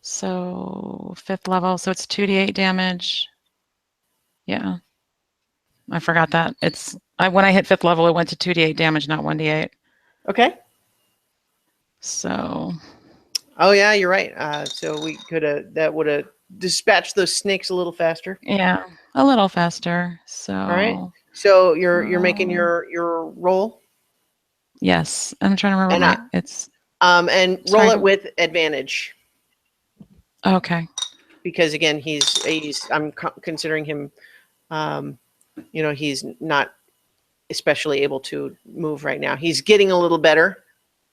so 5th level, so it's 2d8 damage. Yeah. I forgot that. When I hit 5th level, it went to 2d8 damage, not 1d8.
Okay.
So.
Oh yeah, you're right. So that would have dispatched those snakes a little faster.
Yeah, a little faster. So.
All right. So you're making your roll.
Yes, I'm trying to remember it's.
And roll it with advantage.
Okay.
Because again, I'm considering him. He's not especially able to move right now. He's getting a little better.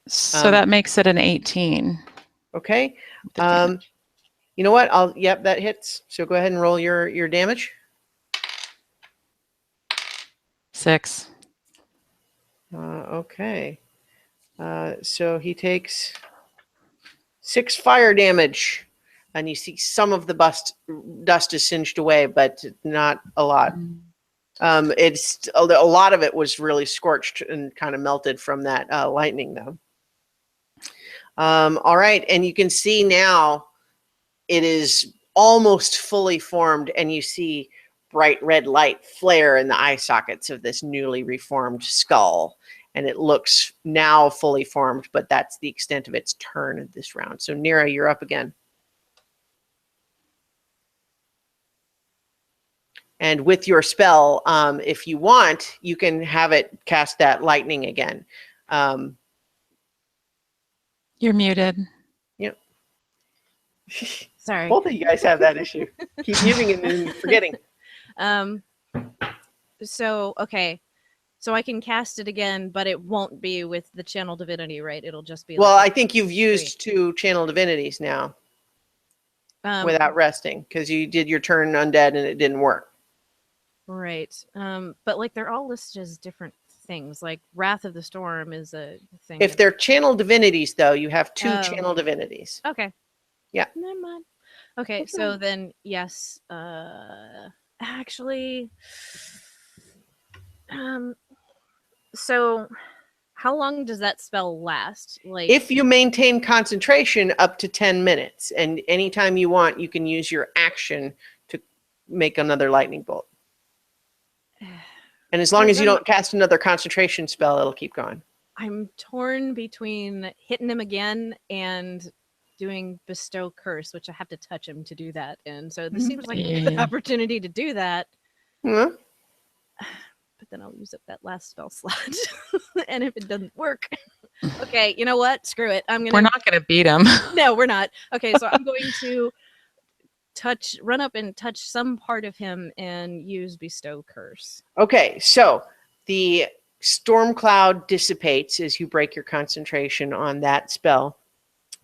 So that makes it an 18.
Okay. You know what? Yep, that hits. So go ahead and roll your damage.
6.
Okay. So he takes 6 fire damage, and you see some of the dust is singed away, but not a lot. It's a lot of it was really scorched and kind of melted from that lightning, though. All right, and you can see now it is almost fully formed, and you see bright red light flare in the eye sockets of this newly reformed skull. And it looks now fully formed, but that's the extent of its turn at this round. So Nira, you're up again. And with your spell, if you want, you can have it cast that lightning again.
You're muted.
Yep.
Sorry.
Both of you guys have that issue. Keep muting and then forgetting.
So, okay. So I can cast it again, but it won't be with the channel divinity, right? It'll just be.
Well, I think you've used 2 channel divinities now without resting because you did your turn undead and it didn't work.
Right. But like they're all listed as different things. Like Wrath of the Storm is a thing.
If they're channel divinities, though, you have 2 channel divinities.
Okay.
Yeah.
Never mind. Okay, so then yes. Actually. So how long does that spell last? Like,
if you maintain concentration up to 10 minutes, and anytime you want, you can use your action to make another lightning bolt. And as long as you don't cast another concentration spell, it'll keep going. I'm
torn between hitting him again and doing Bestow Curse, which I have to touch him to do that. And so this seems like a good opportunity to do that.
Mm-hmm.
but then I'll use up that last spell slot. And if it doesn't work, okay, you know what? Screw it.
We're not going to beat him.
No, we're not. Okay, so I'm going to run up and touch some part of him and use Bestow Curse.
Okay, so the storm cloud dissipates as you break your concentration on that spell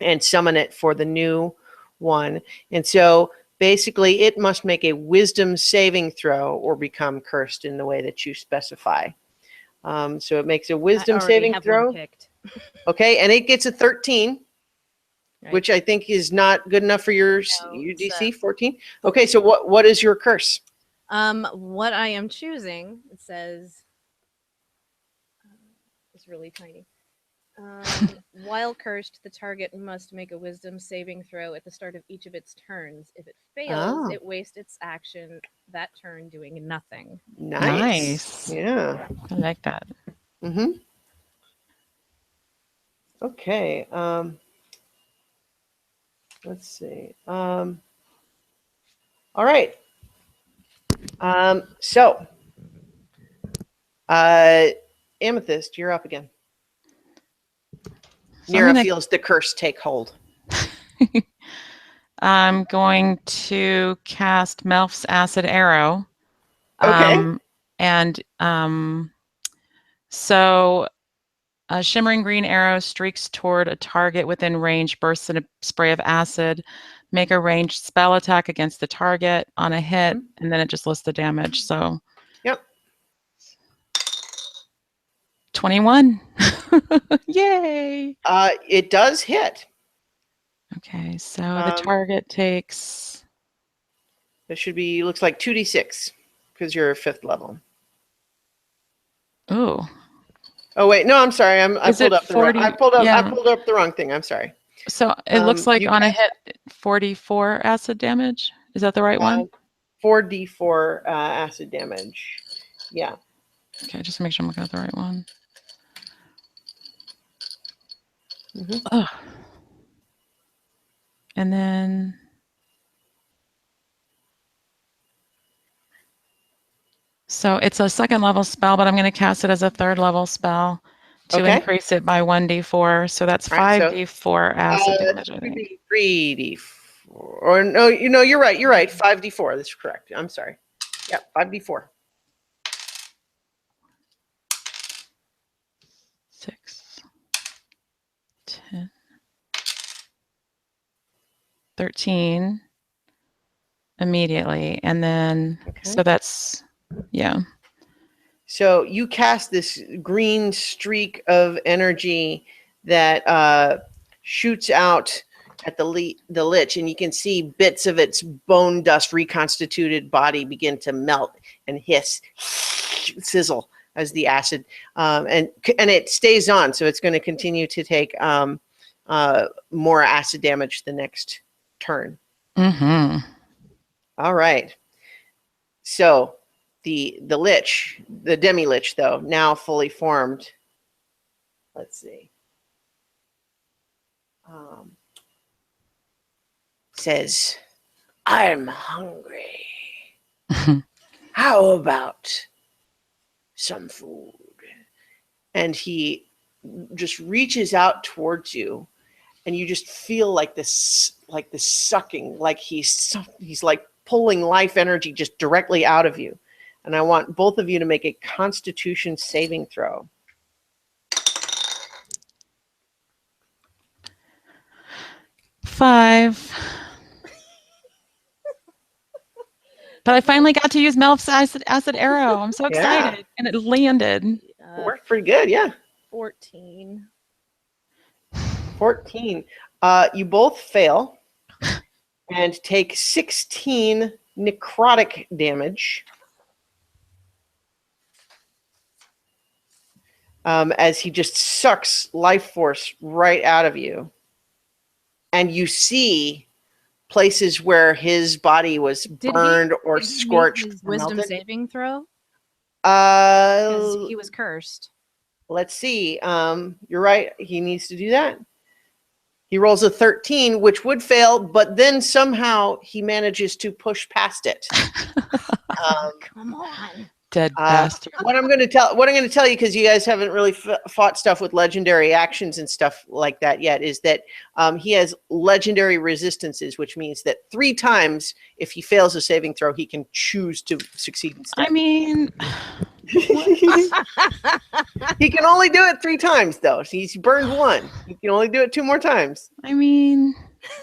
and summon it for the new one. And so basically it must make a wisdom saving throw or become cursed in the way that you specify. So it makes a wisdom saving throw. Okay, and it gets a 13. Right. Which I think is not good enough for your DC, 14. Okay, so what is your curse?
What I am choosing, it says, it's really tiny. While cursed, the target must make a wisdom saving throw at the start of each of its turns. If it fails, it wastes its action that turn doing nothing.
Nice. Yeah.
I like that.
Mm-hmm. Okay. Let's see. All right. So, Amethyst, you're up again. So Nira feels the curse take hold.
I'm going to cast Melf's Acid Arrow.
Okay.
So a shimmering green arrow streaks toward a target within range, bursts in a spray of acid. Make a ranged spell attack against the target on a hit, and then it just lists the damage. So,
yep.
21. Yay!
It does hit.
Okay, so the target takes.
It should be, looks like 2d6 because you're 5th level.
Oh.
Oh wait, no, I'm sorry. I pulled up the wrong thing. I'm sorry.
So it looks like on a hit, 44 acid damage. Is that the right one?
4d4 acid damage. Yeah.
Okay, just make sure I'm looking at the right one.
Mm-hmm.
And then so it's a 2nd level spell, but I'm going to cast it as a 3rd level spell to increase it by 1d4. So that's 5d4 acid damage. I think
3d4. Or no, you're right. You're right. 5d4. That's correct. I'm sorry. Yeah, 5d4.
6, 10, 13 immediately, and then so that's
So you cast this green streak of energy that shoots out at the lich, and you can see bits of its bone dust reconstituted body begin to melt and hiss, sizzle as the acid, and it stays on, so it's going to continue to take more acid damage the next turn.
Mm-hmm.
All right. So the lich, the demi-lich, though, now fully formed. Let's see. Says, I'm hungry. How about some food? And he just reaches out towards you, and you just feel like this sucking, like he's like pulling life energy just directly out of you. And I want both of you to make a Constitution saving throw.
5. But I finally got to use Melf's acid arrow. I'm so excited, and it landed.
It worked pretty good, yeah.
14.
14. You both fail and take 16 necrotic damage. As he just sucks life force right out of you. And you see places where his body was burned or scorched.
Did he make his wisdom saving throw? He was cursed.
Let's see. You're right. He needs to do that. He rolls a 13, which would fail, but then somehow he manages to push past it.
Come on.
Dead bastard.
What I'm going to tell you, because you guys haven't really fought stuff with legendary actions and stuff like that yet, is that he has legendary resistances, which means that 3 times, if he fails a saving throw, he can choose to succeed instead.
I mean,
he can only do it 3 times, though. He's burned 1. He can only do it 2 more times.
I mean,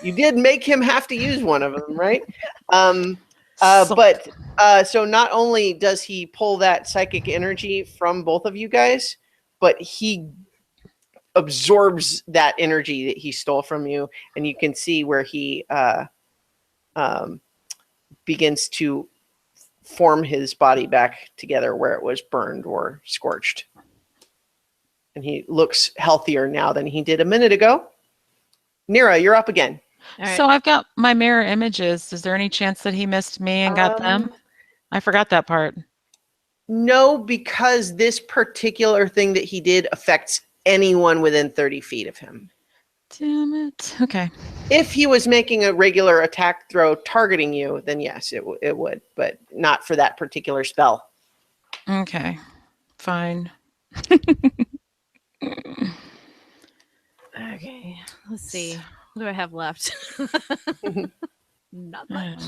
you did make him have to use one of them, right? So not only does he pull that psychic energy from both of you guys, but he absorbs that energy that he stole from you, and you can see where he begins to form his body back together where it was burned or scorched. And he looks healthier now than he did a minute ago. Nira, you're up again.
Right.
So I've got my mirror images. Is there any chance that he missed me and got them? I forgot that part.
No, because this particular thing that he did affects anyone within 30 feet of him.
Damn it. Okay.
If he was making a regular attack throw targeting you, then yes, it would, but not for that particular spell.
Okay. Fine.
Okay. Let's see. What do I have left? Not much.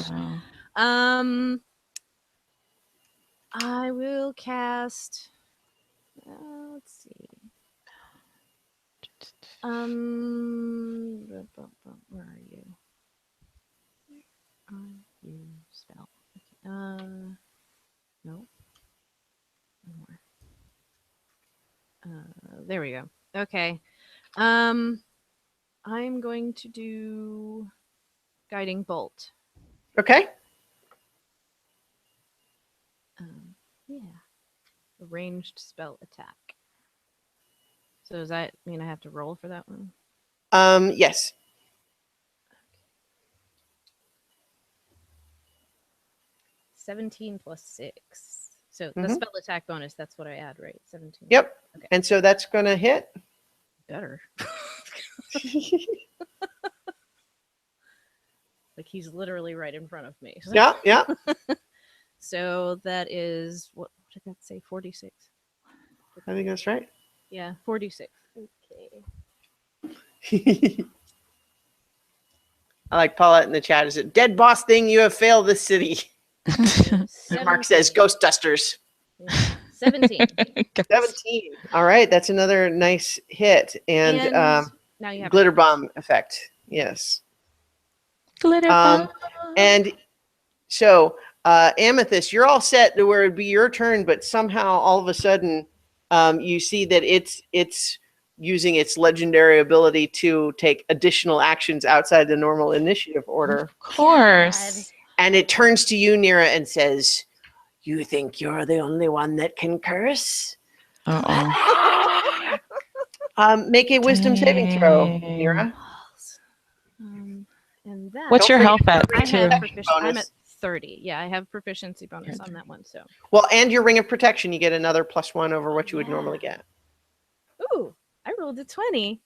I will cast. Let's see. Where are you? Where are you? Spell. Okay. No. One more. There we go. Okay. I'm going to do Guiding Bolt.
Okay.
Yeah. A ranged spell attack. So does that mean I have to roll for that one?
Yes.
17 plus 6. So the spell attack bonus, that's what I add, right? 17.
Yep.
Okay.
And so that's going to hit.
Better. Like he's literally right in front of me.
Yeah, yeah.
So that is, what did that say? 46.
I think that's right.
Yeah, 46. Okay.
I like Paulette in the chat. Is it dead boss thing? You have failed this city. Mark says ghost dusters.
17.
17. All right. That's another nice hit. And
now you have
glitter bomb effect. Yes.
Glitter bomb.
And so, Amethyst, you're all set to where it'd be your turn, but somehow all of a sudden you see that it's using its legendary ability to take additional actions outside the normal initiative order.
Of course.
And it turns to you, Nira, and says, "You think you're the only one that can curse?"
Uh-oh.
Make a wisdom saving throw, Nira.
and that,
What's your health at?
I
too?
have I'm at 30. Yeah, I have proficiency bonus on that one. So.
Well, and your ring of protection, you get another +1 over what you would normally get.
Ooh, I rolled a 20.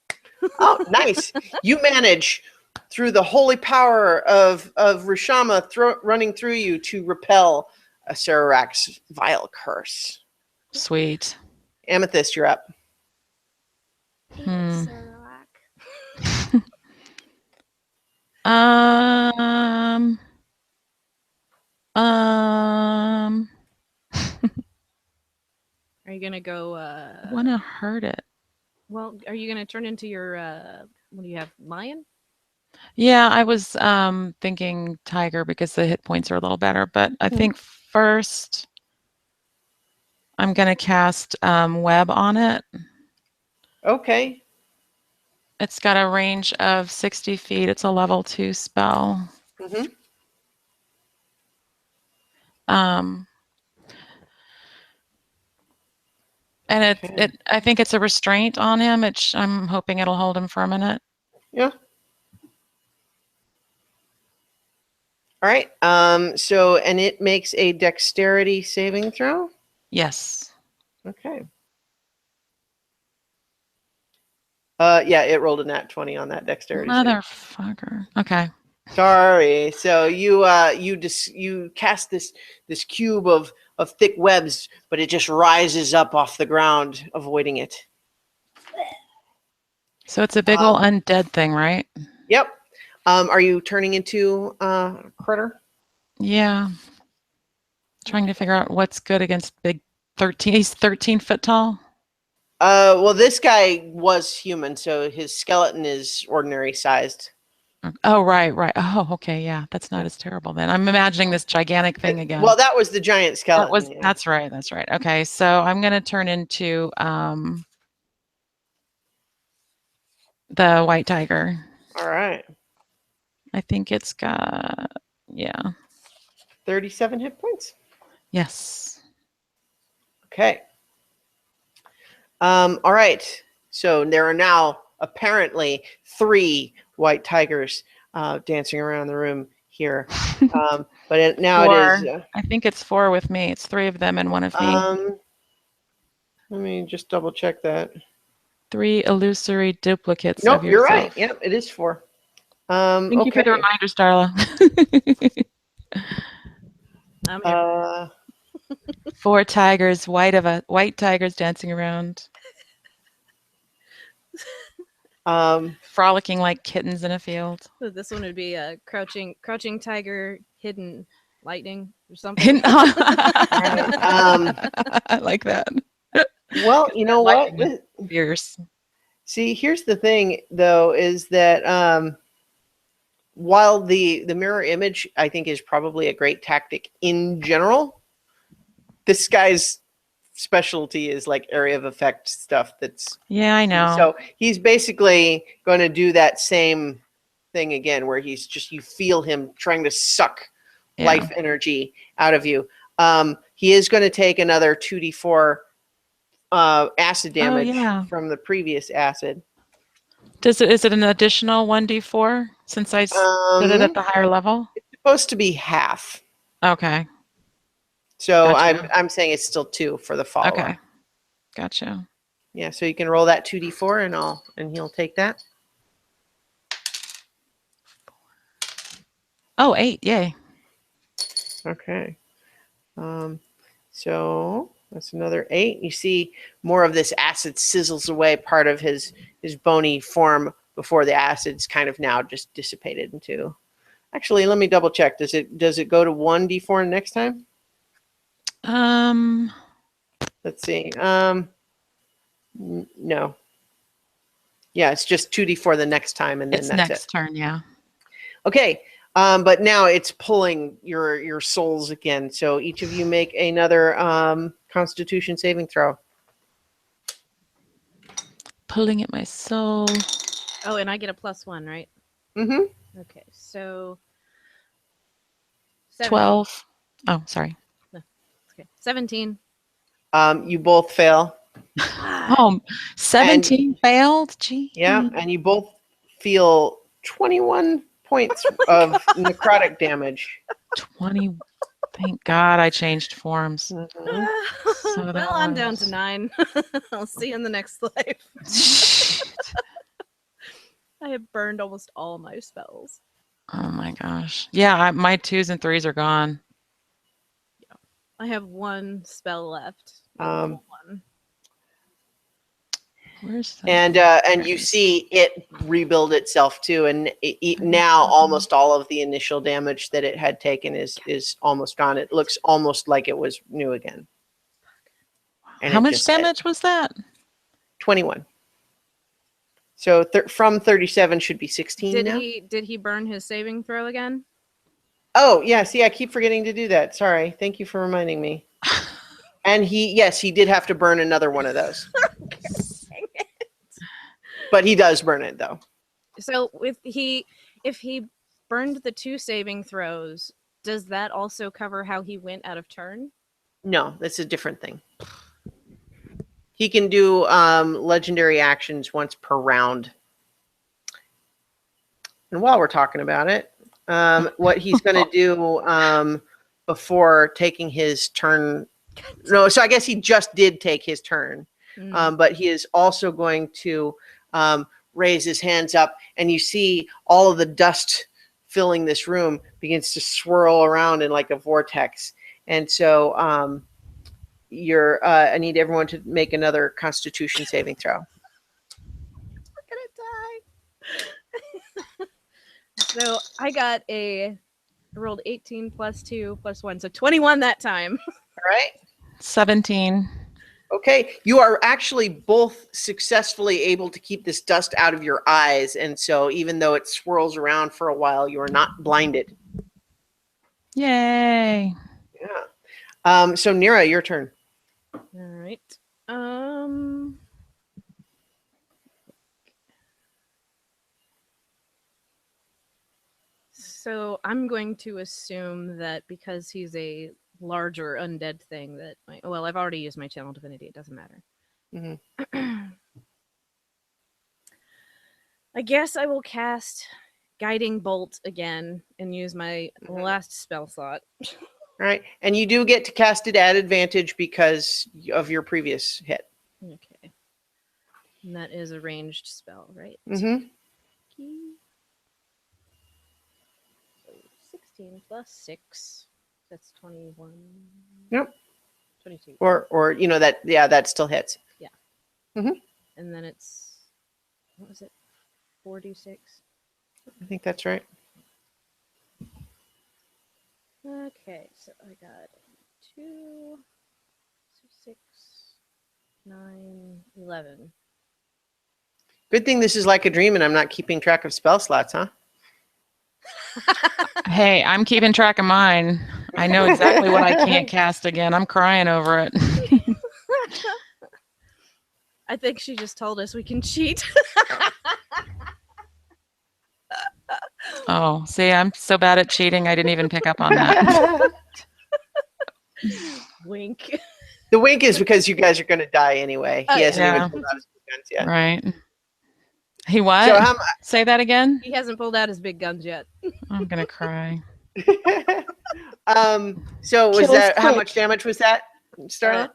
Oh, nice. You manage through the holy power of Rishama running through you to repel a Sarawak's vile curse.
Sweet.
Amethyst, you're up.
Are you gonna go?
I want to hurt it.
Well, are you gonna turn into your? What do you have? Lion?
Yeah, I was thinking tiger because the hit points are a little better, but I think first I'm gonna cast web on it.
Okay.
It's got a range of 60 feet. It's a level 2 spell. And I think it's a restraint on him. I'm hoping it'll hold him for a minute.
Yeah. All right. So, and it makes a dexterity saving throw?
Yes.
Okay. Yeah, it rolled a nat 20 on that dexterity.
Motherfucker. Okay.
Sorry. So you cast this cube of of thick webs, but it just rises up off the ground, avoiding it.
So it's a big old undead thing, right?
Yep. Are you turning into critter?
Yeah. Trying to figure out what's good against big 13. He's 13 foot tall.
Well, this guy was human, so his skeleton is ordinary sized.
Oh, right. Oh, okay. Yeah, that's not as terrible then. I'm imagining this gigantic thing again.
Well, that was the giant skeleton.
That's right. Okay, so I'm going to turn into the white tiger.
All right.
I think it's got
37 hit points.
Yes.
Okay. All right. So there are now apparently 3 white tigers dancing around the room here. But now
4.
it is.
I think it's 4 with me. It's 3 of them and 1 of me.
Let me just double check that.
3 illusory duplicates.
Nope,
of
you're
yourself.
right. Yep, it is 4.
Thank you for the reminder, Starla.
I'm here.
4 tigers, white tigers dancing around. Frolicking like kittens in a field.
So this one would be a crouching tiger, hidden lightning or something.
I like that.
Well, you know what?
Fierce.
See, here's the thing, though, is that while the mirror image, I think, is probably a great tactic in general, this guy's specialty is like area of effect stuff.
Yeah, I know.
So he's basically going to do that same thing again, where he's just, you feel him trying to suck life energy out of you. He is going to take another 2d4 acid damage from the previous acid.
Is it an additional 1d4 since I did it at the higher level?
It's supposed to be half.
Okay.
So
gotcha.
I'm saying it's still 2 for the follower.
Okay. Gotcha.
Yeah, so you can roll that 2d4 and he'll take that.
Oh, 8, yay.
Okay. So that's another 8. You see more of this acid sizzles away part of his bony form before the acid's kind of now just dissipated into. Actually, let me double check. Does it go to 1d4 next time? Let's see. No. Yeah, it's just 2d4 the next time, and then
it's
that's
next turn. Yeah.
Okay. But now it's pulling your souls again. So each of you make another Constitution saving throw.
Pulling at my soul.
Oh, and I get a +1, right?
Mm-hmm.
Okay, so
12. Oh, sorry.
No, okay, 17.
You both fail.
Oh, 17 failed? Gee.
Yeah, and you both feel 21 points of necrotic damage.
20. Thank God I changed forms.
Mm-hmm.
So
Well, I'm down to 9. I'll see you in the next life. I have burned almost all my spells.
Oh my gosh. Yeah, my 2s and 3s are gone.
Yeah. I have 1 spell left.
One.
Where's that?
And you see it rebuild itself too, and now almost all of the initial damage that it had taken is almost gone. It looks almost like it was new again. And
how much damage was that?
21. So from 37 should be 16 now.
Did he burn his saving throw again?
Oh yeah, see, I keep forgetting to do that. Sorry, thank you for reminding me. And he did have to burn another one of those. But he does burn it though.
So if he burned the 2 saving throws, does that also cover how he went out of turn?
No, that's a different thing. He can do legendary actions once per round. And while we're talking about it, what he's going to do before taking his turn. No, so I guess he just did take his turn. But he is also going to raise his hands up, and you see all of the dust filling this room begins to swirl around in like a vortex. And so I need everyone to make another Constitution saving throw.
We're gonna die. So I rolled 18 plus 2 plus 1, so 21 that time.
All right.
17.
Okay, you are actually both successfully able to keep this dust out of your eyes, and so even though it swirls around for a while, you are not blinded.
Yay.
Yeah. So Nira, your turn.
All right. So I'm going to assume that because he's a larger undead thing that I've already used my channel divinity, it doesn't matter.
Mm-hmm.
I guess I will cast Guiding Bolt again and use my last spell slot.
All right, and you do get to cast it at advantage because of your previous hit.
Okay. And that is a ranged spell, right?
Mm-hmm.
16 plus 6. That's 21.
Yep.
22.
Or that still hits.
Yeah.
Mm-hmm.
And then it's, what was it? 46.
I think that's right.
Okay, so I got 2, 6, 9, 11.
Good thing this is like a dream and I'm not keeping track of spell slots, huh?
Hey, I'm keeping track of mine. I know exactly what I can't cast again. I'm crying over it.
I think she just told us we can cheat.
Oh, see, I'm so bad at cheating, I didn't even pick up on that.
Wink.
The wink is because you guys are going to die anyway. He hasn't even pulled out his guns yet.
Right. He what?
So
say that again?
He hasn't pulled out his big guns yet.
I'm going to cry.
So was
Kills
that how
quick.
much damage was that, Starla?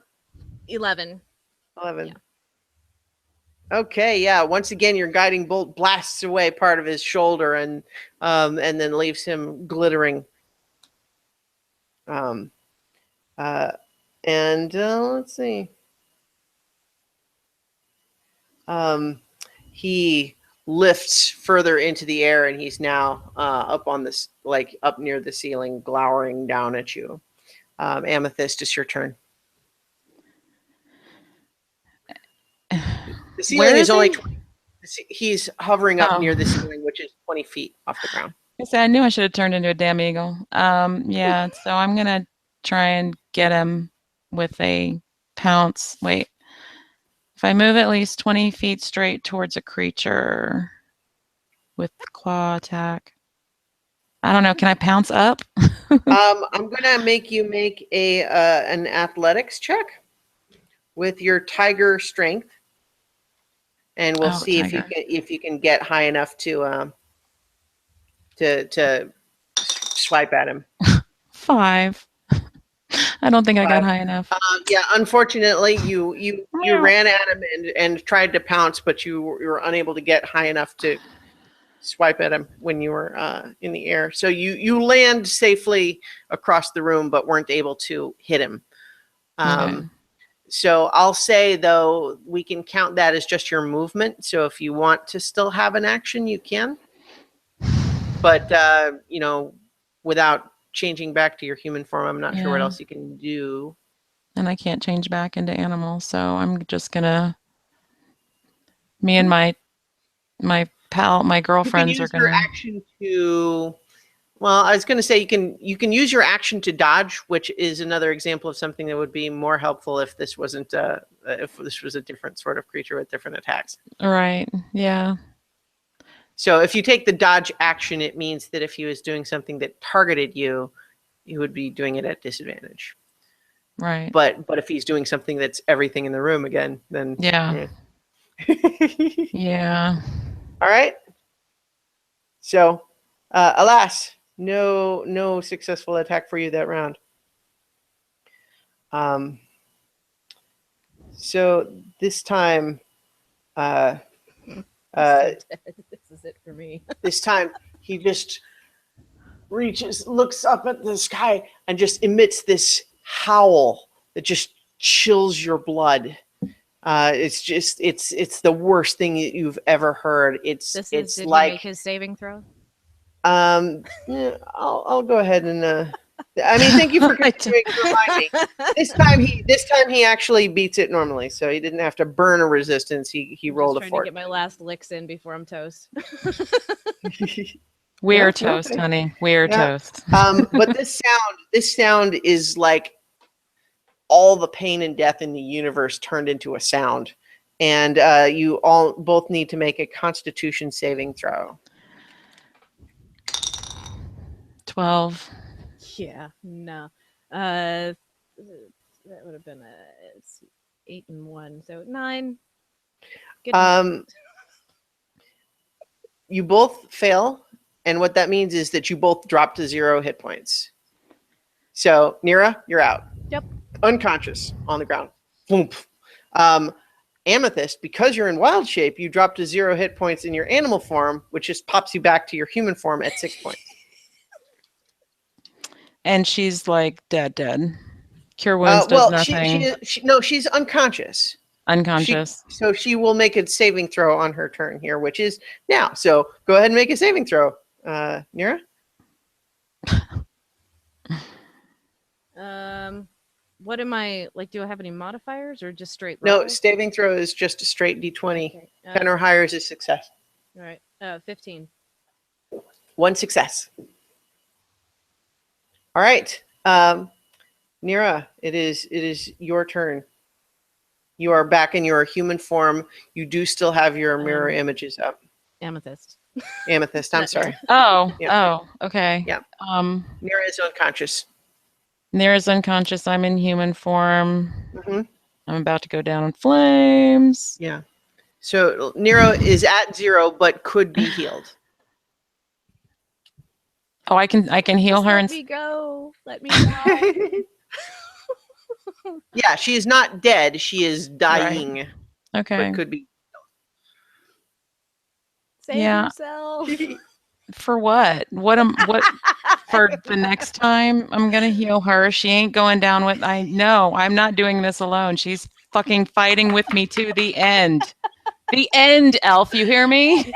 11.
11.
Yeah.
Okay, yeah. Once again, your guiding bolt blasts away part of his shoulder and then leaves him glittering. Let's see. He lifts further into the air, and he's now up on this, like up near the ceiling, glowering down at you. Amethyst, it's your turn. The ceiling is only 20. He's hovering up near the ceiling, which is 20 feet off the ground.
I knew I should have turned into a damn eagle. Yeah, so I'm going to try and get him with a pounce. Wait. If I move at least 20 feet straight towards a creature with claw attack. I don't know. Can I pounce up?
I'm going to make you make an athletics check with your tiger strength. And we'll see if you can get high enough to swipe at him.
5. I don't think 5. I got high enough.
Yeah, unfortunately, you ran at him and tried to pounce, but you were unable to get high enough to swipe at him when you were in the air. So you land safely across the room, but weren't able to hit him.
Okay.
So I'll say, though, we can count that as just your movement. So if you want to still have an action, you can. But, without changing back to your human form, I'm not sure what else you can do.
And I can't change back into animal, so I'm just going to... Me and my girlfriends are going to...
action to... Well, I was going to say you can use your action to dodge, which is another example of something that would be more helpful if this wasn't if this was a different sort of creature with different attacks.
Right. Yeah.
So if you take the dodge action, it means that if he was doing something that targeted you, you would be doing it at disadvantage.
Right.
But if he's doing something that's everything in the room again, then
yeah. Yeah.
All right. So, alas. No successful attack for you that round. So this time,
this is it for me.
This time he just looks up at the sky, and just emits this howl that just chills your blood. It's the worst thing that you've ever heard.
Did he
like
make his saving throw?
Yeah, I'll go ahead and I mean, thank you for continuing to remind me. This time he actually beats it normally, so he didn't have to burn a resistance. He rolled a
trying
4.
to get my last licks in before I'm toast.
We're
Yeah,
toast,
okay.
honey. We're
Yeah.
toast.
But this sound is like all the pain and death in the universe turned into a sound, and you all both need to make a Constitution saving throw.
12.
Yeah, no. That would have been 8 and 1, so 9. Good enough.
You both fail, and what that means is that you both drop to 0 hit points. So, Nira, you're out.
Yep.
Unconscious on the ground. Boom. Amethyst, because you're in wild shape, you drop to 0 hit points in your animal form, which just pops you back to your human form at 6 points.
And she's like dead. Cure wounds does nothing.
She's unconscious.
Unconscious.
So she will make a saving throw on her turn here, which is now. So go ahead and make a saving throw, Nira.
What am I like? Do I have any modifiers or just straight?
No,
roll?
saving throw is just a straight D20.
Okay.
10 or higher is a success.
All right. 15.
1 success. All right, Nira, it is your turn. You are back in your human form. You do still have your mirror images up.
Amethyst.
Amethyst, I'm sorry.
Okay.
Yeah. Nira is unconscious.
Nira's unconscious. I'm in human form.
Mm-hmm.
I'm about to go down in flames.
Yeah. So Nira is at 0, but could be healed.
Oh, I can heal her.
Let me go. Let me go.
Yeah, she is not dead. She is dying.
Right. Okay.
But could be.
Save yourself.
For what? What for the next time I'm gonna heal her? She ain't going down with. I'm not doing this alone. She's fucking fighting with me to the end. The end, Elf. You hear me?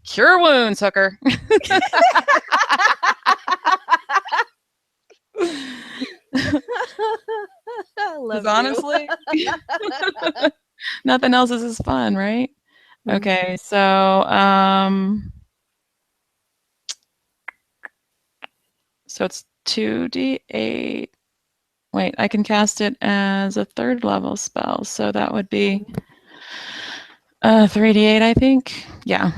Cure wounds, hooker.
Love
honestly, nothing else is as fun, right? Okay, so it's 2d8. Wait, I can cast it as a 3rd level spell, so that would be 3d8, I think. Yeah.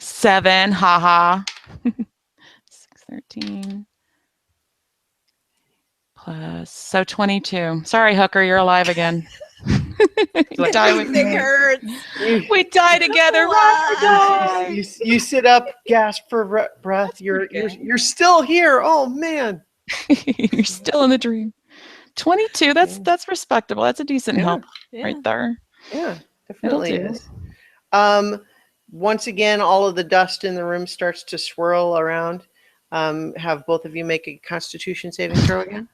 7, haha. 6, 13 plus, so 22. Sorry, hooker, you're alive again. You die with me.
Hurts.
We die together.
You sit up, gasp for breath. You're still here. Oh man,
you're still in the dream. 22. That's respectable. That's a decent help right there.
Yeah, definitely
It'll do.
is. Once again, all of the dust in the room starts to swirl around. Have both of you make a Constitution saving throw again.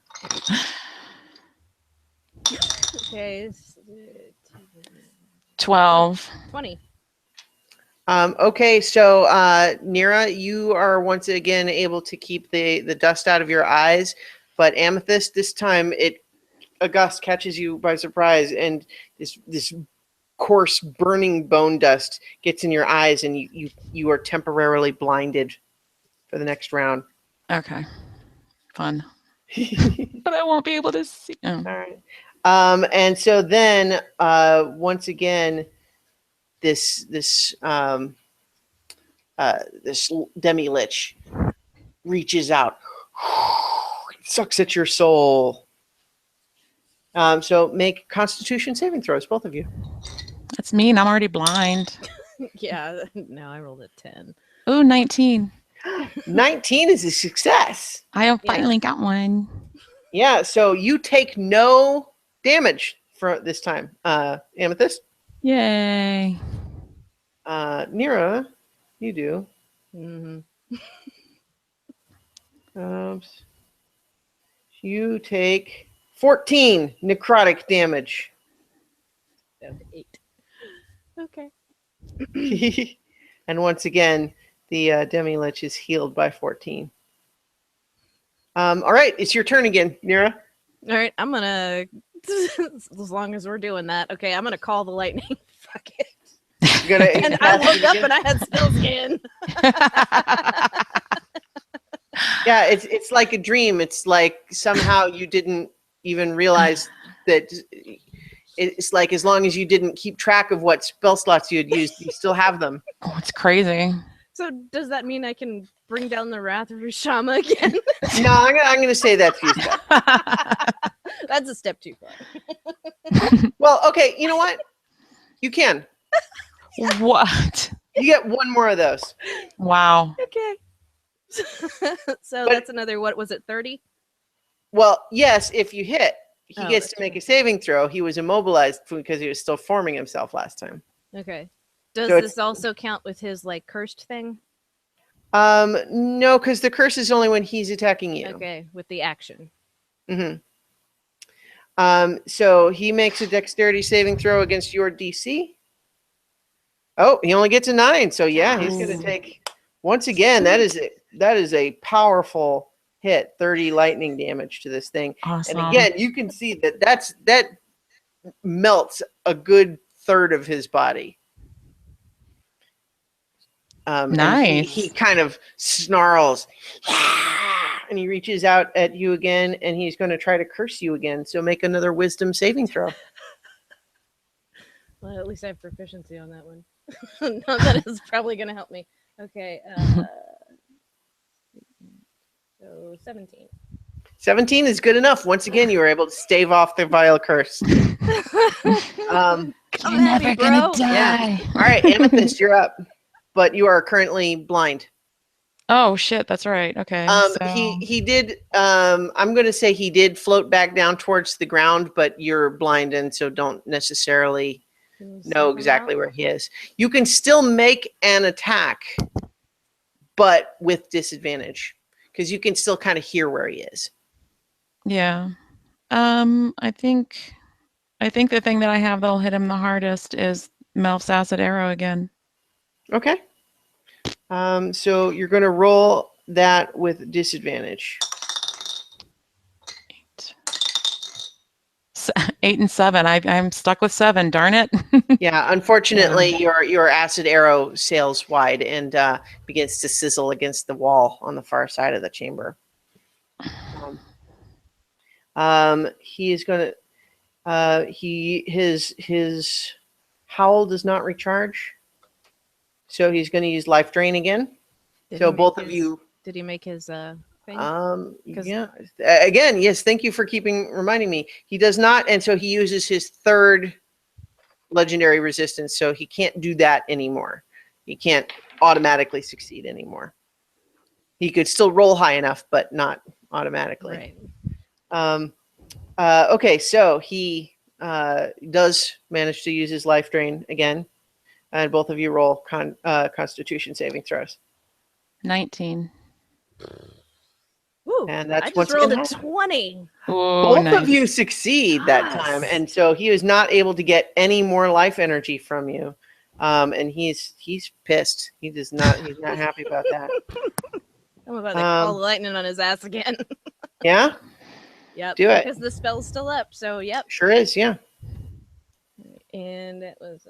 Okay.
12.
20.
Okay, so Nira, you are once again able to keep the dust out of your eyes, but Amethyst, this time a gust catches you by surprise, and this coarse burning bone dust gets in your eyes, and you are temporarily blinded for the next round.
Okay. Fun. But I won't be able to see. Oh.
All right. And so then once again, this demi-lich reaches out, sucks at your soul. So make Constitution saving throws, both of you.
That's mean. I'm already blind.
Yeah. No, I rolled a 10.
Ooh, 19.
19 is a success.
I finally got one.
Yeah, so you take no damage for this time, Amethyst.
Yay.
Nira, you do.
Mm-hmm.
You take 14 necrotic damage.
Down to 8. Okay.
And once again, the Demi-Lich is healed by 14. All right, it's your turn again, Nira.
All right, I'm gonna. As long as we're doing that, okay, I'm gonna call the lightning. Fuck it.
You're gonna
And I woke up and I had spell scan.
Yeah, it's like a dream. It's like somehow you didn't even realize that. It's like as long as you didn't keep track of what spell slots you had used, you still have them.
Oh, it's crazy.
So does that mean I can bring down the wrath of Rishama again?
No, I'm gonna say that to you, Steph.
That's a step too far.
Well, okay, you know what? You can.
What?
You get one more of those.
Wow.
Okay. So
But-
that's another, what was it, 30?
Well, yes, if you hit, he
Oh,
gets
that's
to make a saving throw. He was immobilized because he was still forming himself last time.
Okay. Does
So
this also count with his like cursed thing?
No, because the curse is only when he's attacking you.
Okay, with the action.
Mm-hmm. So he makes a dexterity saving throw against your DC. Oh, he only gets a 9. So yeah, he's going to take, once again, that is a powerful hit, 30 lightning damage to this thing.
Awesome.
And again, you can see that melts a good third of his body.
Nice.
And he kind of snarls, and he reaches out at you again, and he's going to try to curse you again. So make another wisdom saving throw.
Well, at least I have proficiency on that one. No, that is probably going to help me. Okay. So 17.
17 is good enough. Once again, you were able to stave off the vile curse.
You're never gonna die.
Yeah. All right, Amethyst, you're up. But you are currently blind.
Oh shit, that's right. Okay.
He did. I'm going to say he did float back down towards the ground, but you're blind, and so don't necessarily know exactly where he is. You can still make an attack, but with disadvantage, because you can still kind of hear where he is.
Yeah. I think the thing that I have that'll hit him the hardest is Melf's acid arrow again.
Okay. So you're going to roll that with disadvantage.
8 and 7. I'm stuck with 7. Darn it.
Yeah, unfortunately, your acid arrow sails wide and begins to sizzle against the wall on the far side of the chamber. He is going to. His howl does not recharge, so he's going to use life drain again.
Did
So
he
both
make
of
his-
you.
Did he make his thing?
Yeah. Again, yes. Thank you for reminding me. He does not, and so he uses his third legendary resistance, so he can't do that anymore. He can't automatically succeed anymore. He could still roll high enough, but not automatically.
Right.
Okay, so he does manage to use his life drain again, and both of you roll Constitution saving throws.
19.
Ooh,
And that's
I just
once
rolled
again
a 20.
Oh,
Both
nice.
of you succeed that time,
Yes.
and so he is not able to get any more life energy from you, and he's pissed. He's not happy about that.
I'm about to call the lightning on his ass again.
Yeah,
Yep.
Do it.
Because the spell's still up. So yep.
sure is. Yeah.
And it was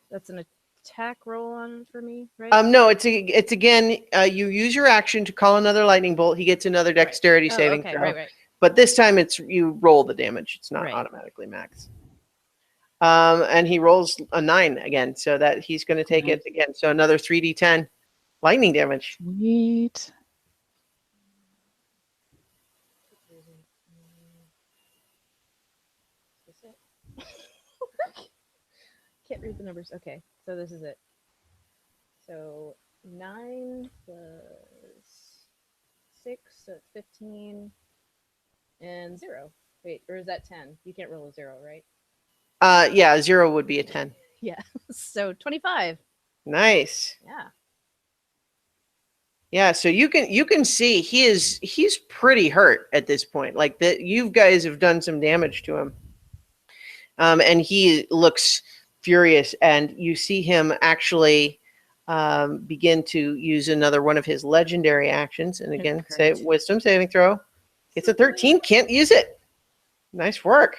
that's an attack roll on for me, right?
No, it's again. You use your action to call another lightning bolt. He gets another dexterity
Oh,
saving
okay,
throw.
right.
But this time it's you roll the damage. It's not
Right.
automatically max. And he rolls a 9 again, so that he's going to take it again. So another 3d10 lightning damage.
Sweet.
Can't read the numbers. Okay, so this is it. So 9 plus 6, so it's 15, and 0. Wait, or is that 10? You can't roll a 0, right?
Yeah, 0 would be a 10.
Yeah. So 25.
Nice.
Yeah.
Yeah, so you can see he's pretty hurt at this point. Like that, you guys have done some damage to him, and he looks furious. And you see him actually begin to use another one of his legendary actions. And again, say Wisdom saving throw. It's a 13. Can't use it. Nice work.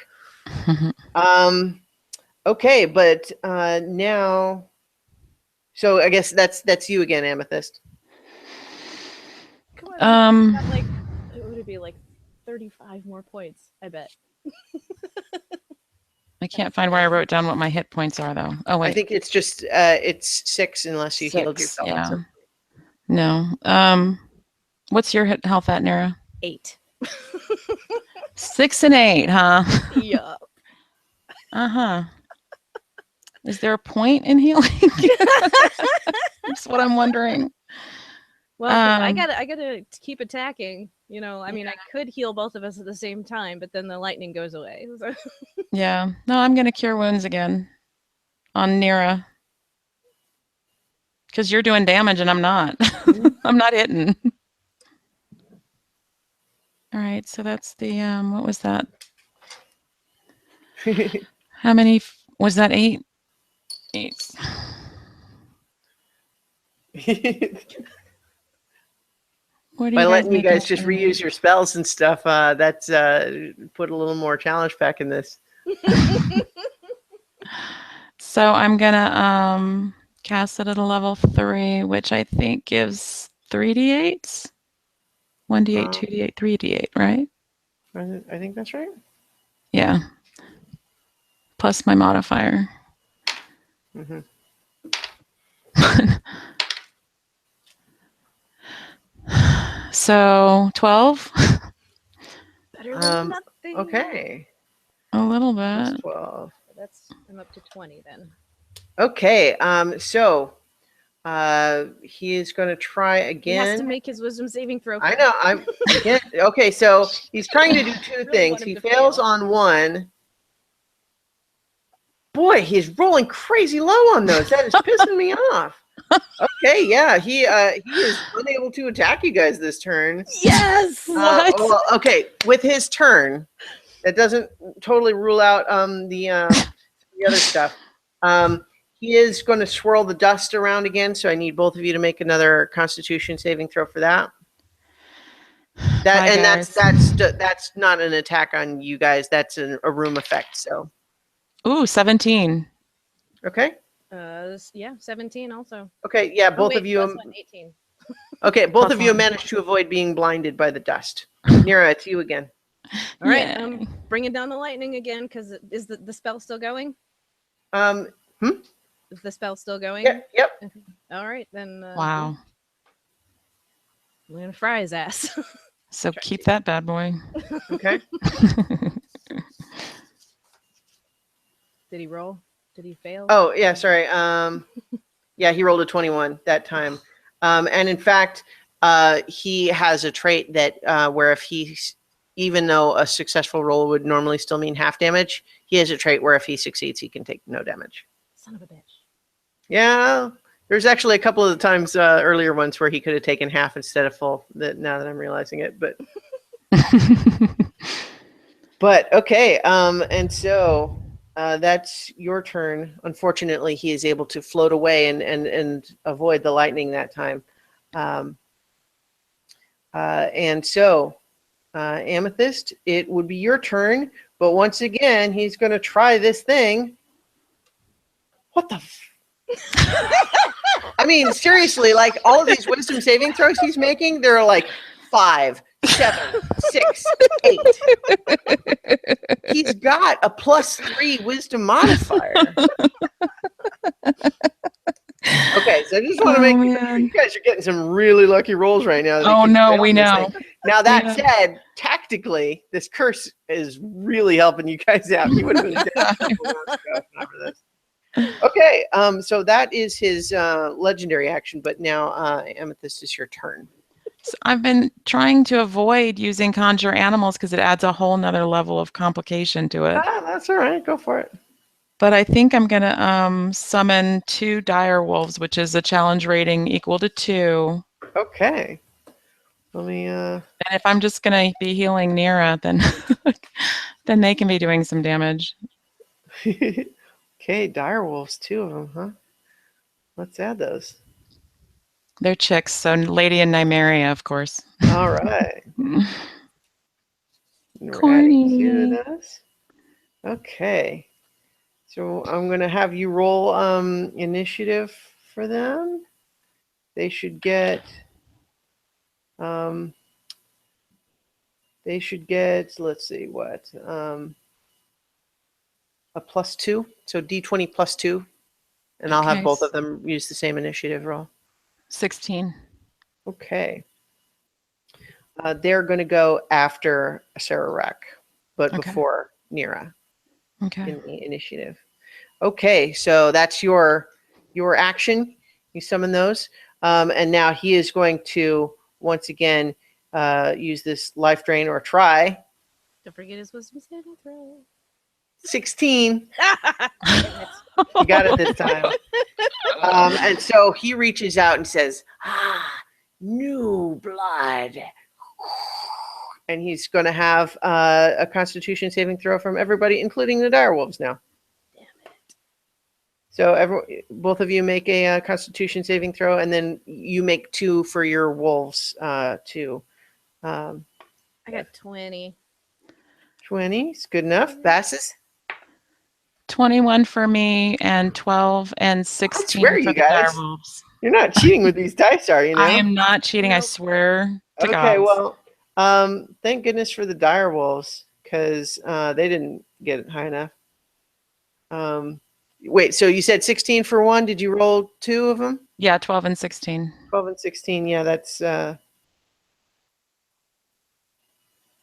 Okay, but now, so I guess that's you again, Amethyst.
Come on. Got like, it would be like 35 more points, I bet.
I can't find where I wrote down what my hit points are, though. Oh, wait.
I think it's just it's 6 unless you healed
6,
yourself.
yeah.
So.
No. What's your health at, Nira?
8.
6 and 8, huh?
Yeah.
Uh-huh. Is there a point in healing? That's what I'm wondering.
Well, 'cause I gotta keep attacking. You know, I mean, I could heal both of us at the same time, but then the lightning goes away. So.
Yeah. No, I'm gonna cure wounds again on Nira. Because you're doing damage and I'm not. I'm not hitting. All right, so that's the what was that? How many was that? 8? 8.
By letting you guys just reuse your spells and stuff, that's put a little more challenge back in this.
So I'm gonna cast it at a level 3, which I think gives 3d8s. 1d8, 2d8, 3d8, right?
I think that's right.
Yeah. Plus my modifier.
Mm-hmm.
So 12.
Better than nothing.
Okay.
A little bit.
That's 12.
I'm up to 20 then.
Okay. So he is going to try again.
He has to make his wisdom saving throw.
I know. Okay. So he's trying to do 2 things. He fails on 1. Boy, he's rolling crazy low on those. That is pissing me off. Okay, yeah, he is unable to attack you guys this turn.
Yes.
Well, okay, with his turn, that doesn't totally rule out the other stuff. He is going to swirl the dust around again, so I need both of you to make another Constitution saving throw for that. That's not an attack on you guys. That's a room effect. So.
Ooh, 17.
Okay.
Yeah, 17 also.
Okay, yeah, both of you.
18.
Okay, both of you managed to avoid being blinded by the dust. Nira, it's you again.
All right, I'm bringing down the lightning again because is the spell still going? Is the spell still going?
Yep.
Okay. All right, then.
Wow.
I'm gonna fry his ass.
So keep that bad boy.
Okay.
Did he roll? Did he fail?
Oh, yeah, sorry. Yeah, he rolled a 21 that time. And in fact, he has a trait that where if even though a successful roll would normally still mean half damage, he has a trait where if he succeeds, he can take no damage.
Son of a bitch.
Yeah, there's actually a couple of the times earlier ones where he could have taken half instead of full. Now that I'm realizing it, but okay. And so. That's your turn. Unfortunately, he is able to float away and avoid the lightning that time. And so, Amethyst, it would be your turn. But once again, he's going to try this thing. What the? I mean, seriously, like all of these wisdom saving throws he's making, they're like 5, 7, 6, 8. He's got a +3 wisdom modifier. Okay, so I just want to make sure you guys are getting some really lucky rolls right now.
Oh no, we know.
Now that said, tactically, this curse is really helping you guys out. You would have been dead for this. Okay, so that is his legendary action, but now Amethyst, is your turn.
So I've been trying to avoid using conjure animals because it adds a whole nother level of complication to it.
That's all right. Go for it.
But I think I'm going to summon 2 dire wolves, which is a challenge rating equal to 2.
Okay. Let me.
And if I'm just going to be healing Nira, then then they can be doing some damage.
Okay, direwolves, 2 of them, huh? Let's add those.
They're chicks, so Lady and Nymeria, of course.
All right. We're adding 2 of
Corny.
those. Okay. So I'm going to have you roll initiative for them. They should get. Let's see what. A +2. So D20 +2. And I'll have
Okay.
both of them use the same initiative roll.
16.
Okay. They're going to go after Sarawak, but
Okay.
before Nira
Okay.
in the initiative. Okay, so that's your action. You summon those. And now he is going to, once again, use this life drain or try.
Don't forget his wisdom saving throw.
16. You got it this time. And so he reaches out and says, new blood. And he's going to have a Constitution saving throw from everybody, including the direwolves now.
Damn it.
So both of you make a Constitution saving throw, and then you make 2 for your wolves too.
I got 20.
20 is good enough. Basses?
21 for me, and 12 and 16
swear,
for
you
the
guys.
direwolves.
You're not cheating with these dice, are you? Now?
I am not cheating. I
Nope.
swear to
Okay,
God.
well, thank goodness for the direwolves, because they didn't get it high enough. Wait, so you said 16 for one? Did you roll 2 of them?
Yeah, 12 and 16.
12 and 16, yeah, that's...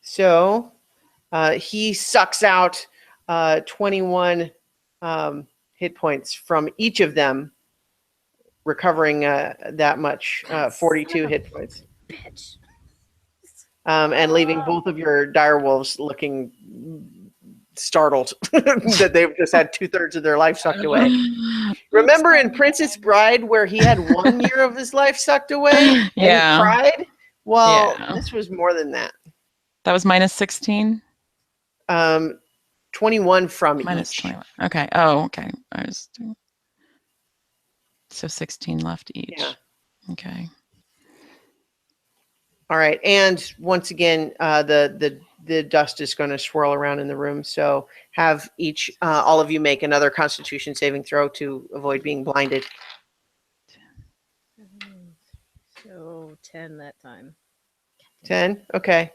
So he sucks out 21 hit points from each of them, recovering that much, 42 hit points.
Bitch.
And leaving both of your direwolves looking startled that they've just had 2/3 of their life sucked away. Remember in Princess Bride where he had 1 year of his life sucked away and
Yeah.
he cried? Well,
Yeah.
this was more than that.
That was minus 16?
21 from
Minus
each.
21. Okay. Oh, okay. I was doing... So 16 left each.
Yeah.
Okay.
All right. And once again, the dust is going to swirl around in the room. So have all of you make another Constitution saving throw to avoid being blinded.
So 10 that time.
10. Okay.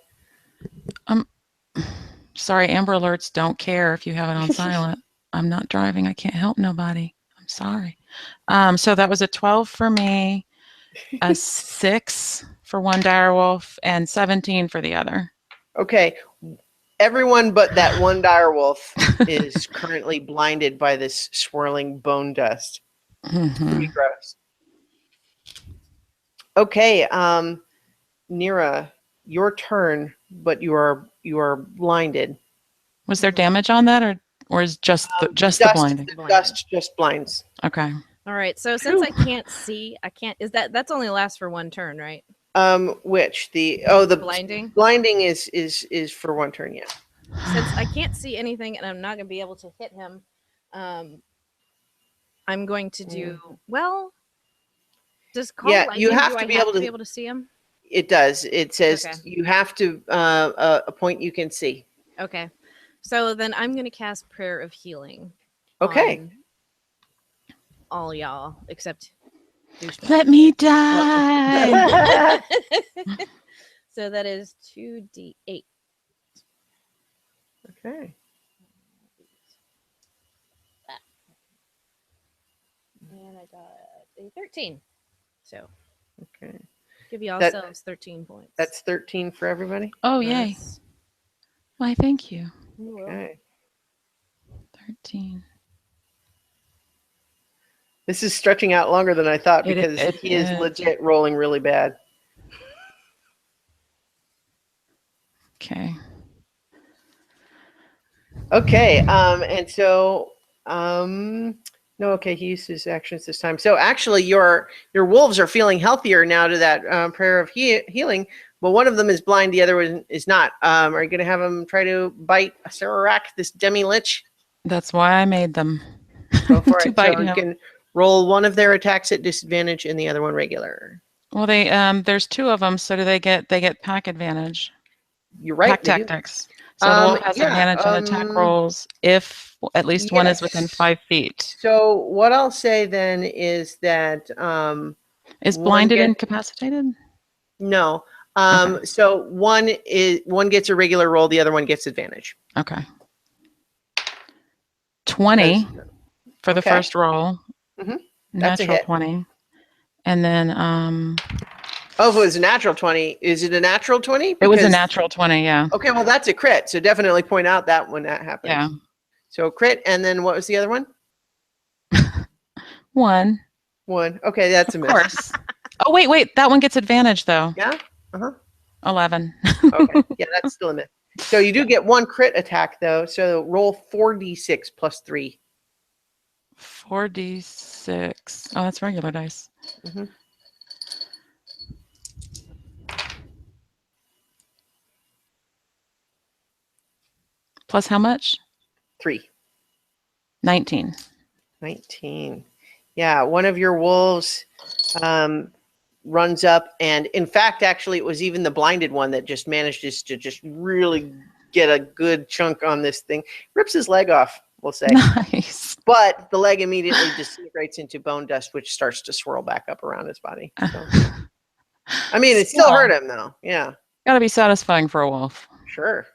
Sorry, Amber Alerts don't care if you have it on silent. I'm not driving. I can't help nobody. I'm sorry. So that was a 12 for me, a 6 for one direwolf, and 17 for the other.
Okay. Everyone but that one direwolf is currently blinded by this swirling bone dust. Pretty gross. Okay, Nira, your turn, but you are blinded.
Was there damage on that, or is just the blinding?
The dust just blinds.
Okay.
All right. So since I can't see, that's only lasts for 1 turn, right?
Which the
blinding?
Blinding is for 1 turn, yeah.
Since I can't see anything and I'm not gonna be able to hit him, I'm going to do well. Does call lightning,
you have
do
to
I
be
have
able
to be able to see him?
It does. It says
Okay.
you have to a point you can see.
Okay. So then I'm gonna cast Prayer of Healing.
Okay.
on all y'all except douchebag.
Let me die.
So that is 2d8.
Okay.
And I got a 13. So
Okay.
give yourselves 13 points.
That's 13 for everybody.
Oh, yay.
Yes.
Why, thank you.
Okay.
13.
This is stretching out longer than I thought
It-
because
it
he is
is.
legit rolling really bad.
Okay.
Okay. And so No, okay, he used his actions this time. So actually, your wolves are feeling healthier now to that prayer of healing. But one of them is blind, the other one is not. Are you going to have him try to bite Sararak, this demi-lich?
That's why I made them.
Go for
to
it.
bite
So you
him.
can roll one of their attacks at disadvantage and the other one regular.
Well, they there's two of them, so do they get pack advantage?
You're right.
Pack
They do.
tactics. So the wolf has advantage on attack rolls if at least one is within 5 feet.
So what I'll say then is that
Is blinded incapacitated?
No.
Okay.
So one gets a regular roll, the other one gets advantage.
Okay. 20 for the first roll.
Mm-hmm. That's
Natural 20. And then
oh, if it was a natural 20, is it a natural 20?
It was a natural 20, yeah.
Okay, well that's a crit. So definitely point out that when that happens.
Yeah.
So crit, and then what was the other one?
1.
Okay, that's a miss. Of course.
Oh, wait. That one gets advantage, though.
Yeah? Uh-huh.
11.
Okay. Yeah, that's still a miss. So you do get one crit attack, though. So roll 4d6 plus 3.
4d6. Oh, that's regular dice.
Mm-hmm.
Plus how much?
3.
19.
19. Yeah, one of your wolves runs up, and in fact, actually, it was even the blinded one that just managed to just really get a good chunk on this thing. Rips his leg off, we'll say.
Nice.
But the leg immediately disintegrates into bone dust, which starts to swirl back up around his body. So. I mean, it still hurt him, though. Yeah.
Gotta be satisfying for a wolf.
Sure.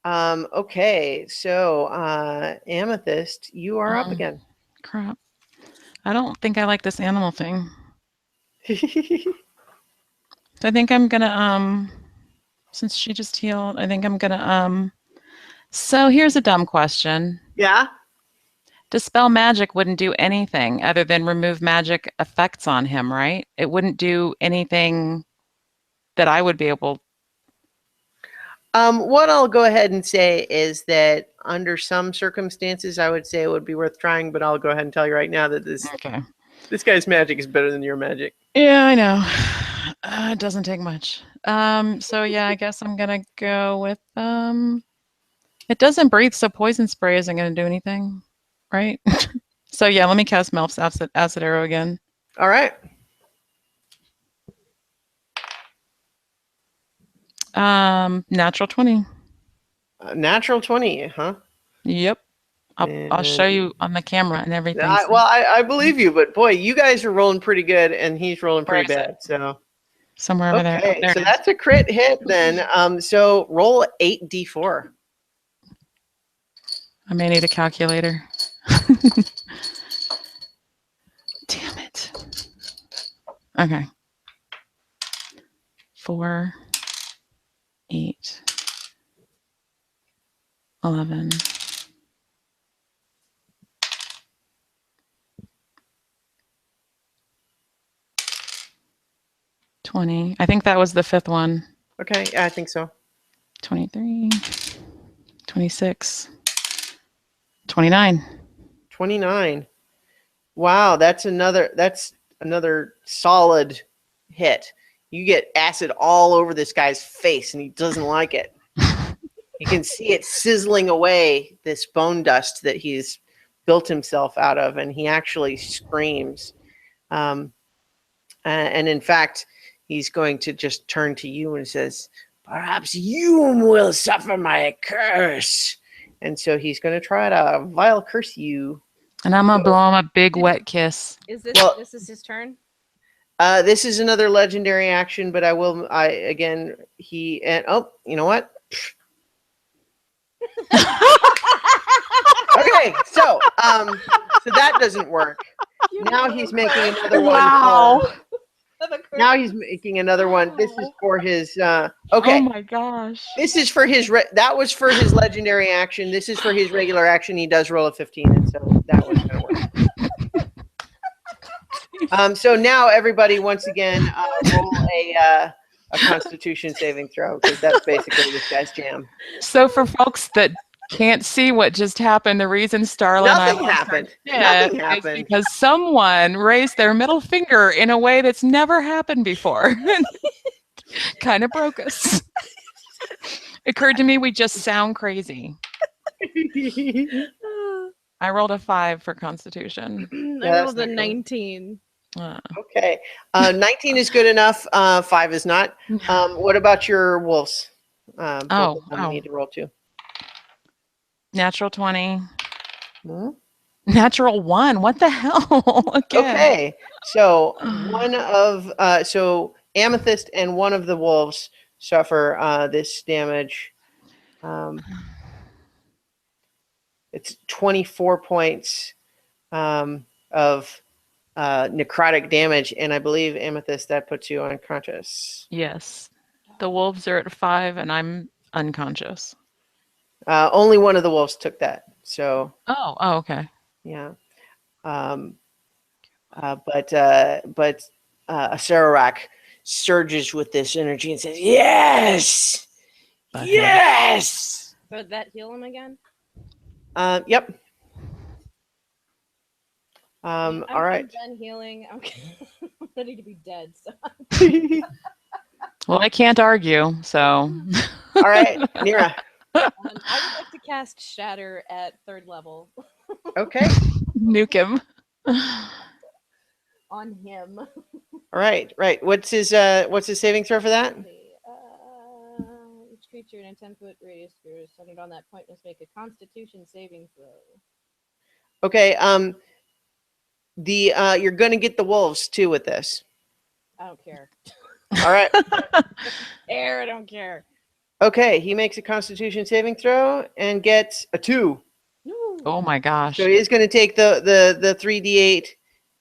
Okay, so Amethyst, you are up again.
Crap. I don't think I like this animal thing. I think I'm gonna since she just healed, I think I'm gonna so here's a dumb question.
Yeah.
Dispel magic wouldn't do anything other than remove magic effects on him, right? It wouldn't do anything that I would be able.
What I'll go ahead and say is that under some circumstances, I would say it would be worth trying, but I'll go ahead and tell you right now that this guy's magic is better than your magic.
Yeah, I know. It doesn't take much. So yeah, I guess I'm gonna go with it doesn't breathe, so poison spray isn't gonna do anything, right? So yeah, let me cast Melf's acid arrow again.
All right.
Natural 20.
Natural 20, huh?
Yep. I'll show you on the camera and everything.
I believe you, but boy, you guys are rolling pretty good, and he's rolling pretty bad. So
somewhere over there.
Okay, so that's a crit hit then. So roll 8d4.
I may need a calculator. Damn it. Okay. 4, 8, 11. 20. I think that was the 5th one.
Okay, yeah, I think so.
23, 26, 29.
29. Wow, that's another solid hit. You get acid all over this guy's face, and he doesn't like it. You can see it sizzling away this bone dust that he's built himself out of, and he actually screams. And in fact, he's going to just turn to you and says, "Perhaps you will suffer my curse." And so he's going to try to vile curse you.
And I'm going to blow him a big wet kiss.
Is this this is his turn?
This is another legendary action, but you know what? Okay, so that doesn't work. Now he's making another one.
Wow.
Now he's making another one. This is for his okay.
Oh my gosh.
This is for his that was for his legendary action. This is for his regular action. He does roll a 15, and so that one's gonna work. So now everybody once again roll a Constitution saving throw, because that's basically this guy's jam.
So for folks that can't see what just happened. The reason Starla and I
Nothing happened.
is
Nothing happened.
because someone raised their middle finger in a way that's never happened before. Kind of broke us. Occurred to me we just sound crazy. I rolled a 5 for Constitution.
I rolled a 19.
Okay. 19 is good enough. 5 is not. What about your wolves? Both of them need to roll 2.
Natural 20.
Hmm?
Natural 1. What the hell? Again.
Okay. So so Amethyst and one of the wolves suffer this damage. It's 24 points of necrotic damage, and I believe Amethyst that puts you unconscious.
Yes. The wolves are at 5 and I'm unconscious.
Only one of the wolves took that. So
okay.
yeah. But Acererak surges with this energy and says, "Yes, yes."
So did that heal him again?
Yep.
I'm
all right.
done healing. I'm ready to be dead. So.
Well, I can't argue, so.
All right, Nira.
I would like to cast Shatter at 3rd level.
Okay.
Nuke him.
On him.
All right, right. What's his saving throw for that?
Each creature in a 10-foot radius sphere centered on that point must make a Constitution saving throw.
Okay. You're gonna get the wolves too with this.
I don't care.
All right.
I don't care.
Okay, he makes a Constitution saving throw and gets a 2.
Oh my gosh.
So he is going to take the 3d8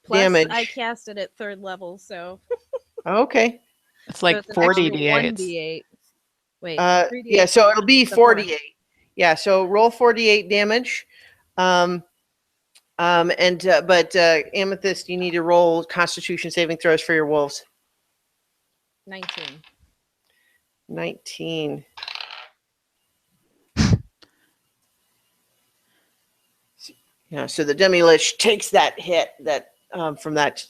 Plus,
damage.
I cast it at 3rd level, so.
Okay.
It's like
so it's
40
1d8.
d8s.
Wait.
Yeah, so it'll be 48. Yeah, so roll 48 damage. But Amethyst, you need to roll Constitution saving throws for your wolves.
19.
19. Yeah, so the Demi-Lich takes that hit from that,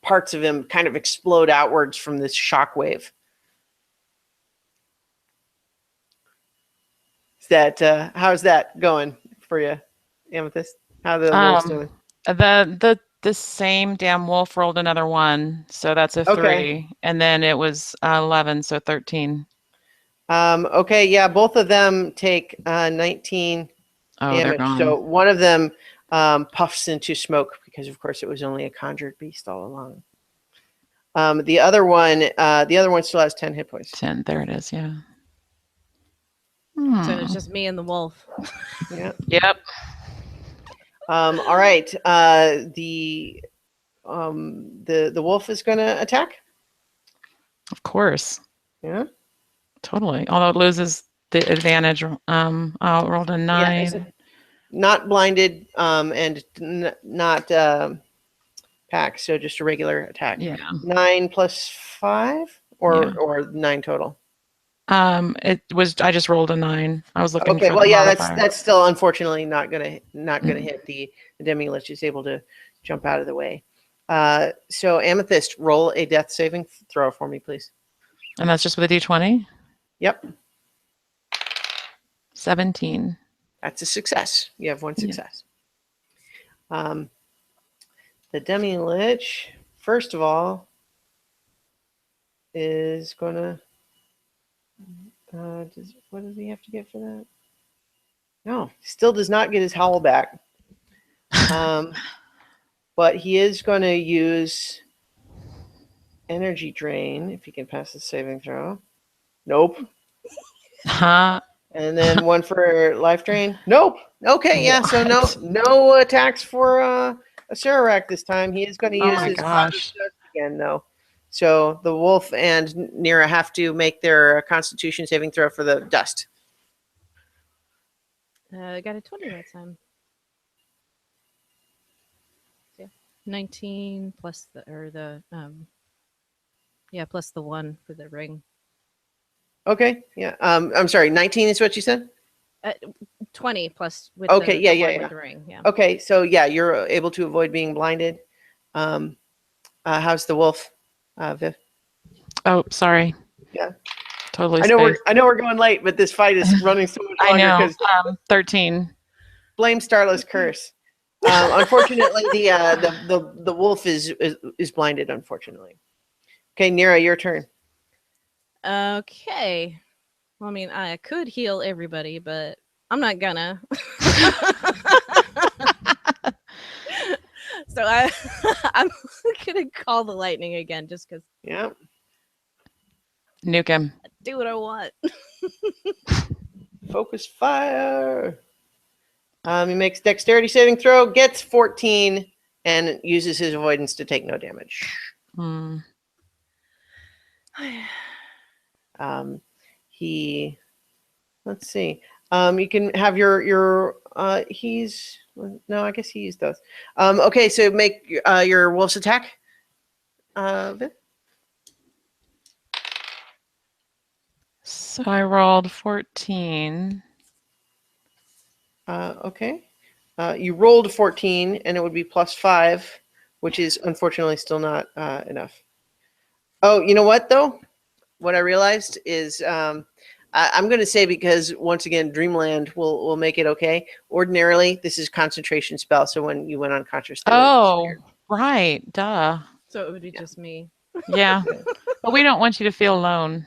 parts of him kind of explode outwards from this shockwave. How's that going for you, Amethyst? How are the wolves doing?
The same damn wolf rolled another 1, so that's a 3,
Okay.
and then it was 11, so 13.
Okay, yeah, both of them take 19 damage.
They're gone.
So one of them puffs into smoke because, of course, it was only a conjured beast all along. The other one still has 10 hit points.
10. There it is. Yeah.
So it's just me and the wolf.
Yeah.
Yep.
All right. The wolf is going to attack.
Of course.
Yeah.
Totally. Although it loses the advantage. I rolled a 9.
Yeah, not blinded and not pack, so just a regular attack.
Yeah.
9 plus 5 or 9 total.
It was. I just rolled a 9. I was looking.
Okay.
For
Well,
the
yeah,
modifier.
that's still unfortunately not gonna hit the Demi-Lich is able to jump out of the way. So Amethyst, roll a death saving throw for me, please.
And that's just with a d20.
Yep.
17.
That's a success. You have 1 success. The Demi-Lich, first of all, is going to... what does he have to get for that? No, still does not get his howl back. But he is going to use energy drain if he can pass the saving throw. Nope.
Huh?
And then 1 for life drain. Nope. Okay, yeah. So no attacks for Acererak this time. He is going to use his Father's Dust again, though. So the wolf and Nira have to make their Constitution saving throw for the dust.
I got a 20 that time. Yeah. 19 plus plus the 1 for the ring.
Okay. Yeah. I'm sorry. 19 is what you said?
20 plus with
Okay,
the
yeah,
one
yeah,
with
yeah.
the ring. Yeah.
Okay, so yeah, you're able to avoid being blinded. How's the wolf, Viv?
Oh, sorry.
Yeah,
Totally
I know
spaced.
we're going late, but this fight is running so much
I
longer
know.
because
13.
blame Starla's curse. Unfortunately, the wolf is blinded. Unfortunately. Okay, Nira, your turn.
Okay. Well, I mean, I could heal everybody, but I'm not gonna. So I'm gonna call the lightning again, just because
Yeah.
Nuke him.
do what I want.
Focus fire. He makes dexterity saving throw, gets 14, and uses his avoidance to take no damage.
Hmm.
He, let's see. You can have your he's no, I guess he used those. Okay, so make your wolf's attack. Viv?
So I rolled 14.
Okay. You rolled 14, and it would be +5, which is unfortunately still not enough. Oh, you know what though? What I realized is I'm going to say, because once again, Dreamland will make it okay. Ordinarily, this is concentration spell, so when you went unconscious, they would have
Oh,
disappeared.
right. Duh.
So it would be
Yeah.
just me.
Yeah. But we don't want you to feel alone.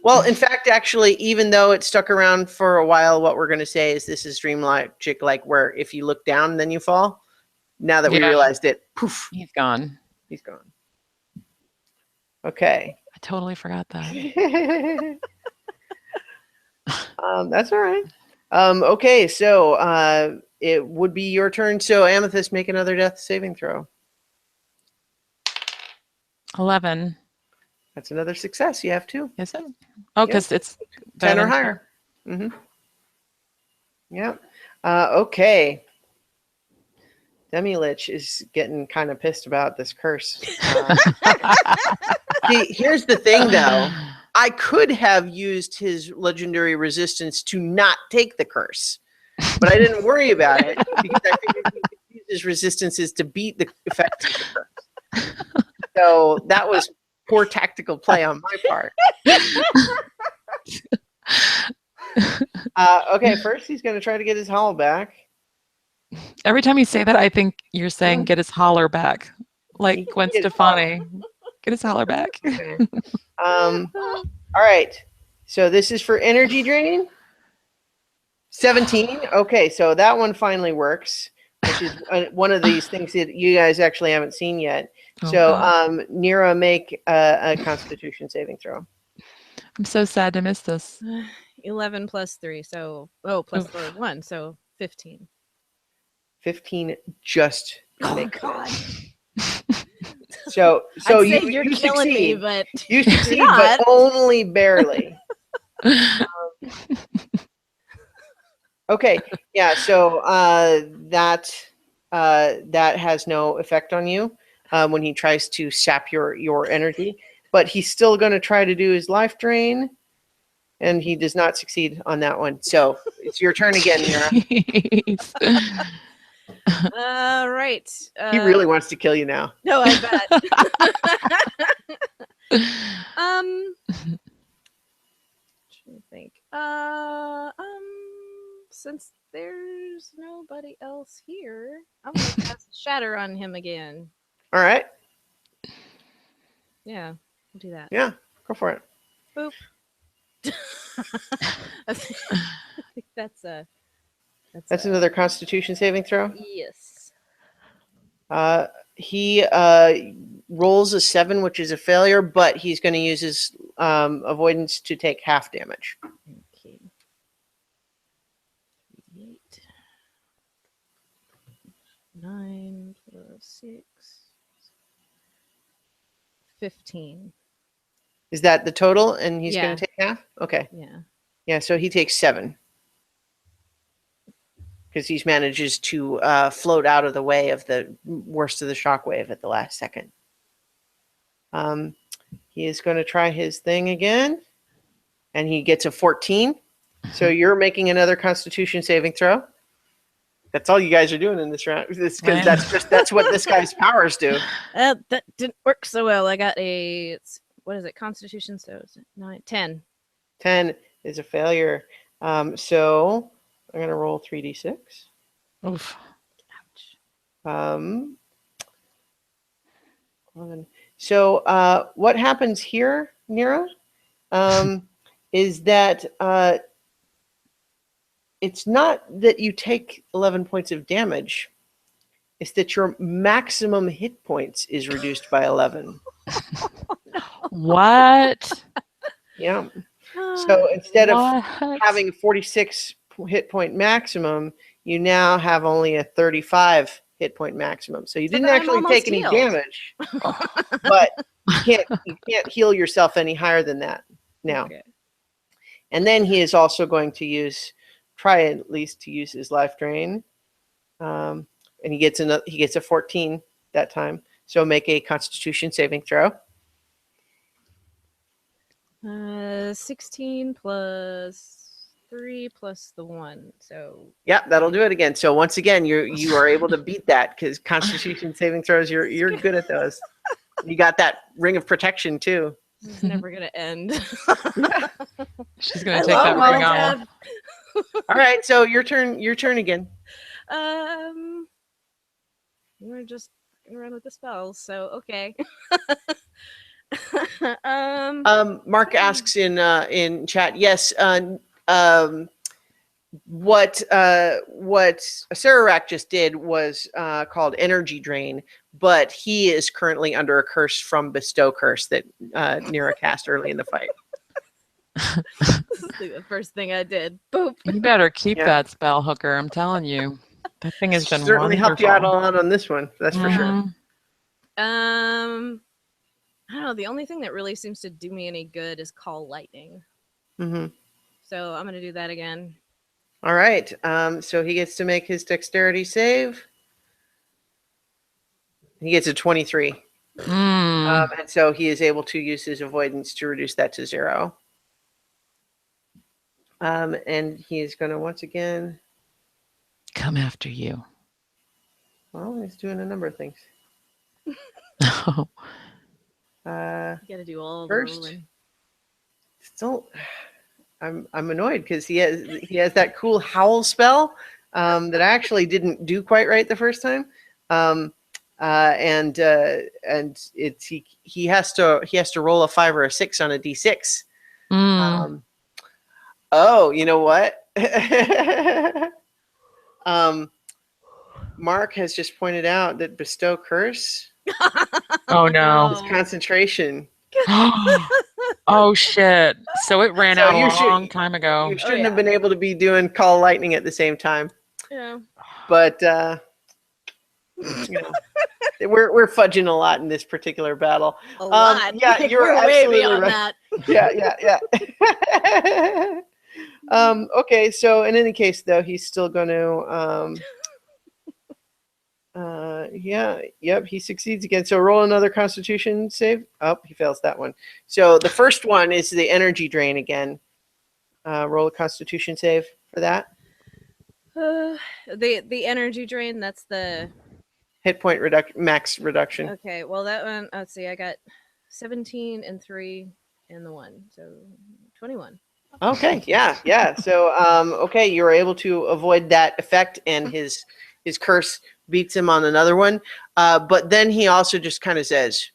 Well, in fact, actually, even though it stuck around for a while, what we're going to say is this is dream logic, like where if you look down, then you fall. Now that we
Yeah.
realized it, poof,
He's gone.
he's gone. Okay.
I totally forgot that.
That's all right. Okay, so it would be your turn. So Amethyst, make another death saving throw.
11.
That's another success. You have 2.
Is it? Oh, because it's
10 or
better than
higher. Yeah. Okay. Demi-Lich is getting kind of pissed about this curse. See, here's the thing, though. I could have used his legendary resistance to not take the curse, but I didn't worry about it because I figured he could use his resistances to beat the effects of the curse. So that was poor tactical play on my part. Okay, first he's going to try to get his hollow back.
Every time you say that, I think you're saying get his holler back. Like Gwen
Get his
Stefani. Get his holler back.
Okay. All right. So this is for energy drain. 17. Okay, so that one finally works, which is one of these things that you guys actually haven't seen yet.
Oh,
So
God.
Nira, make a Constitution saving throw.
I'm so sad to miss this.
11 plus 3, so plus the 1, so 15.
15 just
Oh
makes
God!
it. So
I'd
you
say you're
you
killing me,
succeed.
but
You
you're
succeed,
not.
but only barely. Okay, yeah. So that has no effect on you when he tries to sap your energy, but he's still going to try to do his life drain, and he does not succeed on that one. So it's your turn again, Nira.
All right.
He really wants to kill you now.
No, I bet. Trying to think. Since there's nobody else here, I'm gonna cast Shatter on him again.
All right.
Yeah, we'll do that.
Yeah, go for it.
Boop. I think that's
another Constitution saving throw.
Yes.
He rolls a 7, which is a failure, but he's going to use his avoidance to take half damage.
Okay. 8. 9 plus 6. 15.
Is that the total? And he's going
Yeah.
to take half? Okay.
Yeah.
Yeah, so he takes 7. Because he manages to float out of the way of the worst of the shockwave at the last second. He is going to try his thing again. And he gets a 14. So you're making another Constitution saving throw. That's all you guys are doing in this round. Because that's what this guy's powers do.
That didn't work so well. I got what is it? Constitution. So it's 9, 10.
10 is a failure. So I'm gonna roll 3d6.
Oof.
Ouch.
11. So what happens here, Nira, is that it's not that you take 11 points of damage. It's that your maximum hit points is reduced by 11.
What?
Yeah. So instead of
What?
having 46 hit point maximum, you now have only a 35 hit point maximum. So you didn't
then I'm
actually take
almost
any
healed.
damage, but you can't heal yourself any higher than that now.
Okay.
And then he is also going to try at least to use his life drain, and he gets a 14 that time. So make a Constitution saving throw.
16 plus 3 plus the 1. So
Yeah, that'll do it again. So once again, you are able to beat that because Constitution saving throws, you're good at those. You got that ring of protection too.
this is never gonna end.
She's gonna take that ring off.
All right, so your turn again.
We're just gonna run with the spells, so okay.
Mark asks in chat, yes, what Sararak just did was called energy drain, but he is currently under a curse from Bestow Curse that Nira cast early in the fight.
This is the first thing I did. Boop.
You better keep
Yeah.
that spell, Hooker. I'm telling you, that thing has been
Certainly helped you out a lot on this one. That's for sure.
Mhm.
I don't know. The only thing that really seems to do me any good is call lightning.
Mm-hmm.
So I'm gonna do that again.
All right. So he gets to make his dexterity save. He gets a 23. And so he is able to use his avoidance to reduce that to 0. And he is going to once again.
Come after you.
Well, he's doing a number of things.
Oh.
You gotta do all
First,
the rolling.
still, I'm annoyed because he has that cool howl spell that I actually didn't do quite right the first time. And it's he has to roll a 5 or a 6 on a d6. Oh, you know what? Mark has just pointed out that Bestow Curse
Oh no.
is concentration.
Oh shit. So it ran
So
out
you
a
should-
long time ago.
You shouldn't have been able to be doing call lightning at the same time.
Yeah.
But you know, we're fudging a lot in this particular battle.
A lot.
Yeah, you're
We're way
absolutely
beyond
right.
that.
Yeah. Okay, so in any case, though, he's still going to. He succeeds again. So roll another Constitution save. Oh, he fails that one. So the first one is the energy drain again. Roll a Constitution save for that.
The energy drain. That's the
Hit point max reduction.
okay. Well, that one. Let's see. I got 17 and 3 and the 1, so 21.
Okay, yeah. So, okay, you're able to avoid that effect, and his curse beats him on another one. But then he also just kind of says,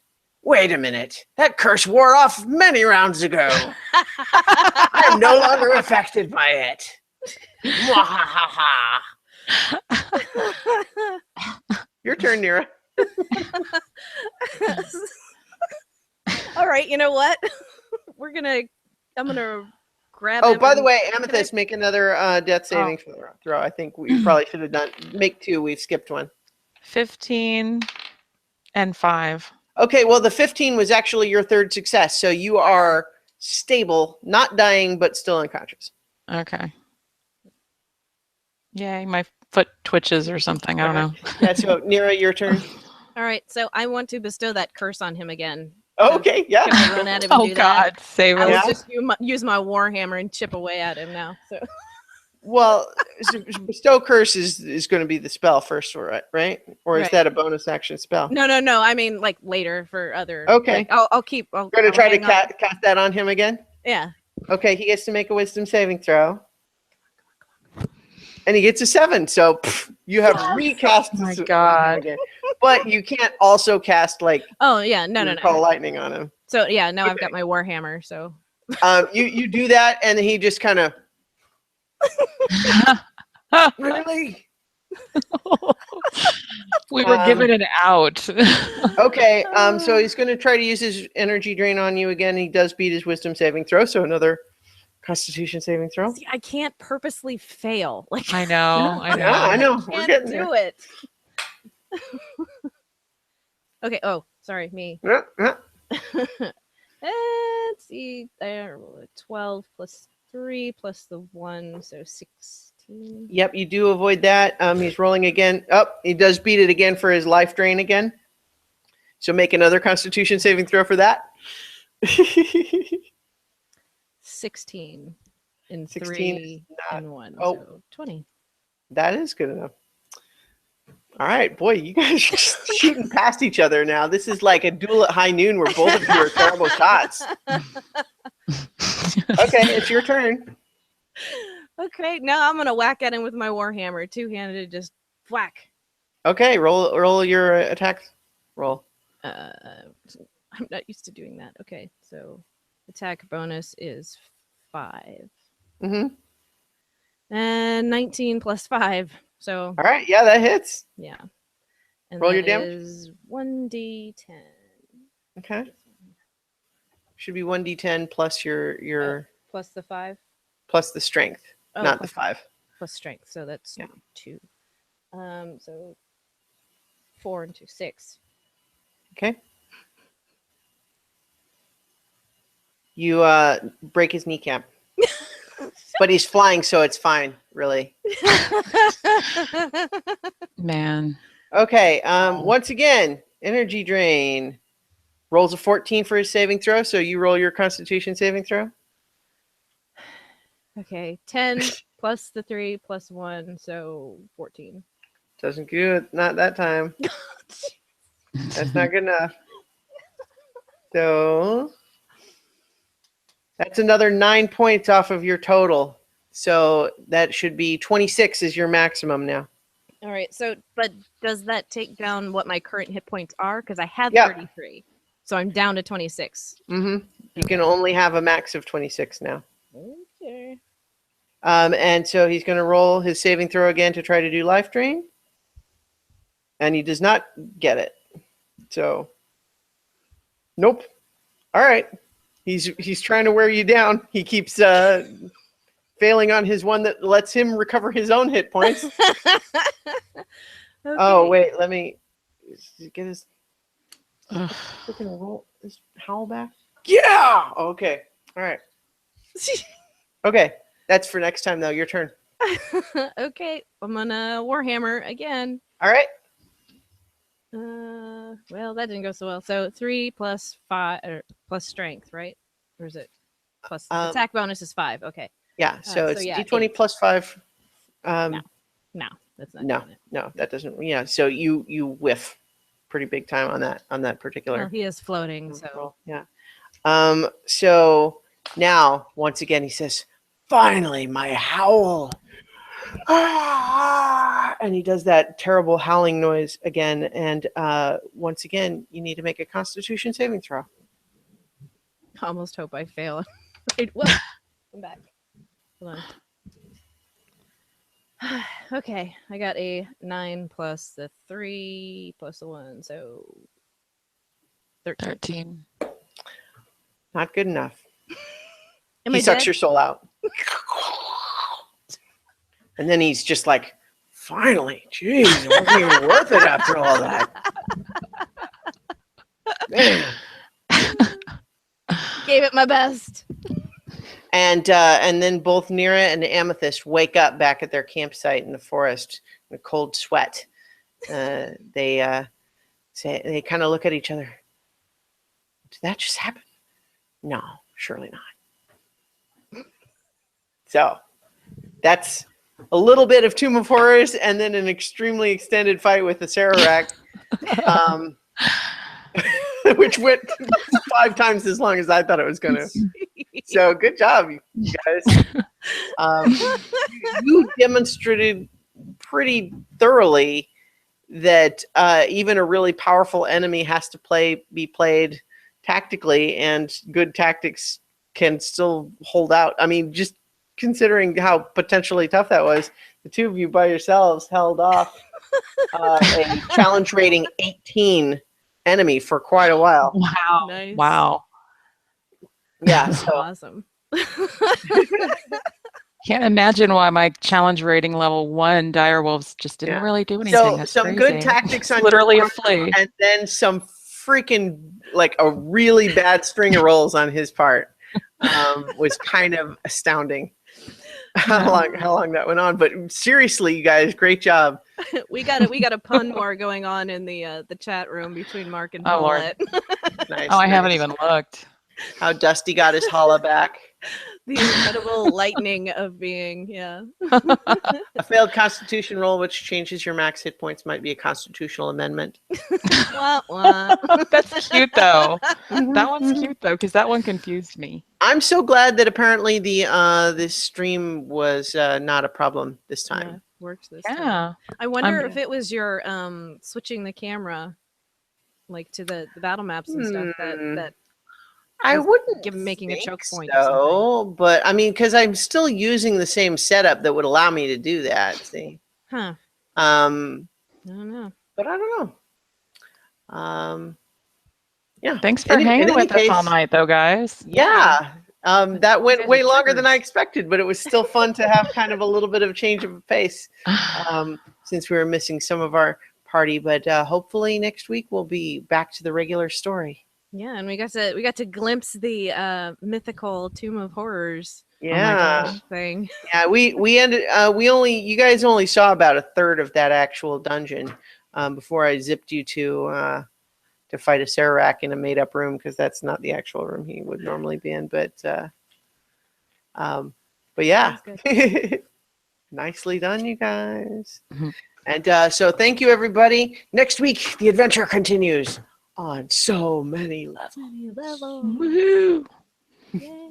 "Wait a minute, that curse wore off many rounds ago. I'm no longer affected by it." Mwahaha. Your turn, Nira.
All right. You know what? I'm gonna grab.
Oh,
him
by the
and-
way, Amethyst, make another death saving throw. I think we probably should have done. Make 2. We've skipped one.
15 and 5.
Okay, well, the 15 was actually your third success, so you are stable, not dying, but still unconscious.
Okay. Yay, my foot twitches or something. I don't know.
Yeah, so Nira, your turn.
All right. So I want to bestow that curse on him again.
Okay, yeah.
Can I run at him and
Oh
do that?
God, save
I
us.
will just use my warhammer and chip away at him now. So
Well, bestow curse is going to be the spell first, right? Or is
Right.
that a bonus action spell?
no. I mean, like later for other.
Okay.
Like, I'll keep.
You're going to
I'll
try to
hang on.
cast that on him again?
Yeah.
Okay, he gets to make a wisdom saving throw. And he gets a 7. So you have recast
Oh my
this
God.
again. But you can't also cast like
Oh yeah. No.
call lightning on him.
So yeah, now I've
Okay.
got my warhammer. So
You do that, and he just kind of really.
We were given an out.
Okay, so he's going to try to use his energy drain on you again. He does beat his wisdom saving throw, so another Constitution saving throw.
see, I can't purposely fail. Like
I know.
Yeah, I know. We're
can't
getting
do
there.
it. Okay. Oh, sorry, me.
Yeah, yeah.
Let's see. 12 plus 3 plus the 1, so 16.
Yep, you do avoid that. He's rolling again. Oh, he does beat it again for his life drain again. So make another Constitution saving throw for that.
16 in
16
3
not-
and 1.
oh.
So 20.
That is good enough. All right, boy, you guys are just shooting past each other now. This is like a duel at high noon where both of you are terrible shots. Okay, it's your turn.
Okay, now I'm gonna whack at him with my warhammer, two-handed, just whack.
Okay, roll your attack roll.
I'm not used to doing that. Okay, so attack bonus is 5
Mm-hmm.
and 19 plus 5. So
All right, yeah, that hits.
yeah, and
Roll your
that
damage.
is 1d10
Okay. Should be 1d10 plus your
plus the 5.
plus the strength,
Oh,
not the
plus
5.
plus strength. So that's
Yeah.
2. So 4 and 2, 6.
Okay. You break his kneecap. But he's flying, so it's fine, really.
Man.
Okay, once again, energy drain. Rolls a 14 for his saving throw, so you roll your Constitution saving throw.
Okay, 10 plus the 3 plus 1, so 14.
Doesn't good, not that time. That's not good enough. So that's another 9 points off of your total. So that should be 26 is your maximum now.
All right, so but does that take down what my current hit points are? Because I had
Yeah.
33, so I'm down to 26.
Mm-hmm. You can only have a max of 26 now.
Okay.
And so he's going to roll his saving throw again to try to do life drain. And he does not get it. So, nope. All right. He's trying to wear you down. He keeps failing on his one that lets him recover his own hit points. Oh, wait. Let me get his freaking roll his howl back. Yeah. Okay. All right. Okay. That's for next time, though. Your turn.
Okay, I'm gonna warhammer again.
All right.
Well, that didn't go so well. So 3 plus 5 or plus strength, right? Or is it plus attack bonus is 5? Okay.
Yeah. So it's
yeah,
D20
8.
plus 5.
No, that's not. doing it.
No, that doesn't. Yeah. So you whiff pretty big time on that particular.
Well, he is floating, so
roll. Yeah. So now once again he says, "Finally, my howl." Ah! And he does that terrible howling noise again. And once again, you need to make a Constitution saving throw.
I almost hope I fail. Right, whoa, I'm back. Hold on. Okay, I got a 9 plus the 3 plus the 1, so 13.
13.
Not good enough.
Am
He
I
sucks
dead?
your soul out. And then he's just like, finally, geez, it wasn't even worth it after all that. Man.
Gave it my best.
And then both Nira and Amethyst wake up back at their campsite in the forest in a cold sweat. They kind of look at each other. Did that just happen? No, surely not. So that's a little bit of Tomb of Horrors, and then an extremely extended fight with the Sararak, which went 5 times as long as I thought it was going to. So good job, you guys. You demonstrated pretty thoroughly that even a really powerful enemy has to be played tactically, and good tactics can still hold out. I mean, just considering how potentially tough that was, the two of you by yourselves held off a challenge rating 18 enemy for quite a while.
Wow.
Nice.
Wow.
Yeah, so
Awesome.
Can't imagine why my challenge rating level 1 direwolves just didn't really do anything.
so
That's
some
crazy.
good tactics on
Literally
your
a
part,
flea.
and then some freaking like a really bad string of rolls on his part was kind of astounding. How long that went on, but seriously, you guys, great job.
we got a pun war going on in the chat room between Mark and
Oh, Lord.
Paulette.
Nice.
Oh, I haven't even looked.
How Dusty got his holla back.
The incredible lightning of being, yeah.
A failed Constitution roll, which changes your max hit points, might be a constitutional amendment.
Wah, wah.
That's cute, though. That one's cute, though, because that one confused me.
I'm so glad that apparently this stream was not a problem this time.
Yeah, works this time.
Yeah.
I wonder if it was your was switching the camera, like to the battle maps and stuff that
I wouldn't
making a
think
choke point.
so, but I mean, because I'm still using the same setup that would allow me to do that. See,
Huh?
I
don't know.
but I don't know. Yeah.
Thanks for
In
hanging
any
with us all
case,
night, though, guys.
Yeah. That went
guys
way
are
longer than I
troopers.
expected, but it was still fun to have kind of a little bit of a change of pace since we were missing some of our party. But hopefully next week we'll be back to the regular story.
Yeah, and we got to glimpse the mythical Tomb of Horrors.
Yeah.
Thing.
Yeah, we ended you guys only saw about a third of that actual dungeon before I zipped you to fight a Sararak in a made up room, because that's not the actual room he would normally be in. But yeah. Nicely done, you guys. And so thank you, everybody. Next week the adventure continues on so many levels.
Woohoo!
Yay.